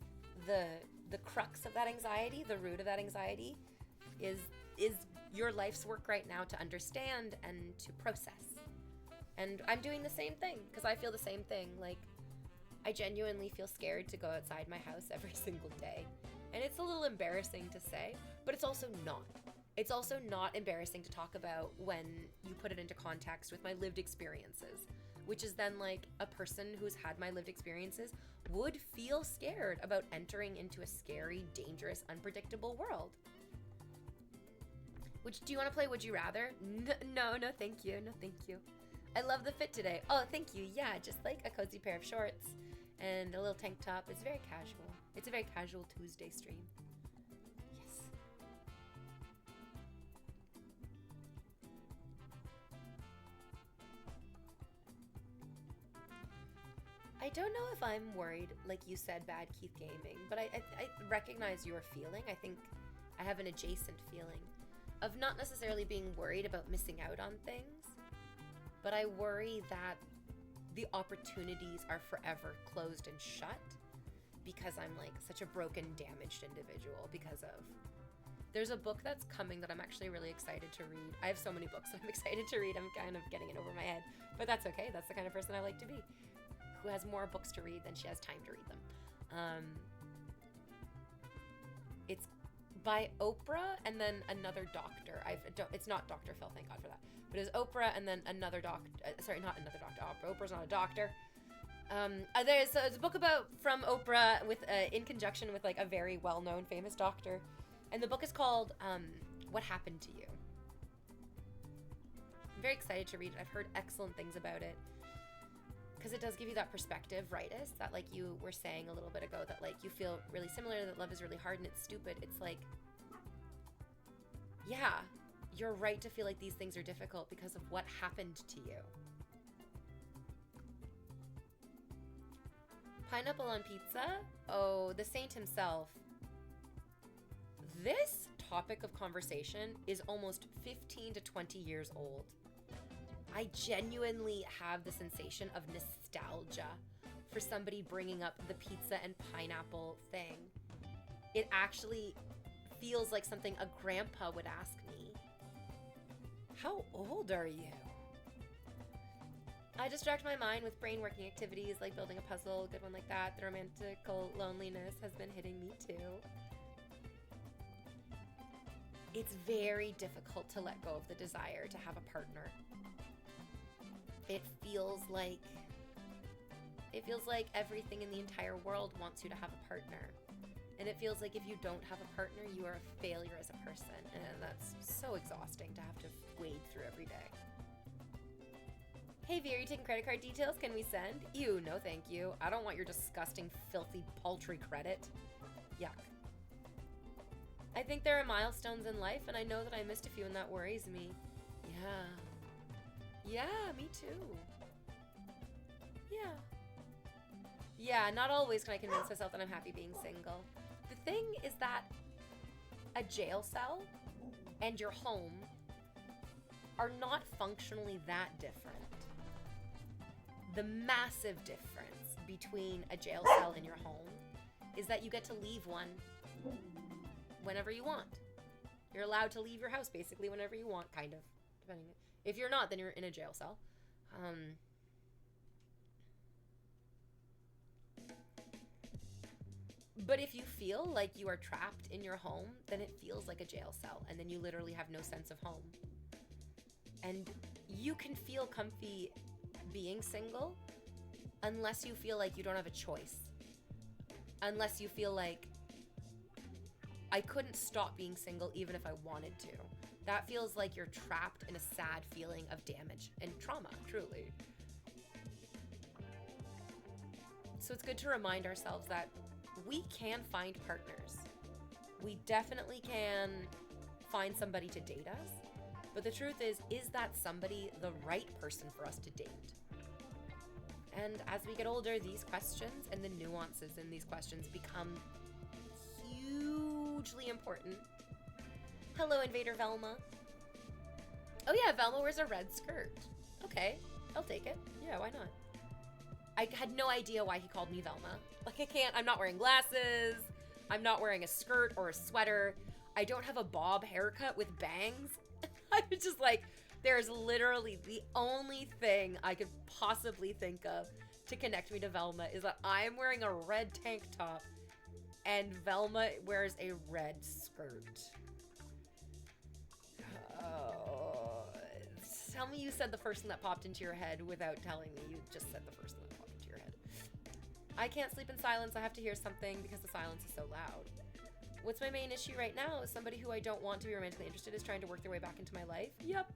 the crux of that anxiety, the root of that anxiety, is your life's work right now to understand and to process. And I'm doing the same thing because I feel the same thing. Like, I genuinely feel scared to go outside my house every single day. And it's a little embarrassing to say, but it's also not. It's also not embarrassing to talk about when you put it into context with my lived experiences, which is then like a person who's had my lived experiences would feel scared about entering into a scary, dangerous, unpredictable world. Do you want to play Would You Rather? No, thank you. No, thank you. I love the fit today. Oh, thank you. Yeah, just like a cozy pair of shorts and a little tank top. It's very casual. It's a very casual Tuesday stream. Yes. I don't know if I'm worried, like you said, Bad Keith Gaming, but I recognize your feeling. I think I have an adjacent feeling of not necessarily being worried about missing out on things, but I worry that the opportunities are forever closed and shut because I'm like such a broken, damaged individual because of... There's a book that's coming that I'm actually really excited to read. I have so many books that I'm excited to read. I'm kind of getting it over my head, but that's okay. That's the kind of person I like to be, who has more books to read than she has time to read them. It's by Oprah and then another doctor. It's not Dr. Phil, thank God for that. But it's Oprah and then another doctor. Sorry, not another doctor. Oprah's not a doctor. There's a book from Oprah with in conjunction with like a very well-known famous doctor, and the book is called What Happened to You. I'm very excited to read it. I've heard excellent things about it because it does give you that perspective, rightus, that like you were saying a little bit ago, that like you feel really similar, that love is really hard and it's stupid. It's like, yeah, you're right to feel like these things are difficult because of what happened to you. Pineapple on pizza? Oh, the saint himself. This topic of conversation is almost 15 to 20 years old. I genuinely have the sensation of nostalgia for somebody bringing up the pizza and pineapple thing. It actually feels like something a grandpa would ask me. How old are you? I distract my mind with brain working activities like building a puzzle, a good one like that. The romantical loneliness has been hitting me too. It's very difficult to let go of the desire to have a partner. It feels like everything in the entire world wants you to have a partner. And it feels like if you don't have a partner, you are a failure as a person. And that's so exhausting to have to wade through every day. Hey, V, are you taking credit card details? Can we send? Ew, no thank you. I don't want your disgusting, filthy, paltry credit. Yuck. I think there are milestones in life, and I know that I missed a few, and that worries me. Yeah, me too. Yeah, not always can I convince myself that I'm happy being single. The thing is that a jail cell and your home are not functionally that different. The massive difference between a jail cell and your home is that you get to leave one whenever you want. You're allowed to leave your house basically whenever you want, kind of, depending. If you're not, then you're in a jail cell. But if you feel like you are trapped in your home, then it feels like a jail cell, and then you literally have no sense of home. And you can feel comfy being single unless you feel like you don't have a choice. Unless you feel like I couldn't stop being single even if I wanted to. That feels like you're trapped in a sad feeling of damage and trauma, truly. So it's good to remind ourselves that we can find partners. We definitely can find somebody to date us. But the truth is that somebody the right person for us to date? And as we get older, these questions and the nuances in these questions become hugely important. Hello, Invader Velma. Oh yeah, Velma wears a red skirt. Okay, I'll take it. Yeah, why not? I had no idea why he called me Velma. Like, I'm not wearing glasses. I'm not wearing a skirt or a sweater. I don't have a bob haircut with bangs. I was just like, there's literally the only thing I could possibly think of to connect me to Velma is that I'm wearing a red tank top and Velma wears a red skirt. Oh, tell me you said the first thing that popped into your head without telling me you just said the first thing that popped into your head. I can't sleep in silence. I have to hear something because the silence is so loud. What's my main issue right now is somebody who I don't want to be romantically interested is trying to work their way back into my life. Yep.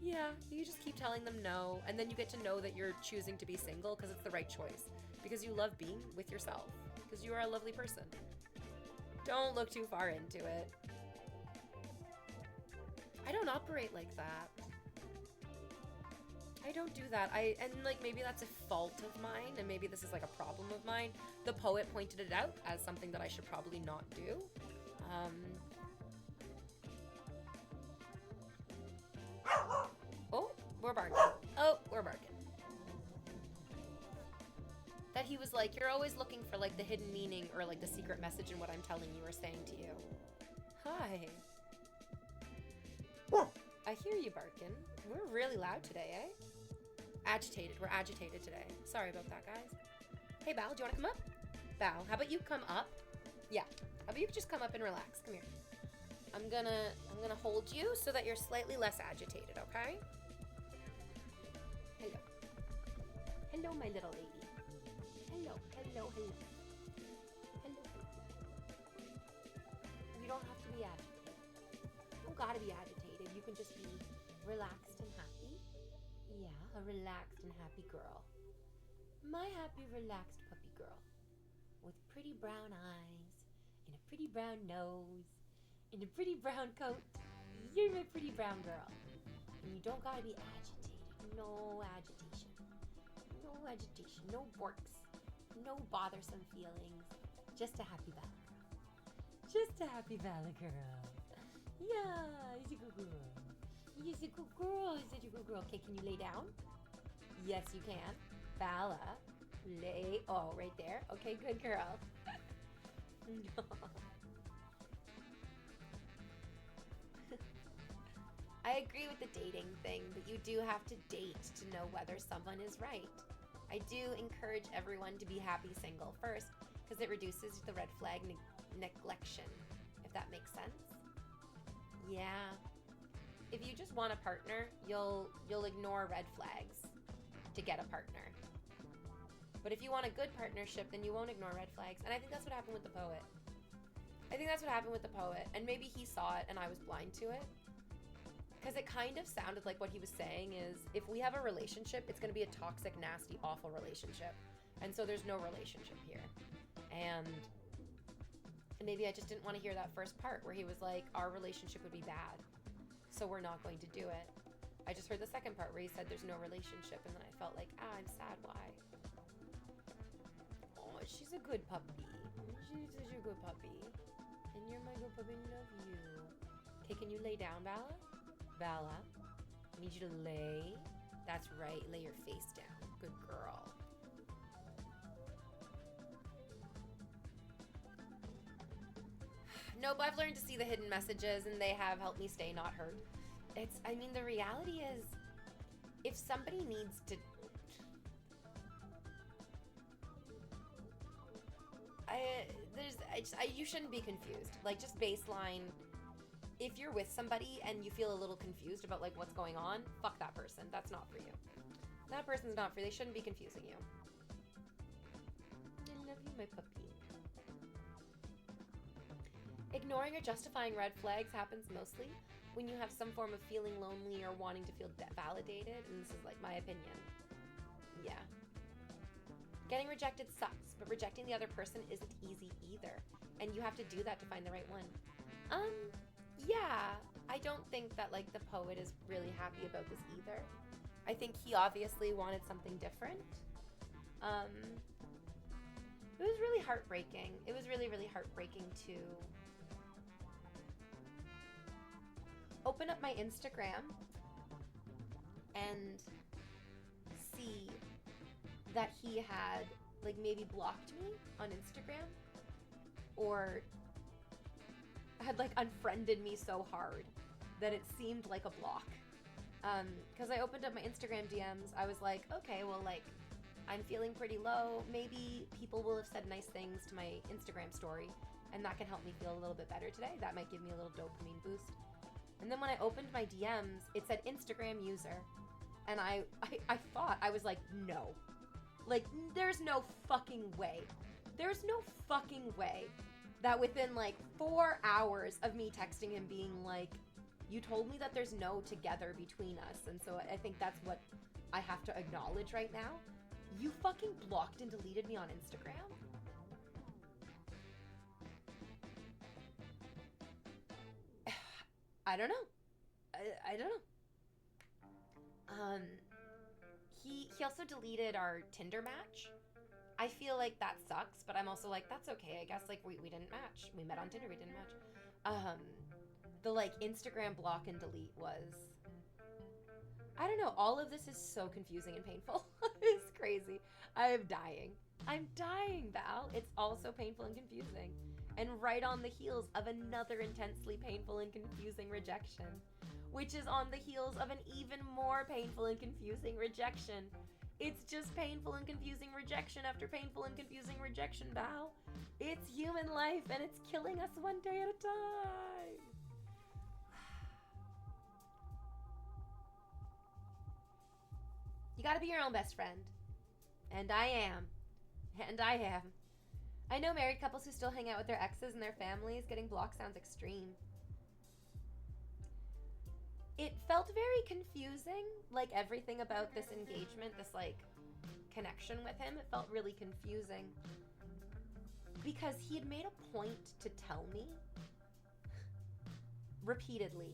Yeah, you just keep telling them no, and then you get to know that you're choosing to be single because it's the right choice. Because you love being with yourself. Because you are a lovely person. Don't look too far into it. I don't operate like that. I don't do that. And like maybe that's a fault of mine, and maybe this is like a problem of mine. The poet pointed it out as something that I should probably not do. Oh, we're barking. Oh, we're barking. That he was like, you're always looking for like the hidden meaning or like the secret message in what I'm telling you or saying to you. Hi. I hear you barking. We're really loud today, eh? Agitated. We're agitated today. Sorry about that, guys. Hey, Bal, do you want to come up? Bal, how about you come up? Yeah. How about you just come up and relax? Come here. I'm gonna hold you so that you're slightly less agitated, okay? Hello. Hello, my little lady. Hello, hello, hello. Hello, hello. You don't have to be agitated. You don't gotta be agitated. You can just be relaxed and happy. Yeah, a relaxed and happy girl. My happy, relaxed puppy girl. With pretty brown eyes, and a pretty brown nose, and a pretty brown coat. You're my pretty brown girl. And you don't gotta be agitated. No agitation. No agitation. No borks. No bothersome feelings. Just a happy Bella girl. Just a happy Bella girl. Yeah, he's a good girl. He's a good girl. He's such a good girl. Okay, can you lay down? Yes, you can. Bella, lay. Oh, right there. Okay, good girl. I agree with the dating thing, but you do have to date to know whether someone is right. I do encourage everyone to be happy single first, because it reduces the red flag neglection, if that makes sense. Yeah. If you just want a partner, you'll ignore red flags to get a partner. But if you want a good partnership, then you won't ignore red flags. And I think that's what happened with the poet. And maybe he saw it and I was blind to it. Because it kind of sounded like what he was saying is, if we have a relationship, it's going to be a toxic, nasty, awful relationship. And so there's no relationship here. And maybe I just didn't want to hear that first part where he was like, our relationship would be bad, so we're not going to do it. I just heard the second part where he said there's no relationship, and then I felt like, I'm sad, why? Oh, she's a good puppy. She's such a good puppy. And you're my good puppy, I love you. Okay, can you lay down, Bella? Bella, I need you to lay. That's right, lay your face down. Good girl. Nope, I've learned to see the hidden messages and they have helped me stay not hurt. The reality is, if somebody needs to... you shouldn't be confused. Like, just baseline, if you're with somebody and you feel a little confused about, like, what's going on, fuck that person. That's not for you. That person's not for you. They shouldn't be confusing you. I love you, my puppy. Ignoring or justifying red flags happens mostly when you have some form of feeling lonely or wanting to feel validated, and this is like my opinion. Yeah. Getting rejected sucks, but rejecting the other person isn't easy either, and you have to do that to find the right one. Yeah, I don't think that, like, the poet is really happy about this either. I think he obviously wanted something different. It was really heartbreaking. It was really, really heartbreaking to open up my Instagram and see that he had, like, maybe blocked me on Instagram or had, like, unfriended me so hard that it seemed like a block. Because I opened up my Instagram DMs, I was like, okay, well, like, I'm feeling pretty low. Maybe people will have said nice things to my Instagram story, and that can help me feel a little bit better today. That might give me a little dopamine boost. And then when I opened my DMs, it said Instagram user. And I thought, I was like, no. Like, there's no fucking way. There's no fucking way that within, like, 4 hours of me texting him being like, you told me that there's no together between us, and so I think that's what I have to acknowledge right now. You fucking blocked and deleted me on Instagram? I don't know. I don't know. He also deleted our Tinder match. I feel like that sucks, but I'm also like, that's okay. I guess, like, we didn't match. We met on Tinder, we didn't match. The, like, Instagram block and delete was... I don't know. All of this is so confusing and painful. It's crazy. I'm dying. I'm dying, Val. It's all so painful and confusing. And right on the heels of another intensely painful and confusing rejection, which is on the heels of an even more painful and confusing rejection. It's just painful and confusing rejection after painful and confusing rejection, Bao. It's human life, and it's killing us one day at a time. You gotta be your own best friend. And I am. And I am. I know married couples who still hang out with their exes and their families. Getting blocked sounds extreme. It felt very confusing, like everything about this engagement, this like connection with him. It felt really confusing because he had made a point to tell me repeatedly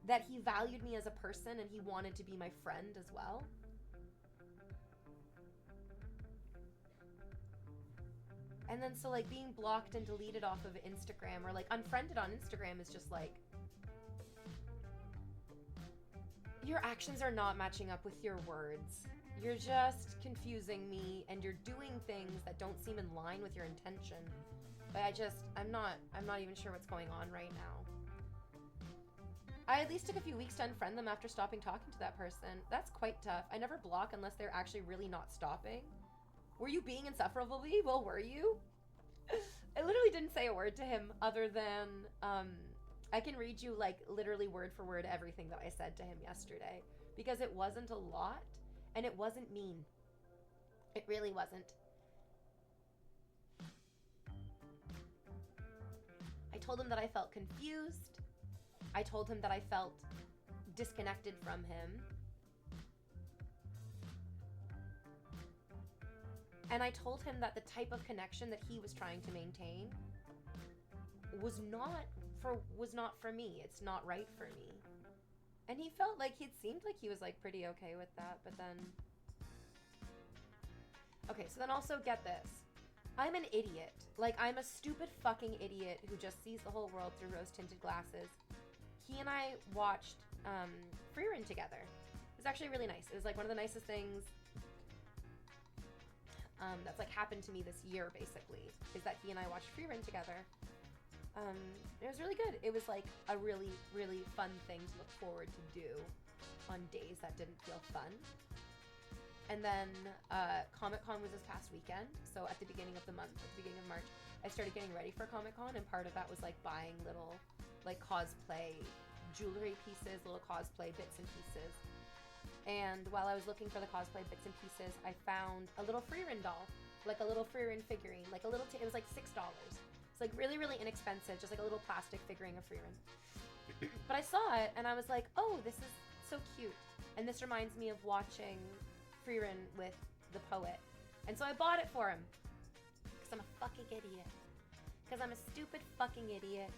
that he valued me as a person and he wanted to be my friend as well. And then so like being blocked and deleted off of Instagram or like unfriended on Instagram is just like, your actions are not matching up with your words. You're just confusing me and you're doing things that don't seem in line with your intention. But I'm not even sure what's going on right now. I at least took a few weeks to unfriend them after stopping talking to that person. That's quite tough. I never block unless they're actually really not stopping. Were you being insufferable? Well, were you? I literally didn't say a word to him other than, I can read you like literally word for word everything that I said to him yesterday because it wasn't a lot and it wasn't mean. It really wasn't. I told him that I felt confused. I told him that I felt disconnected from him. And I told him that the type of connection that he was trying to maintain was not for me. It's not right for me. And he felt like it seemed like he was like pretty okay with that, but then okay, so then also get this. I'm an idiot. Like I'm a stupid fucking idiot who just sees the whole world through rose-tinted glasses. He and I watched Freerun together. It was actually really nice. It was like one of the nicest things that's like happened to me this year basically, is that he and I watched Freerun together. It was really good. It was like a really, really fun thing to look forward to do on days that didn't feel fun. And then Comic-Con was this past weekend. So at the beginning of the month, at the beginning of March, I started getting ready for Comic-Con, and part of that was like buying little like cosplay jewelry pieces, little cosplay bits and pieces. And while I was looking for the cosplay bits and pieces, I found a little Freerun doll, like a little Freerun figurine, like a little, it was like $6. It's like really, really inexpensive, just like a little plastic figurine of Freerun. But I saw it and I was like, oh, this is so cute. And this reminds me of watching Freerun with the poet. And so I bought it for him. Because I'm a fucking idiot. Because I'm a stupid fucking idiot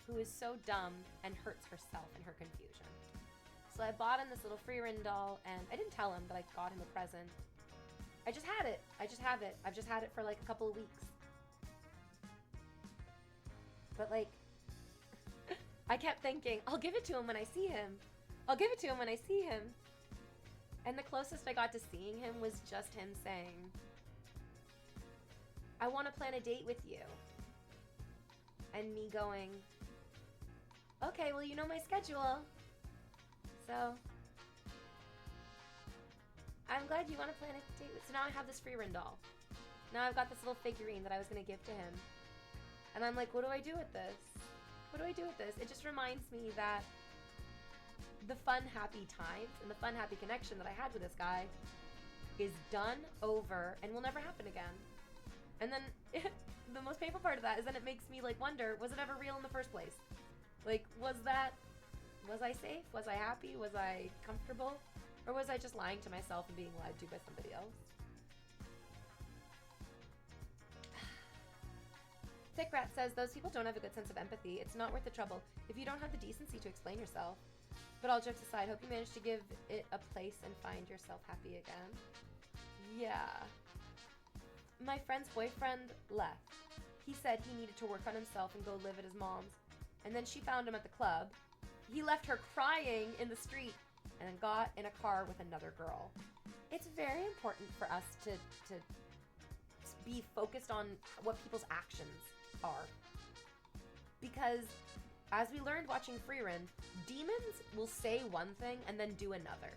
who is so dumb and hurts herself in her confusion. So I bought him this little Freerun doll, and I didn't tell him that I got him a present. I just had it. I just have it. I've just had it for like a couple of weeks. But like, I kept thinking, I'll give it to him when I see him. I'll give it to him when I see him. And the closest I got to seeing him was just him saying, I want to plan a date with you. And me going, okay, well, you know my schedule. So, I'm glad you want to plan a date with. So now I have this Freerun doll. Now I've got this little figurine that I was going to give to him. And I'm like, what do I do with this? What do I do with this? It just reminds me that the fun, happy times and the fun, happy connection that I had with this guy is done, over, and will never happen again. And then the most painful part of that is then it makes me like wonder, was it ever real in the first place? Like, was I safe? Was I happy? Was I comfortable? Or was I just lying to myself and being lied to by somebody else? Thick Rat says, those people don't have a good sense of empathy. It's not worth the trouble if you don't have the decency to explain yourself. But all jokes aside, hope you manage to give it a place and find yourself happy again. Yeah. My friend's boyfriend left. He said he needed to work on himself and go live at his mom's. And then she found him at the club. He left her crying in the street and then got in a car with another girl. It's very important for us to be focused on what people's actions are. Because as we learned watching Freerun, demons will say one thing and then do another.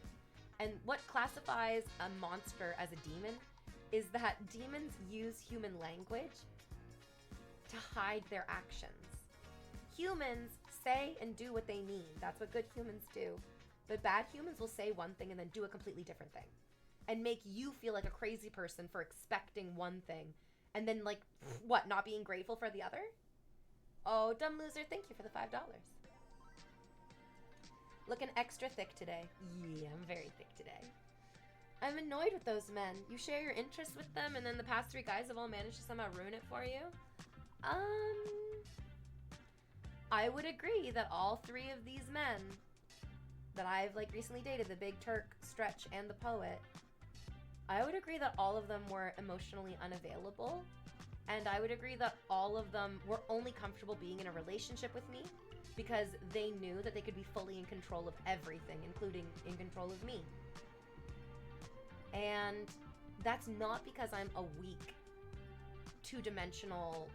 And what classifies a monster as a demon is that demons use human language to hide their actions. Humans say and do what they mean. That's what good humans do. But bad humans will say one thing and then do a completely different thing. And make you feel like a crazy person for expecting one thing. And then, like, what, not being grateful for the other? Oh, dumb loser, thank you for the $5. Looking extra thick today. Yeah, I'm very thick today. I'm annoyed with those men. You share your interests with them, and then the past 3 guys have all managed to somehow ruin it for you? I would agree that all 3 of these men that I've, like, recently dated, the Big Turk, Stretch, and the Poet, I would agree that all of them were emotionally unavailable, and I would agree that all of them were only comfortable being in a relationship with me because they knew that they could be fully in control of everything, including in control of me. And that's not because I'm a weak, 2-dimensional,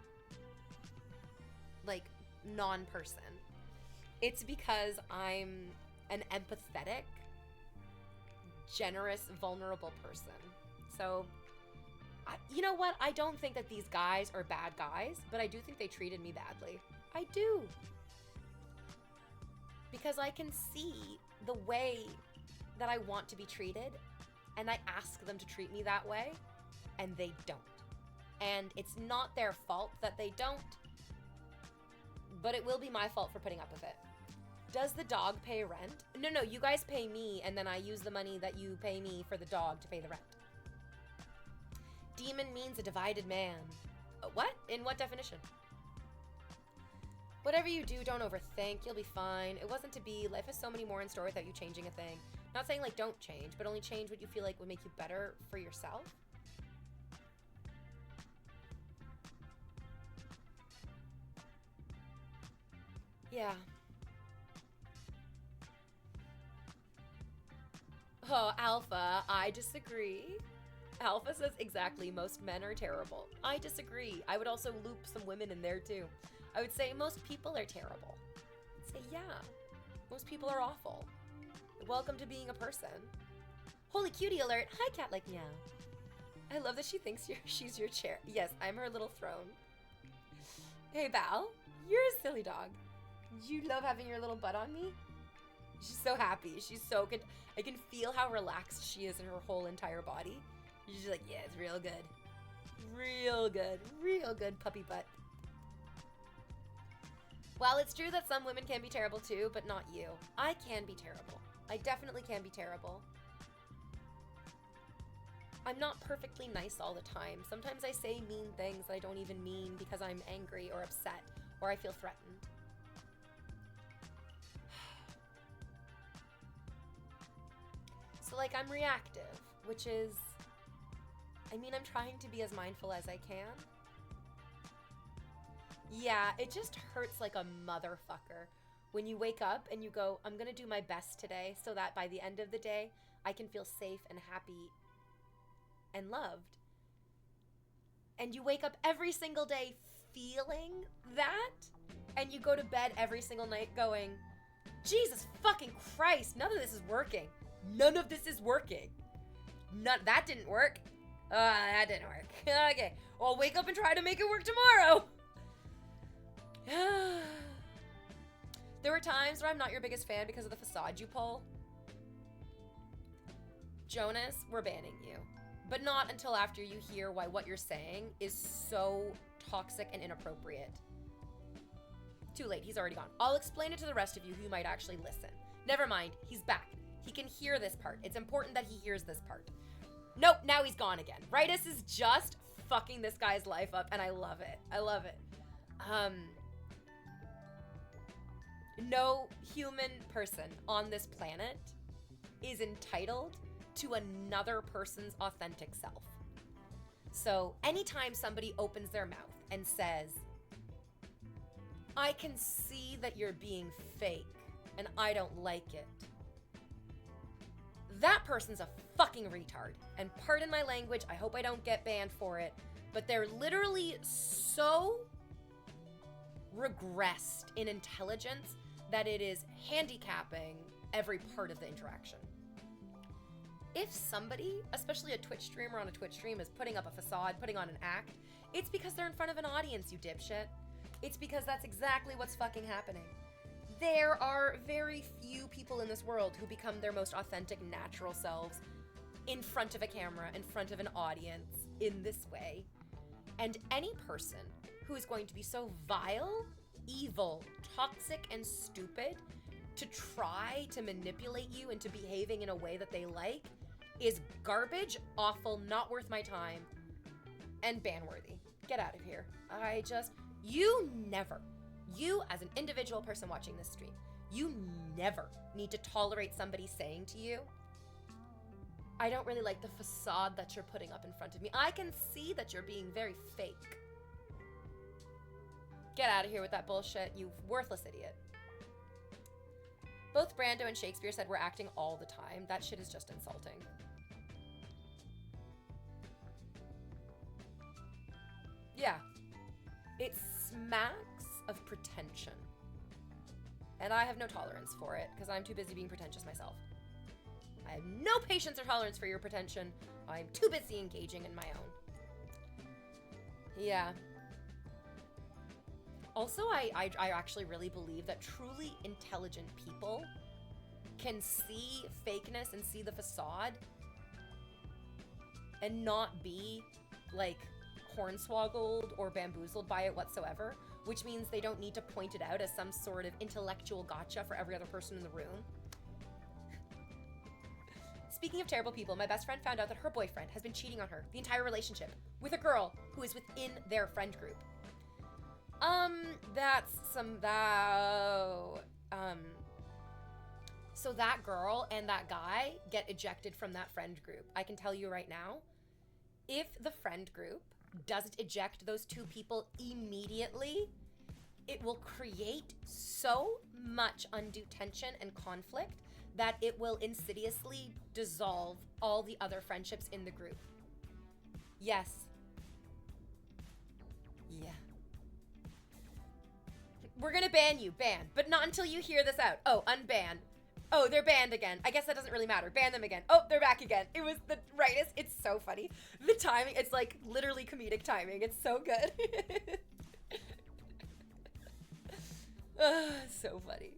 like, non-person. It's because I'm an empathetic, generous, vulnerable person. So, you know what? I don't think that these guys are bad guys, but I do think they treated me badly. I do. Because I can see the way that I want to be treated, and I ask them to treat me that way, and they don't. And it's not their fault that they don't, but it will be my fault for putting up with it. Does the dog pay rent? No, you guys pay me, and then I use the money that you pay me for the dog to pay the rent. Demon means a divided man. What? In what definition? Whatever you do, don't overthink. You'll be fine. It wasn't to be. Life has so many more in store without you changing a thing. Not saying, like, don't change, but only change what you feel like would make you better for yourself. Yeah. Oh, Alpha, I disagree. Alpha says exactly, most men are terrible. I disagree. I would also loop some women in there too. I would say most people are terrible. I'd say, yeah, most people are awful. Welcome to being a person. Holy cutie alert. Hi, cat like meow. I love that she thinks she's your chair. Yes, I'm her little throne. Hey, Val, you're a silly dog. You love having your little butt on me? She's so happy. She's so good. I can feel how relaxed she is in her whole entire body. She's just like, yeah, it's real good. Real good. Real good puppy butt. Well, it's true that some women can be terrible too, but not you. I can be terrible. I definitely can be terrible. I'm not perfectly nice all the time. Sometimes I say mean things that I don't even mean because I'm angry or upset or I feel threatened. So, like, I'm reactive, which is, I mean, I'm trying to be as mindful as I can. Yeah, it just hurts like a motherfucker when you wake up and you go, I'm gonna do my best today so that by the end of the day, I can feel safe and happy and loved. And you wake up every single day feeling that, and you go to bed every single night going, Jesus fucking Christ, none of this is working. None of this is working. That didn't work. That didn't work. Okay, well, I'll wake up and try to make it work tomorrow. There were times where I'm not your biggest fan because of the facade you pull. Jonas, we're banning you. But not until after you hear why what you're saying is so toxic and inappropriate. Too late, he's already gone. I'll explain it to the rest of you who might actually listen. Never mind, he's back. He can hear this part. It's important that he hears this part. Nope, now he's gone again. Ritus is just fucking this guy's life up, and I love it. I love it. No human person on this planet is entitled to another person's authentic self. So anytime somebody opens their mouth and says, I can see that you're being fake and I don't like it, that person's a fucking retard. And pardon my language, I hope I don't get banned for it, but they're literally so regressed in intelligence that it is handicapping every part of the interaction. If somebody, especially a Twitch streamer on a Twitch stream, is putting up a facade, putting on an act, it's because they're in front of an audience, you dipshit. It's because that's exactly what's fucking happening. There are very few people in this world who become their most authentic, natural selves in front of a camera, in front of an audience, in this way. And any person who is going to be so vile, evil, toxic, and stupid to try to manipulate you into behaving in a way that they like is garbage, awful, not worth my time, and ban-worthy. Get out of here. You as an individual person watching this stream, you never need to tolerate somebody saying to you, I don't really like the facade that you're putting up in front of me. I can see that you're being very fake. Get out of here with that bullshit, you worthless idiot. Both Brando and Shakespeare said we're acting all the time. That shit is just insulting. Yeah. It smacks of pretension. And I have no tolerance for it, because I'm too busy being pretentious myself. I have no patience or tolerance for your pretension. I'm too busy engaging in my own. Yeah. Also, I actually really believe that truly intelligent people can see fakeness and see the facade and not be, like, hornswoggled or bamboozled by it whatsoever, which means they don't need to point it out as some sort of intellectual gotcha for every other person in the room. Speaking of terrible people, my best friend found out that her boyfriend has been cheating on her the entire relationship with a girl who is within their friend group. So that girl and that guy get ejected from that friend group. I can tell you right now, if the friend group doesn't eject those two people immediately, it will create so much undue tension and conflict that it will insidiously dissolve all the other friendships in the group. Yes. Yeah. We're gonna ban you, ban, but not until you hear this out. Oh, unban. Oh, they're banned again. I guess that doesn't really matter. Ban them again. Oh, they're back again. It was the rightest. It's so funny. The timing, it's like literally comedic timing. It's so good. So funny.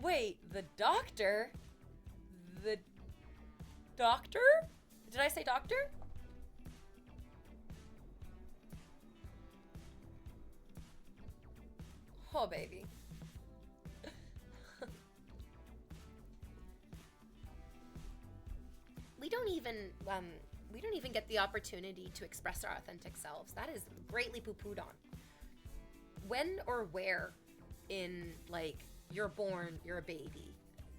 Wait, the doctor? The doctor? Did I say doctor? Oh, baby. We don't even get the opportunity to express our authentic selves. That is greatly poo-pooed on. When or where in, like, you're born, you're a baby,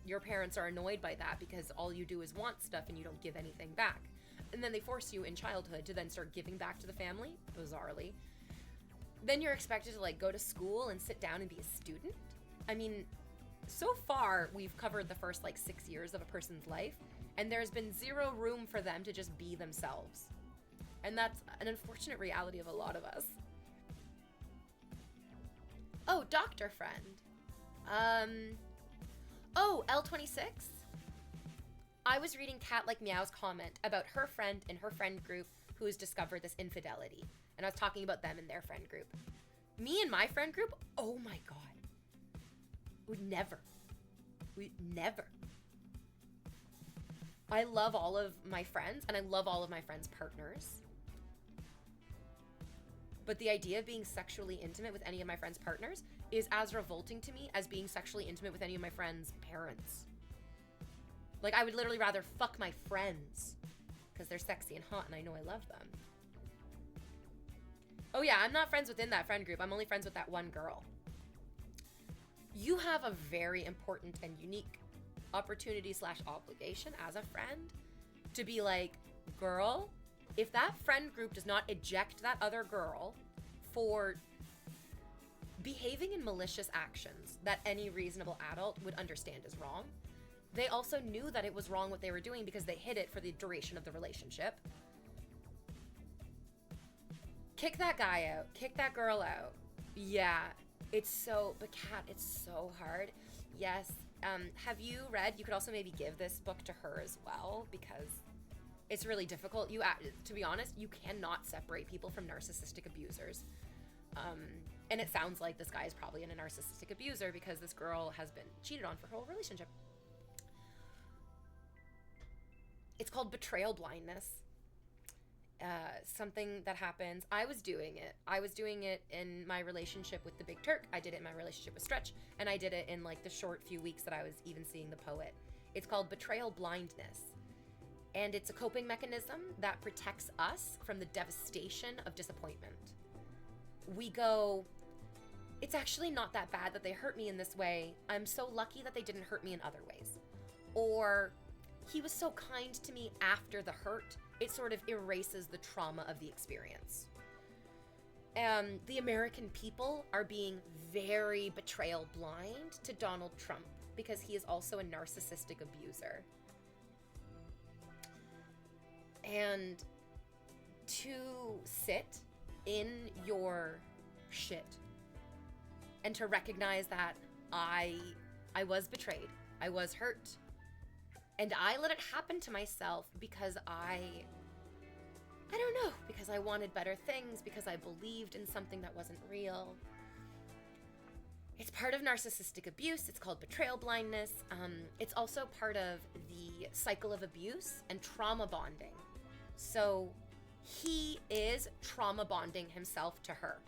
your parents are annoyed by that because all you do is want stuff and you don't give anything back. And then they force you in childhood to then start giving back to the family, bizarrely. Then you're expected to, like, go to school and sit down and be a student. I mean, so far we've covered the first, like, 6 years of a person's life, and there's been zero room for them to just be themselves. And that's an unfortunate reality of a lot of us. Oh, doctor friend. Oh, L26? I was reading Cat Like Meow's comment about her friend in her friend group who's discovered this infidelity. And I was talking about them in their friend group. Me and my friend group, oh my God. We'd never. I love all of my friends, and I love all of my friends' partners. But the idea of being sexually intimate with any of my friends' partners is as revolting to me as being sexually intimate with any of my friends' parents. Like, I would literally rather fuck my friends because they're sexy and hot and I know I love them. Oh yeah, I'm not friends within that friend group. I'm only friends with that one girl. You have a very important and unique opportunity / obligation as a friend to be like, girl, if that friend group does not eject that other girl for behaving in malicious actions that any reasonable adult would understand is wrong, they also knew that it was wrong what they were doing because they hid it for the duration of the relationship. Kick that guy out. Kick that girl out. Yeah, but Kat, it's so hard. Yes, Have you read, you could also maybe give this book to her as well, because it's really difficult. To be honest, you cannot separate people from narcissistic abusers. And it sounds like this guy is probably a narcissistic abuser because this girl has been cheated on for her whole relationship. It's called betrayal blindness. Something that happens. I was doing it in my relationship with the Big Turk. I did it in my relationship with Stretch, and I did it in like the short few weeks that I was even seeing the poet. It's called betrayal blindness. And it's a coping mechanism that protects us from the devastation of disappointment. We go, it's actually not that bad that they hurt me in this way. I'm so lucky that they didn't hurt me in other ways. Or, he was so kind to me after the hurt. It sort of erases the trauma of the experience. The American people are being very betrayal blind to Donald Trump because he is also a narcissistic abuser. And to sit in your shit and to recognize that I was betrayed, I was hurt, and I let it happen to myself because I don't know, because I wanted better things, because I believed in something that wasn't real. It's part of narcissistic abuse. It's called betrayal blindness. It's also part of the cycle of abuse and trauma bonding. So he is trauma bonding himself to her.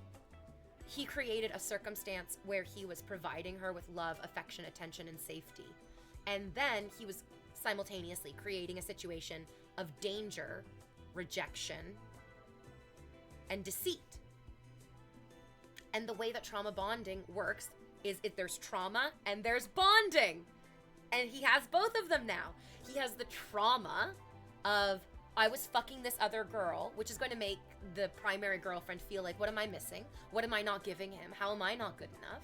He created a circumstance where he was providing her with love, affection, attention, and safety. And then he was simultaneously creating a situation of danger, rejection, and deceit. And the way that trauma bonding works is if there's trauma and there's bonding. And he has both of them now. He has the trauma of, I was fucking this other girl, which is going to make the primary girlfriend feel like, what am I missing? What am I not giving him? How am I not good enough?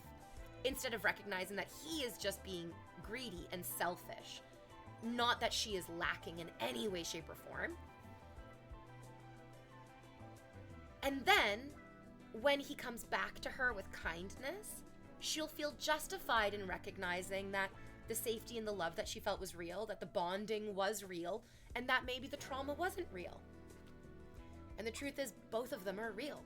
Instead of recognizing that he is just being greedy and selfish. Not that she is lacking in any way, shape, or form. And then, when he comes back to her with kindness, she'll feel justified in recognizing that the safety and the love that she felt was real, that the bonding was real, and that maybe the trauma wasn't real. And the truth is, both of them are real.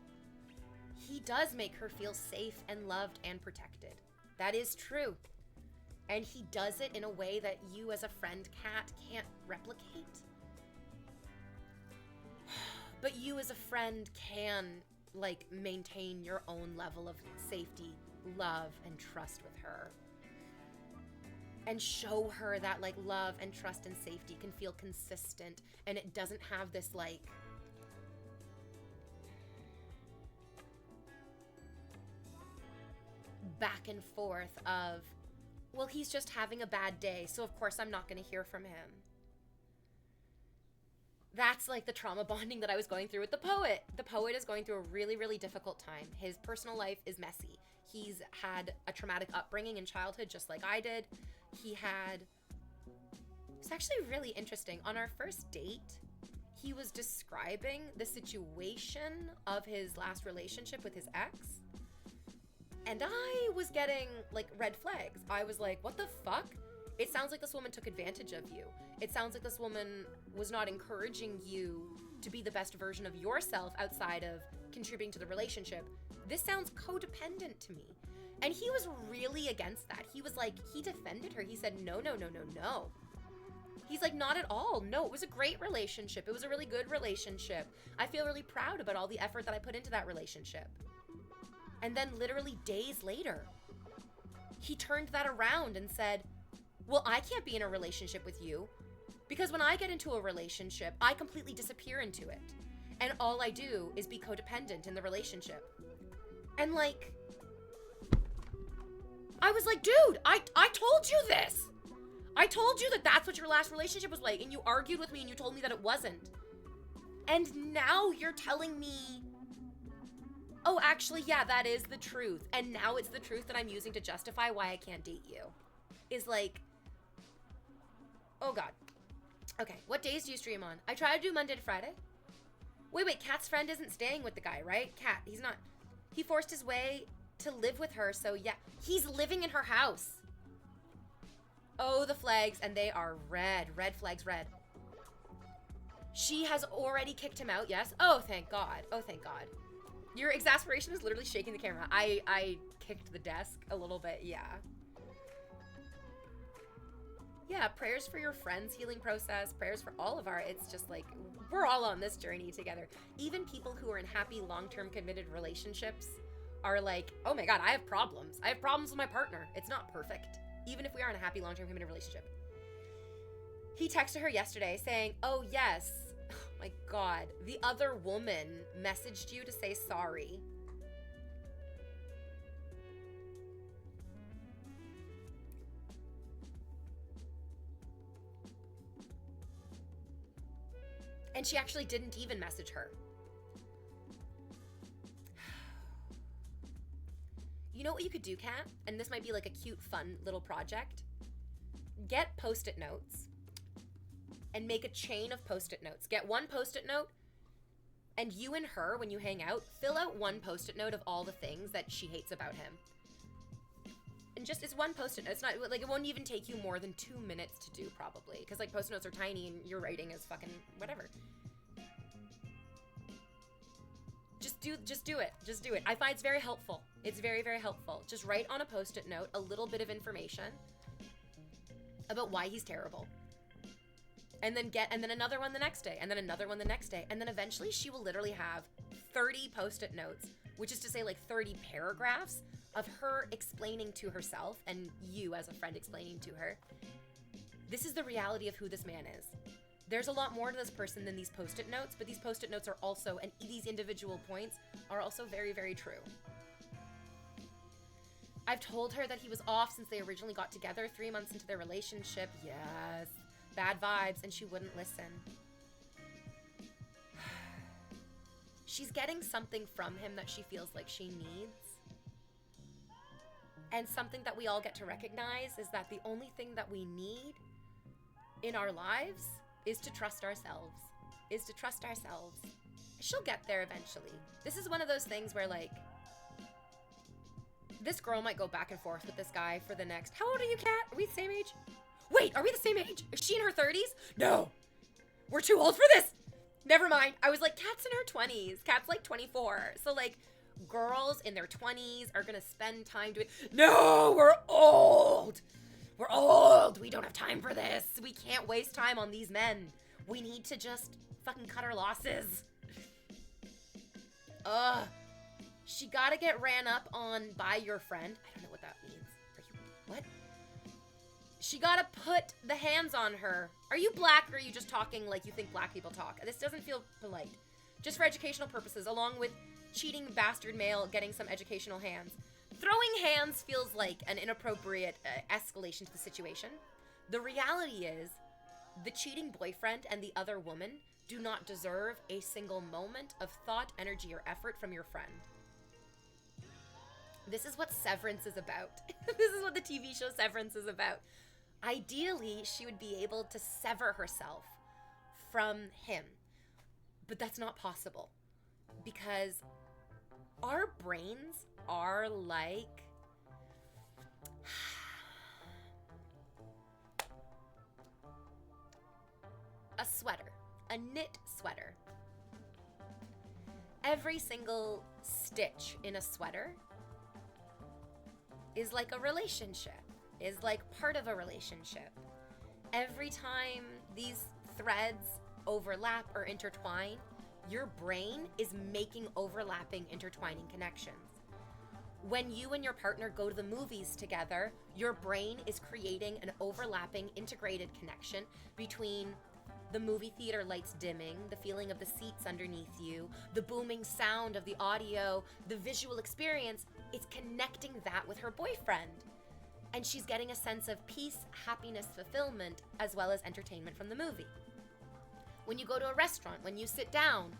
He does make her feel safe and loved and protected. That is true. And he does it in a way that you as a friend cat can't replicate. But you as a friend can, like, maintain your own level of safety, love, and trust with her. And show her that, like, love and trust and safety can feel consistent, and it doesn't have this, like, back and forth of, well, he's just having a bad day, so of course I'm not going to hear from him. That's like the trauma bonding that I was going through with the poet. The poet is going through a really, really difficult time. His personal life is messy. He's had a traumatic upbringing in childhood, just like I did. It's actually really interesting. On our first date, he was describing the situation of his last relationship with his ex. And I was getting, like, red flags. I was like, what the fuck? It sounds like this woman took advantage of you. It sounds like this woman was not encouraging you to be the best version of yourself outside of contributing to the relationship. This sounds codependent to me. And he was really against that. He was like, he defended her. He said, no. He's like, not at all. No, it was a great relationship. It was a really good relationship. I feel really proud about all the effort that I put into that relationship. And then literally days later, he turned that around and said, well, I can't be in a relationship with you because when I get into a relationship, I completely disappear into it. And all I do is be codependent in the relationship. And like, I was like, dude, I told you this. I told you that that's what your last relationship was like. And you argued with me and you told me that it wasn't. And now you're telling me, oh, actually, yeah, that is the truth. And now it's the truth that I'm using to justify why I can't date you. Is like, oh God. Okay, what days do you stream on? I try to do Monday to Friday. Wait, Kat's friend isn't staying with the guy, right? Kat, he's not. He forced his way to live with her, so yeah. He's living in her house. Oh, the flags, and they are red. Red flags, red. She has already kicked him out, yes? Oh, thank God. Oh, thank God. Your exasperation is literally shaking the camera. I kicked the desk a little bit, yeah. Yeah, prayers for your friend's healing process, prayers for all of our, it's just like, we're all on this journey together. Even people who are in happy, long-term committed relationships are like, oh my God, I have problems. I have problems with my partner. It's not perfect. Even if we are in a happy, long-term committed relationship. He texted her yesterday saying, oh yes, oh my God, the other woman messaged you to say sorry. And she actually didn't even message her. You know what you could do, Kat? And this might be like a cute, fun little project. Get Post-it notes and make a chain of Post-it notes. Get one Post-it note, and you and her, when you hang out, fill out one Post-it note of all the things that she hates about him. And just, it's one Post-it note. It's not, like, it won't even take you more than 2 minutes to do, probably. Because, like, Post-it notes are tiny and your writing is fucking whatever. Just do it. Just do it. I find it's very helpful. It's very, very helpful. Just write on a Post-it note a little bit of information about why he's terrible. And then another one the next day, and then another one the next day. And then eventually she will literally have 30 Post-it notes, which is to say like 30 paragraphs of her explaining to herself and you as a friend explaining to her, this is the reality of who this man is. There's a lot more to this person than these Post-it notes, but these Post-it notes are also, and these individual points are also very, very true. I've told her that he was off since they originally got together 3 months into their relationship. Yes, bad vibes, and she wouldn't listen. She's getting something from him that she feels like she needs. And something that we all get to recognize is that the only thing that we need in our lives is to trust ourselves. She'll get there eventually. This is one of those things where, like, this girl might go back and forth with this guy for the next... How old are you, Kat? Are we the same age? Wait, are we the same age? Is she in her 30s? No. We're too old for this. Never mind. I was like, Kat's in her 20s. Kat's like 24. So, like, girls in their 20s are gonna spend time doing... No, we're old. We're old. We don't have time for this. We can't waste time on these men. We need to just fucking cut our losses. Ugh. She gotta get ran up on by your friend. I don't know what that means. What? She gotta put the hands on her. Are you black or are you just talking like you think black people talk? This doesn't feel polite. Just for educational purposes, along with cheating bastard male getting some educational hands. Throwing hands feels like an inappropriate escalation to the situation. The reality is, the cheating boyfriend and the other woman do not deserve a single moment of thought, energy, or effort from your friend. This is what Severance is about. This is what the TV show Severance is about. Ideally, she would be able to sever herself from him. But that's not possible. Because our brains are like... a sweater. A knit sweater. Every single stitch in a sweater is like a relationship, is like part of a relationship. Every time these threads overlap or intertwine, your brain is making overlapping, intertwining connections. When you and your partner go to the movies together, your brain is creating an overlapping, integrated connection between the movie theater lights dimming, the feeling of the seats underneath you, the booming sound of the audio, the visual experience. It's connecting that with her boyfriend. And she's getting a sense of peace, happiness, fulfillment, as well as entertainment from the movie. When you go to a restaurant, when you sit down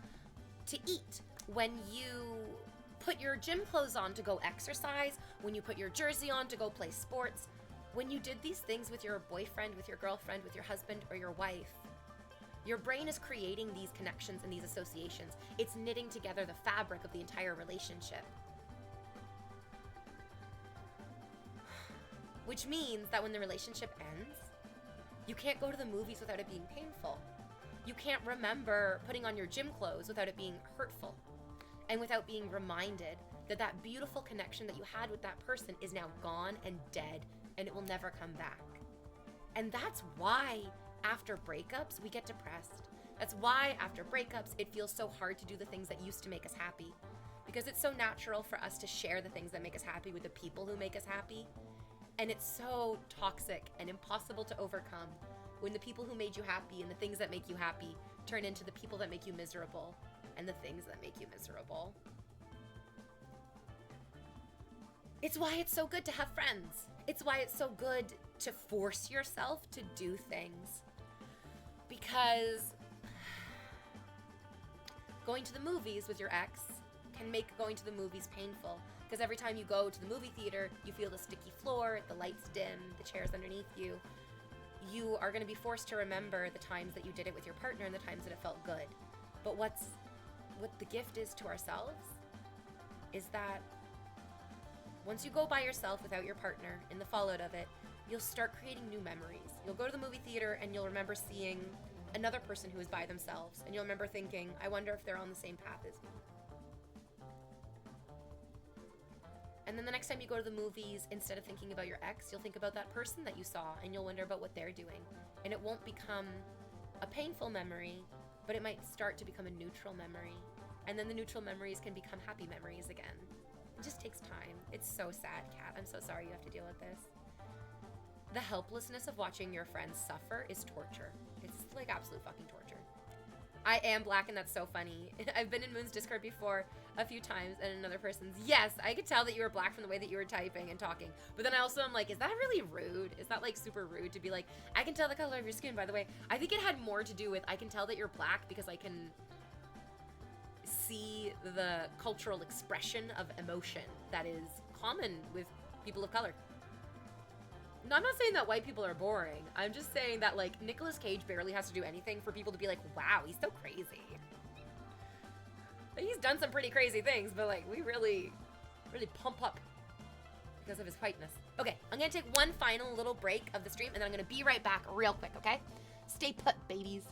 to eat, when you put your gym clothes on to go exercise, when you put your jersey on to go play sports, when you did these things with your boyfriend, with your girlfriend, with your husband, or your wife, your brain is creating these connections and these associations. It's knitting together the fabric of the entire relationship. which means that when the relationship ends, you can't go to the movies without it being painful. You can't remember putting on your gym clothes without it being hurtful, and without being reminded that that beautiful connection that you had with that person is now gone and dead, and it will never come back. And that's why after breakups, we get depressed. That's why after breakups, it feels so hard to do the things that used to make us happy. Because it's so natural for us to share the things that make us happy with the people who make us happy. And it's so toxic and impossible to overcome when the people who made you happy and the things that make you happy turn into the people that make you miserable and the things that make you miserable. It's why it's so good to have friends. It's why it's so good to force yourself to do things. Because going to the movies with your ex can make going to the movies painful. Because every time you go to the movie theater, you feel the sticky floor, the lights dim, the chairs underneath you. You are going to be forced to remember the times that you did it with your partner and the times that it felt good. But what the gift is to ourselves is that once you go by yourself without your partner, in the fallout of it, you'll start creating new memories. You'll go to the movie theater and you'll remember seeing another person who is by themselves, and you'll remember thinking, I wonder if they're on the same path as me. And then the next time you go to the movies, instead of thinking about your ex, you'll think about that person that you saw, and you'll wonder about what they're doing. And it won't become a painful memory, but it might start to become a neutral memory. And then the neutral memories can become happy memories again. It just takes time. It's so sad, Kat. I'm so sorry you have to deal with this. The helplessness of watching your friends suffer is torture. It's like absolute fucking torture. I am black, and that's so funny. I've been in Moon's Discord before a few times, and another person's, yes, I could tell that you were black from the way that you were typing and talking. But then I also am like, is that really rude? Is that like super rude to be like, I can tell the color of your skin, by the way? I think it had more to do with, I can tell that you're black because I can see the cultural expression of emotion that is common with people of color. No, I'm not saying that white people are boring. I'm just saying that, like, Nicolas Cage barely has to do anything for people to be like, wow, he's so crazy. Like, he's done some pretty crazy things, but, like, we really pump up because of his whiteness. Okay, I'm gonna take one final little break of the stream, and then I'm gonna be right back real quick, okay? Stay put, babies.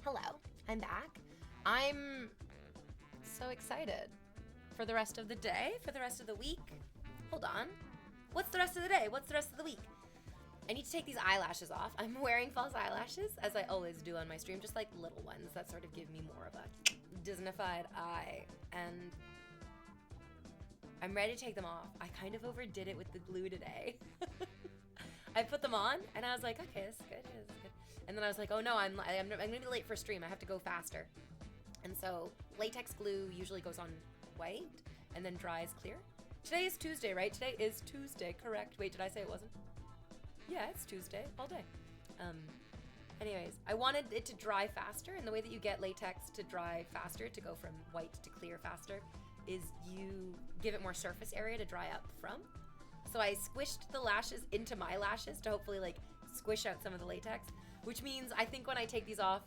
Hello, I'm back. I'm so excited for the rest of the day, for the rest of the week. Hold on. What's the rest of the day? What's the rest of the week? I need to take these eyelashes off. I'm wearing false eyelashes, as I always do on my stream, just like little ones that sort of give me more of a Disney-fied eye. And I'm ready to take them off. I kind of overdid it with the glue today. I put them on, and I was like, okay, this is good, this is good. And then I was like, oh no, I'm gonna be late for stream. I have to go faster. And so latex glue usually goes on white and then dries clear. Today is Tuesday, right? Today is Tuesday, correct? Wait, did I say it wasn't? Yeah, it's Tuesday, all day. Anyways, I wanted it to dry faster, and the way that you get latex to dry faster, to go from white to clear faster, is you give it more surface area to dry up from. So I squished the lashes into my lashes to hopefully like squish out some of the latex, which means I think when I take these off,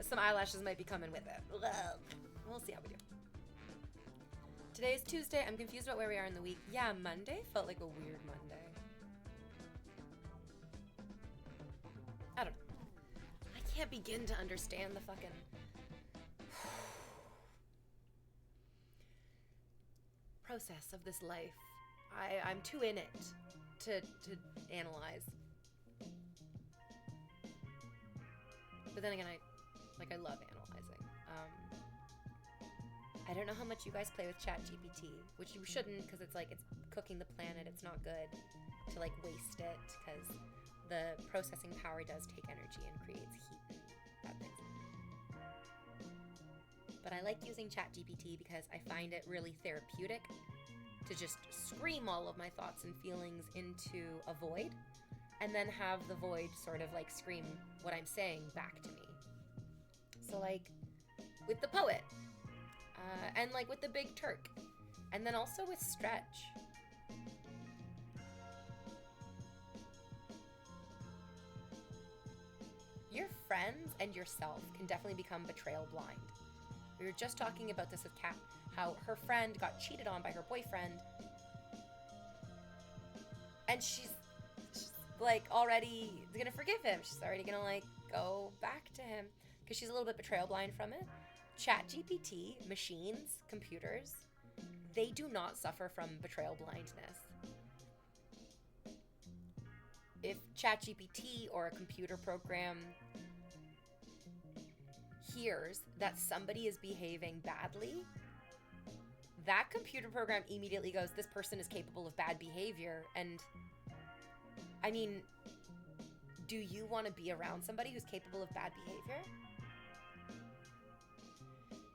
some eyelashes might be coming with it. We'll see how we do. Today is Tuesday. I'm confused about where we are in the week. Yeah, Monday felt like a weird Monday. I don't know. I can't begin to understand the fucking process of this life. I'm too in it to analyze. But then again, I love analyzing. I don't know how much you guys play with ChatGPT, which you shouldn't, because it's like it's cooking the planet. It's not good to like waste it, because the processing power does take energy and creates heat and bad things. But I like using ChatGPT because I find it really therapeutic to just scream all of my thoughts and feelings into a void, and then have the void sort of like scream what I'm saying back to me. So like with the poet, and like with the big Turk, and then also with Stretch. Your friends and yourself can definitely become betrayal blind. We were just talking about this with Kat, how her friend got cheated on by her boyfriend, and she's like already gonna forgive him. She's already gonna like go back to him because she's a little bit betrayal blind from it. ChatGPT, machines, computers, they do not suffer from betrayal blindness. If ChatGPT or a computer program hears that somebody is behaving badly, that computer program immediately goes, this person is capable of bad behavior. And I mean, do you want to be around somebody who's capable of bad behavior?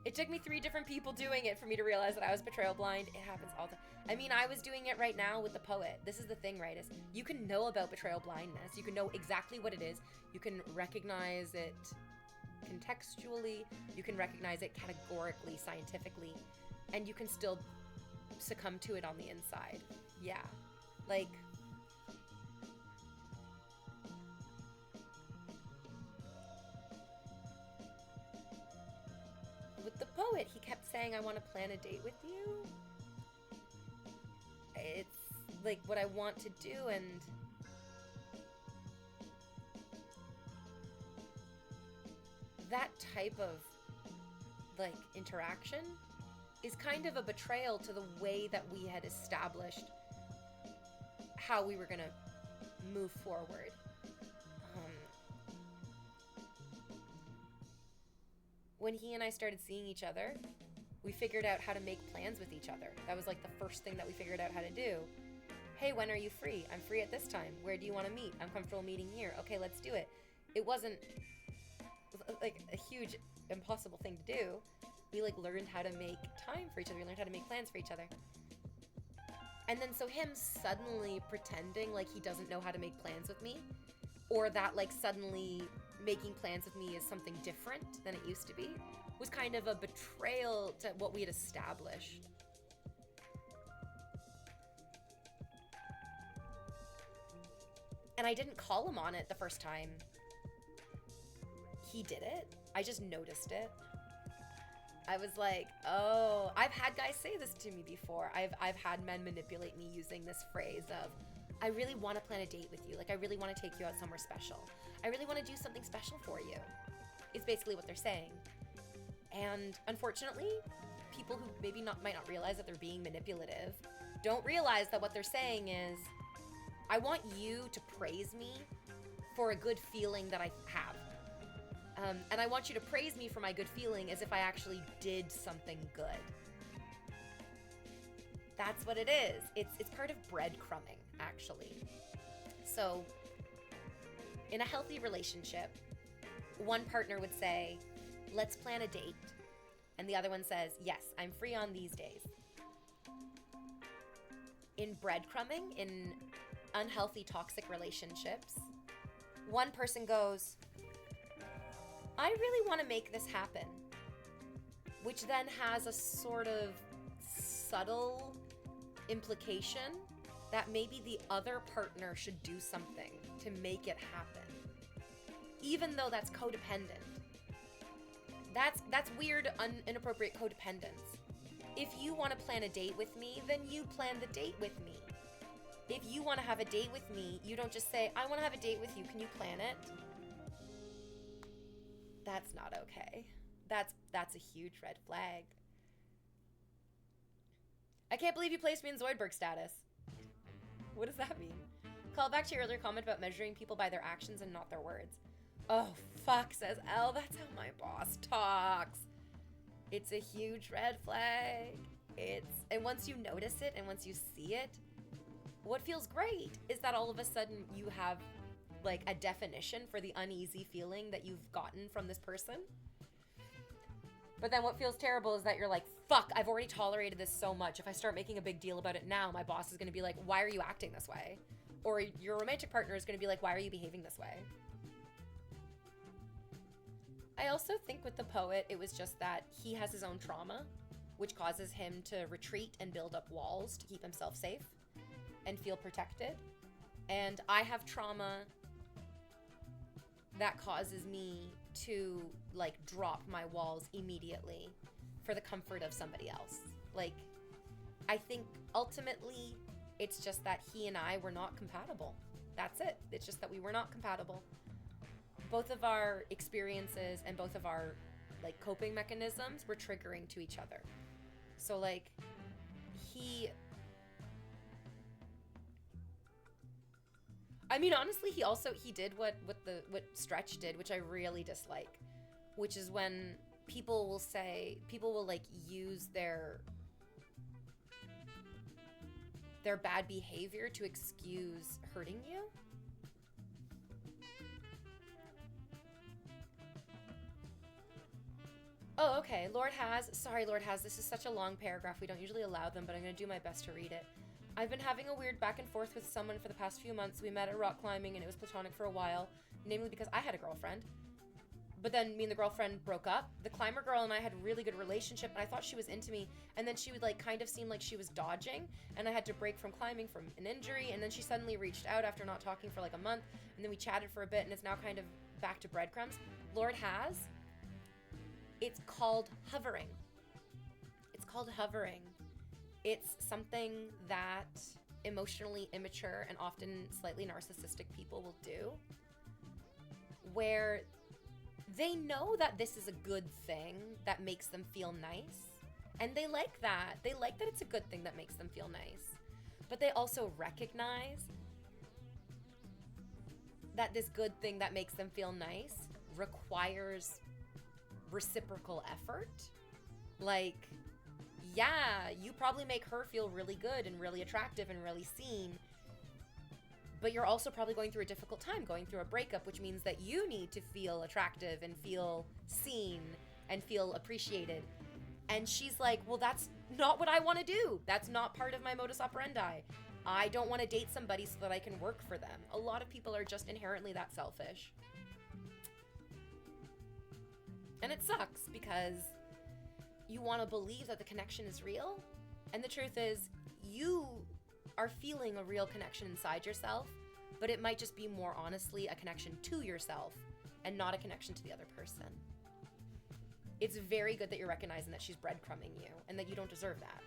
It took me 3 different people doing it for me to realize that I was betrayal blind. It happens all the time. I mean, I was doing it right now with the poet. This is the thing, right? Is you can know about betrayal blindness. You can know exactly what it is. You can recognize it contextually. You can recognize it categorically, scientifically. And you can still succumb to it on the inside. Yeah. Like... with the poet, he kept saying, I want to plan a date with you. It's like what I want to do, and that type of like interaction is kind of a betrayal to the way that we had established how we were going to move forward. When he and I started seeing each other, we figured out how to make plans with each other. That was like the first thing that we figured out how to do. Hey, when are you free? I'm free at this time. Where do you want to meet? I'm comfortable meeting here. Okay, let's do it. It wasn't like a huge impossible thing to do. We like learned how to make time for each other. We learned how to make plans for each other. And then so him suddenly pretending like he doesn't know how to make plans with me, or that like suddenly making plans with me is something different than it used to be, was kind of a betrayal to what we had established. And I didn't call him on it the first time he did it. I just noticed it. I was like, oh, I've had guys say this to me before. I've had men manipulate me using this phrase of, I really want to plan a date with you. Like, I really want to take you out somewhere special. I really want to do something special for you. Is basically what they're saying. And unfortunately, people who maybe might not realize that they're being manipulative don't realize that what they're saying is, I want you to praise me for a good feeling that I have. And I want you to praise me for my good feeling as if I actually did something good. That's what it is. It's part of breadcrumbing, actually. So, in a healthy relationship, one partner would say, let's plan a date. And the other one says, yes, I'm free on these days. In breadcrumbing, in unhealthy, toxic relationships, one person goes, I really want to make this happen. Which then has a sort of subtle implication that maybe the other partner should do something to make it happen. Even though that's codependent. That's weird, inappropriate codependence. If you want to plan a date with me, then you plan the date with me. If you want to have a date with me, you don't just say, I want to have a date with you, can you plan it? That's not okay. That's a huge red flag. I can't believe you placed me in Zoidberg status. What does that mean? Call back to your earlier comment about measuring people by their actions and not their words. Oh, fuck, says Elle. That's how my boss talks. It's a huge red flag. And once you notice it and once you see it, what feels great is that all of a sudden you have like a definition for the uneasy feeling that you've gotten from this person. But then what feels terrible is that you're like, fuck, I've already tolerated this so much. If I start making a big deal about it now, my boss is going to be like, why are you acting this way? Or your romantic partner is going to be like, why are you behaving this way? I also think with the poet, it was just that he has his own trauma, which causes him to retreat and build up walls to keep himself safe and feel protected. And I have trauma that causes me to like drop my walls immediately for the comfort of somebody else. Like, I think ultimately it's just that he and I were not compatible. That's it. It's just that we were not compatible. Both of our experiences and both of our like coping mechanisms were triggering to each other. So like honestly, he did what Stretch did, which I really dislike, which is when people will like use their bad behavior to excuse hurting you. Oh, okay. Lord Has, this is such a long paragraph. We don't usually allow them, but I'm going to do my best to read it. I've been having a weird back and forth with someone for the past few months. We met at rock climbing and it was platonic for a while, namely because I had a girlfriend. But then me and the girlfriend broke up. The climber girl and I had a really good relationship and I thought she was into me, and then she would like kind of seem like she was dodging, and I had to break from climbing from an injury, and then she suddenly reached out after not talking for like a month, and then we chatted for a bit, and it's now kind of back to breadcrumbs. Lord Has, it's called hovering. It's called hovering. It's something that emotionally immature and often slightly narcissistic people will do, where they know that this is a good thing that makes them feel nice, and they like that. They like that it's a good thing that makes them feel nice. But they also recognize that this good thing that makes them feel nice requires reciprocal effort. Like, yeah, you probably make her feel really good and really attractive and really seen, but you're also probably going through a difficult time, going through a breakup, which means that you need to feel attractive and feel seen and feel appreciated. And she's like, well, that's not what I want to do. That's not part of my modus operandi. I don't want to date somebody so that I can work for them. A lot of people are just inherently that selfish. And it sucks because you want to believe that the connection is real. And the truth is, you are feeling a real connection inside yourself, but it might just be more honestly a connection to yourself and not a connection to the other person. It's very good that you're recognizing that she's breadcrumbing you and that you don't deserve that.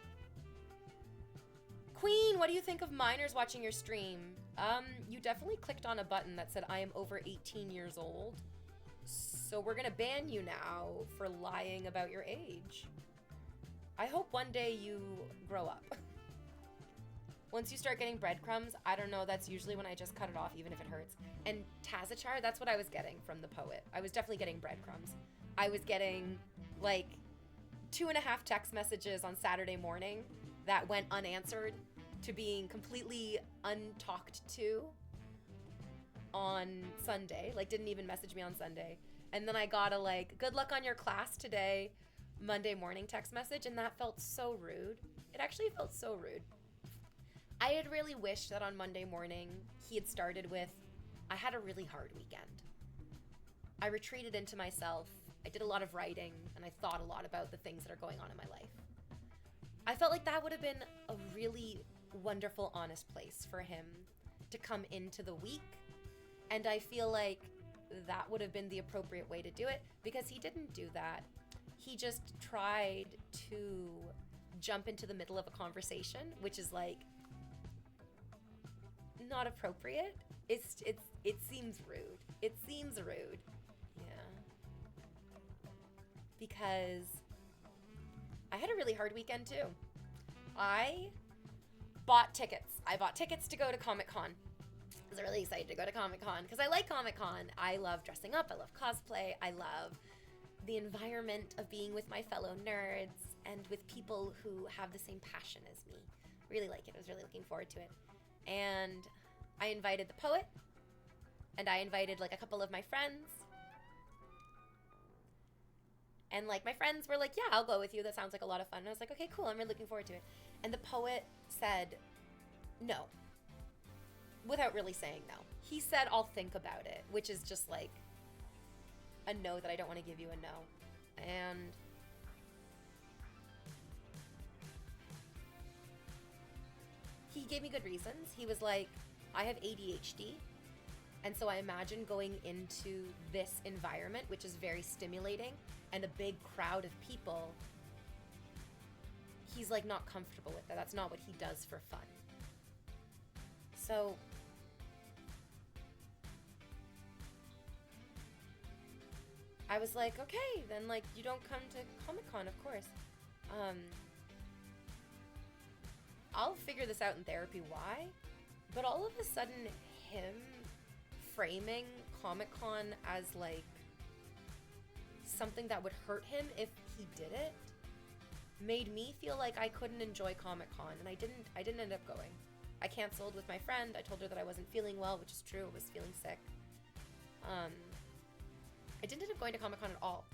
Queen, what do you think of minors watching your stream? You definitely clicked on a button that said I am over 18 years old. So we're gonna ban you now for lying about your age. I hope one day you grow up. Once you start getting breadcrumbs, I don't know, that's usually when I just cut it off, even if it hurts. And Tazachar, that's what I was getting from the poet. I was definitely getting breadcrumbs. I was getting, like, 2.5 text messages on Saturday morning that went unanswered to being completely untalked to on Sunday. Like, didn't even message me on Sunday. And then I got a, like, good luck on your class today Monday morning text message, and that felt so rude. It actually felt so rude. I had really wished that on Monday morning he had started with, I had a really hard weekend. I retreated into myself. I did a lot of writing, and I thought a lot about the things that are going on in my life. I felt like that would have been a really wonderful, honest place for him to come into the week. And I feel like that would have been the appropriate way to do it, because he didn't do that. He just tried to jump into the middle of a conversation, which is like not appropriate. It seems rude. It seems rude. Yeah. Because I had a really hard weekend too. I bought tickets. I bought tickets to go to Comic-Con. I was really excited to go to Comic-Con because I like Comic-Con. I love dressing up. I love cosplay. I love the environment of being with my fellow nerds and with people who have the same passion as me. Really like it. I was really looking forward to it. And I invited the poet, and I invited like a couple of my friends. And like my friends were like, yeah, I'll go with you. That sounds like a lot of fun. And I was like, okay, cool. I'm really looking forward to it. And the poet said no, without really saying no. He said, I'll think about it, which is just like a no that I don't want to give you a no. And he gave me good reasons. He was like, I have ADHD. And so I imagine going into this environment, which is very stimulating, and a big crowd of people, he's like not comfortable with that. That's not what he does for fun. So I was like, okay, then like you don't come to Comic-Con, of course. I'll figure this out in therapy why, but all of a sudden him framing Comic-Con as like something that would hurt him if he did it made me feel like I couldn't enjoy Comic-Con, and I didn't end up going. I canceled with my friend. I told her that I wasn't feeling well, which is true. I was feeling sick. I didn't end up going to Comic-Con at all.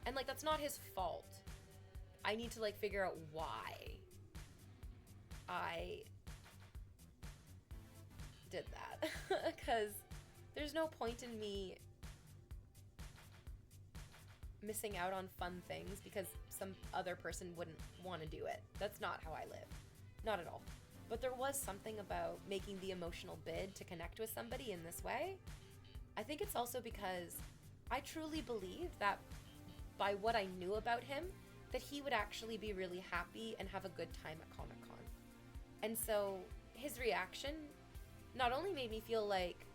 And like that's not his fault. I need to like figure out why I did that. Because there's no point in me missing out on fun things because some other person wouldn't want to do it. That's not how I live. Not at all. But there was something about making the emotional bid to connect with somebody in this way. I think it's also because I truly believe that by what I knew about him, that he would actually be really happy and have a good time at Comic-Con. And so his reaction not only made me feel like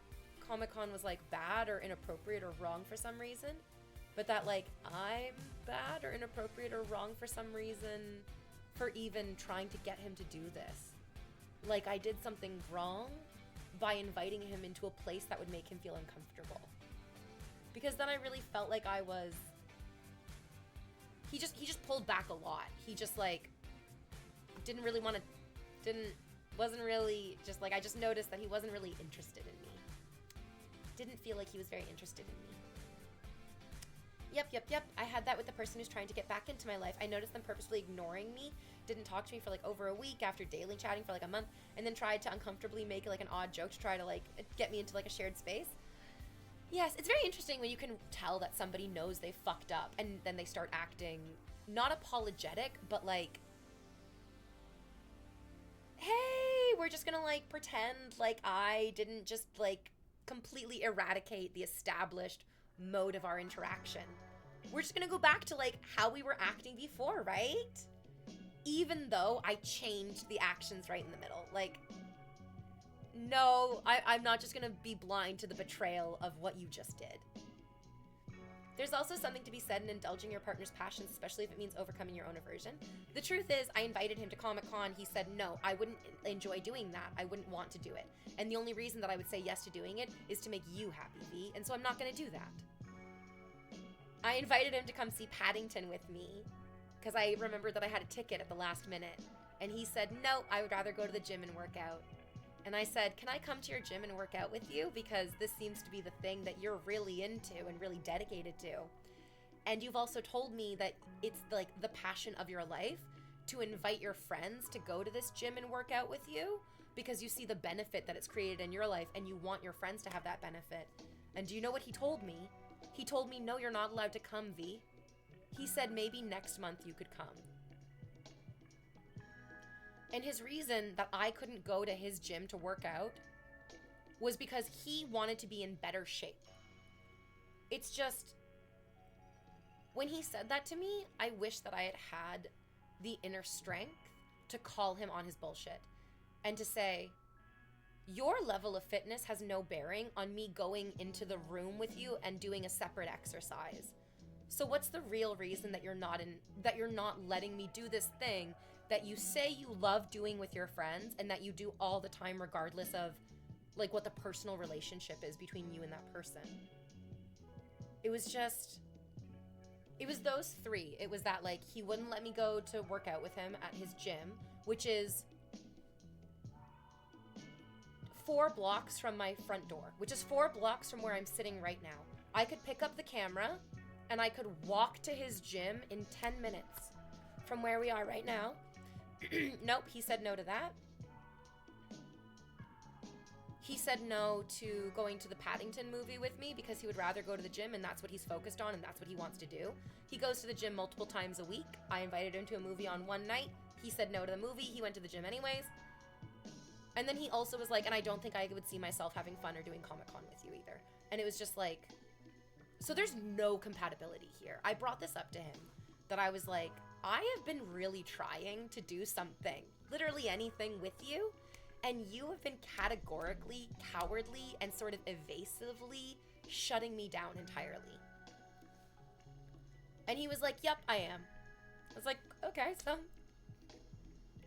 Comic-Con was like bad or inappropriate or wrong for some reason, but that like I'm bad or inappropriate or wrong for some reason for even trying to get him to do this. Like I did something wrong by inviting him into a place that would make him feel uncomfortable. Because then I really felt like I was... He just pulled back a lot. He just like didn't really want to, wasn't really, just like I just noticed that he wasn't really interested in me. Didn't feel like he was very interested in me. Yep. I had that with the person who's trying to get back into my life. I noticed them purposefully ignoring me, didn't talk to me for like over a week after daily chatting for like a month, and then tried to uncomfortably make like an odd joke to try to like get me into like a shared space. Yes, it's very interesting when you can tell that somebody knows they fucked up and then they start acting not apologetic, but like, hey, we're just gonna like pretend like I didn't just like completely eradicate the established mode of our interaction. We're just gonna go back to like how we were acting before, right? Even though I changed the actions right in the middle. Like, no, I'm not just gonna be blind to the betrayal of what you just did. There's also something to be said in indulging your partner's passions, especially if it means overcoming your own aversion. The truth is, I invited him to Comic-Con. He said, no, I wouldn't enjoy doing that. I wouldn't want to do it. And the only reason that I would say yes to doing it is to make you happy, V, and so I'm not going to do that. I invited him to come see Paddington with me because I remembered that I had a ticket at the last minute. And he said, no, I would rather go to the gym and work out. And I said, can I come to your gym and work out with you? Because this seems to be the thing that you're really into and really dedicated to. And you've also told me that it's like the passion of your life to invite your friends to go to this gym and work out with you because you see the benefit that it's created in your life and you want your friends to have that benefit. And do you know what he told me? He told me, no, you're not allowed to come, V. He said maybe next month you could come. And his reason that I couldn't go to his gym to work out was because he wanted to be in better shape. It's just, when he said that to me, I wish that I had had the inner strength to call him on his bullshit and to say, your level of fitness has no bearing on me going into the room with you and doing a separate exercise. So what's the real reason that you're not letting me do this thing that you say you love doing with your friends and that you do all the time regardless of like what the personal relationship is between you and that person? It was those three. It was that like he wouldn't let me go to work out with him at his gym, which is 4 blocks from my front door, which is 4 blocks from where I'm sitting right now. I could pick up the camera and I could walk to his gym in 10 minutes from where we are right now. Nope, he said no to that. He said no to going to the Paddington movie with me because he would rather go to the gym and that's what he's focused on and that's what he wants to do. He goes to the gym multiple times a week. I invited him to a movie on one night. He said no to the movie. He went to the gym anyways. And then he also was like, and I don't think I would see myself having fun or doing Comic-Con with you either. And it was just like, so there's no compatibility here. I brought this up to him that I was like, I have been really trying to do something, literally anything with you, and you have been categorically cowardly and sort of evasively shutting me down entirely. And he was like, yep, I am. I was like, okay, so,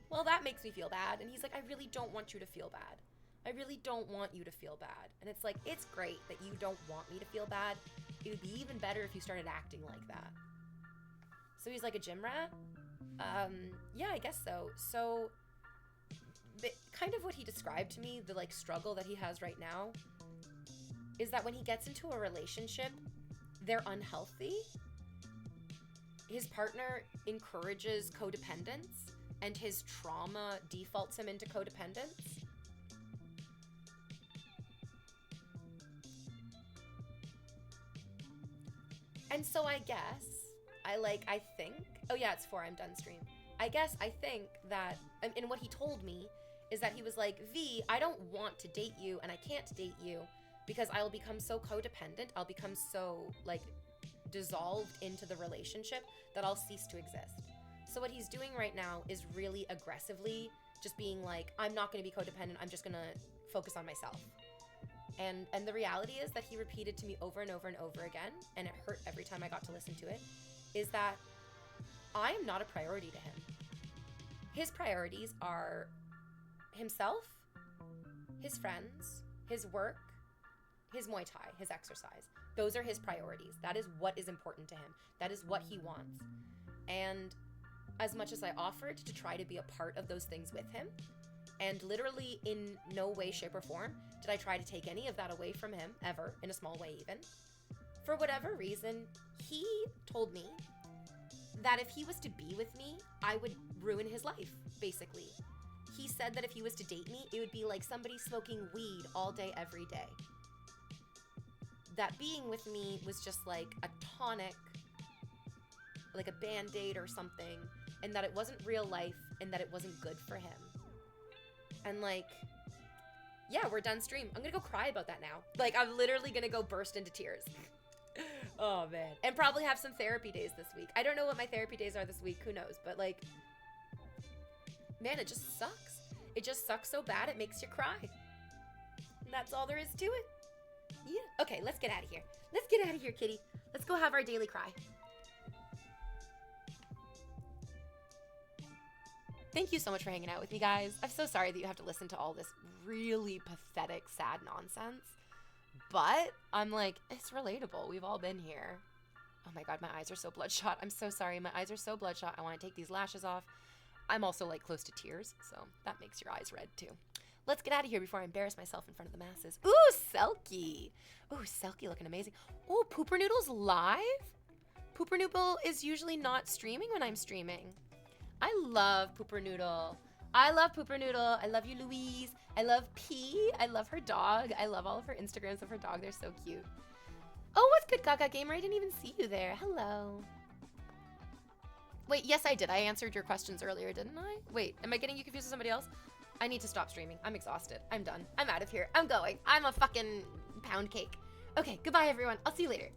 well, that makes me feel bad. And he's like, I really don't want you to feel bad. I really don't want you to feel bad. And it's like, it's great that you don't want me to feel bad. It would be even better if you started acting like that. So he's like a gym rat? Yeah, I guess so. So, kind of what he described to me, the like struggle that he has right now, is that when he gets into a relationship, they're unhealthy. His partner encourages codependence, and his trauma defaults him into codependence. And so I think, oh yeah, it's 4, I'm done stream. I think that, and what he told me is that he was like, V, I don't want to date you and I can't date you because I'll become so codependent, I'll become so like dissolved into the relationship that I'll cease to exist. So what he's doing right now is really aggressively just being like, I'm not gonna be codependent, I'm just gonna focus on myself. And the reality is that he repeated to me over and over and over again, and it hurt every time I got to listen to it, is that I am not a priority to him. His priorities are himself, his friends, his work, his Muay Thai, his exercise. Those are his priorities. That is what is important to him. That is what he wants. And as much as I offered to try to be a part of those things with him, and literally in no way, shape, or form did I try to take any of that away from him, ever, in a small way even. For whatever reason, he told me that if he was to be with me, I would ruin his life, basically. He said that if he was to date me, it would be like somebody smoking weed all day, every day. That being with me was just like a tonic, like a Band-Aid or something, and that it wasn't real life, and that it wasn't good for him. And like, yeah, we're done stream. I'm gonna go cry about that now. Like, I'm literally gonna go burst into tears. Oh, man. And probably have some therapy days this week. I don't know what my therapy days are this week. Who knows? But, like, man, it just sucks. It just sucks so bad it makes you cry. And that's all there is to it. Yeah. Okay, let's get out of here. Let's get out of here, kitty. Let's go have our daily cry. Thank you so much for hanging out with me, guys. I'm so sorry that you have to listen to all this really pathetic, sad nonsense. But I'm like, it's relatable. We've all been here. Oh my God, my eyes are so bloodshot. I'm so sorry. My eyes are so bloodshot. I want to take these lashes off. I'm also like close to tears, so that makes your eyes red too. Let's get out of here before I embarrass myself in front of the masses. Ooh, Selkie. Ooh, Selkie looking amazing. Ooh, Pooper Noodle's live? Pooper Noodle is usually not streaming when I'm streaming. I love Pooper Noodle. I love Pooper Noodle. I love you, Louise. I love P. I love her dog. I love all of her Instagrams of her dog. They're so cute. Oh, what's good, Gaga Gamer? I didn't even see you there. Hello. Wait, yes, I did. I answered your questions earlier, didn't I? Wait, am I getting you confused with somebody else? I need to stop streaming. I'm exhausted. I'm done. I'm out of here. I'm going. I'm a fucking pound cake. Okay, goodbye, everyone. I'll see you later.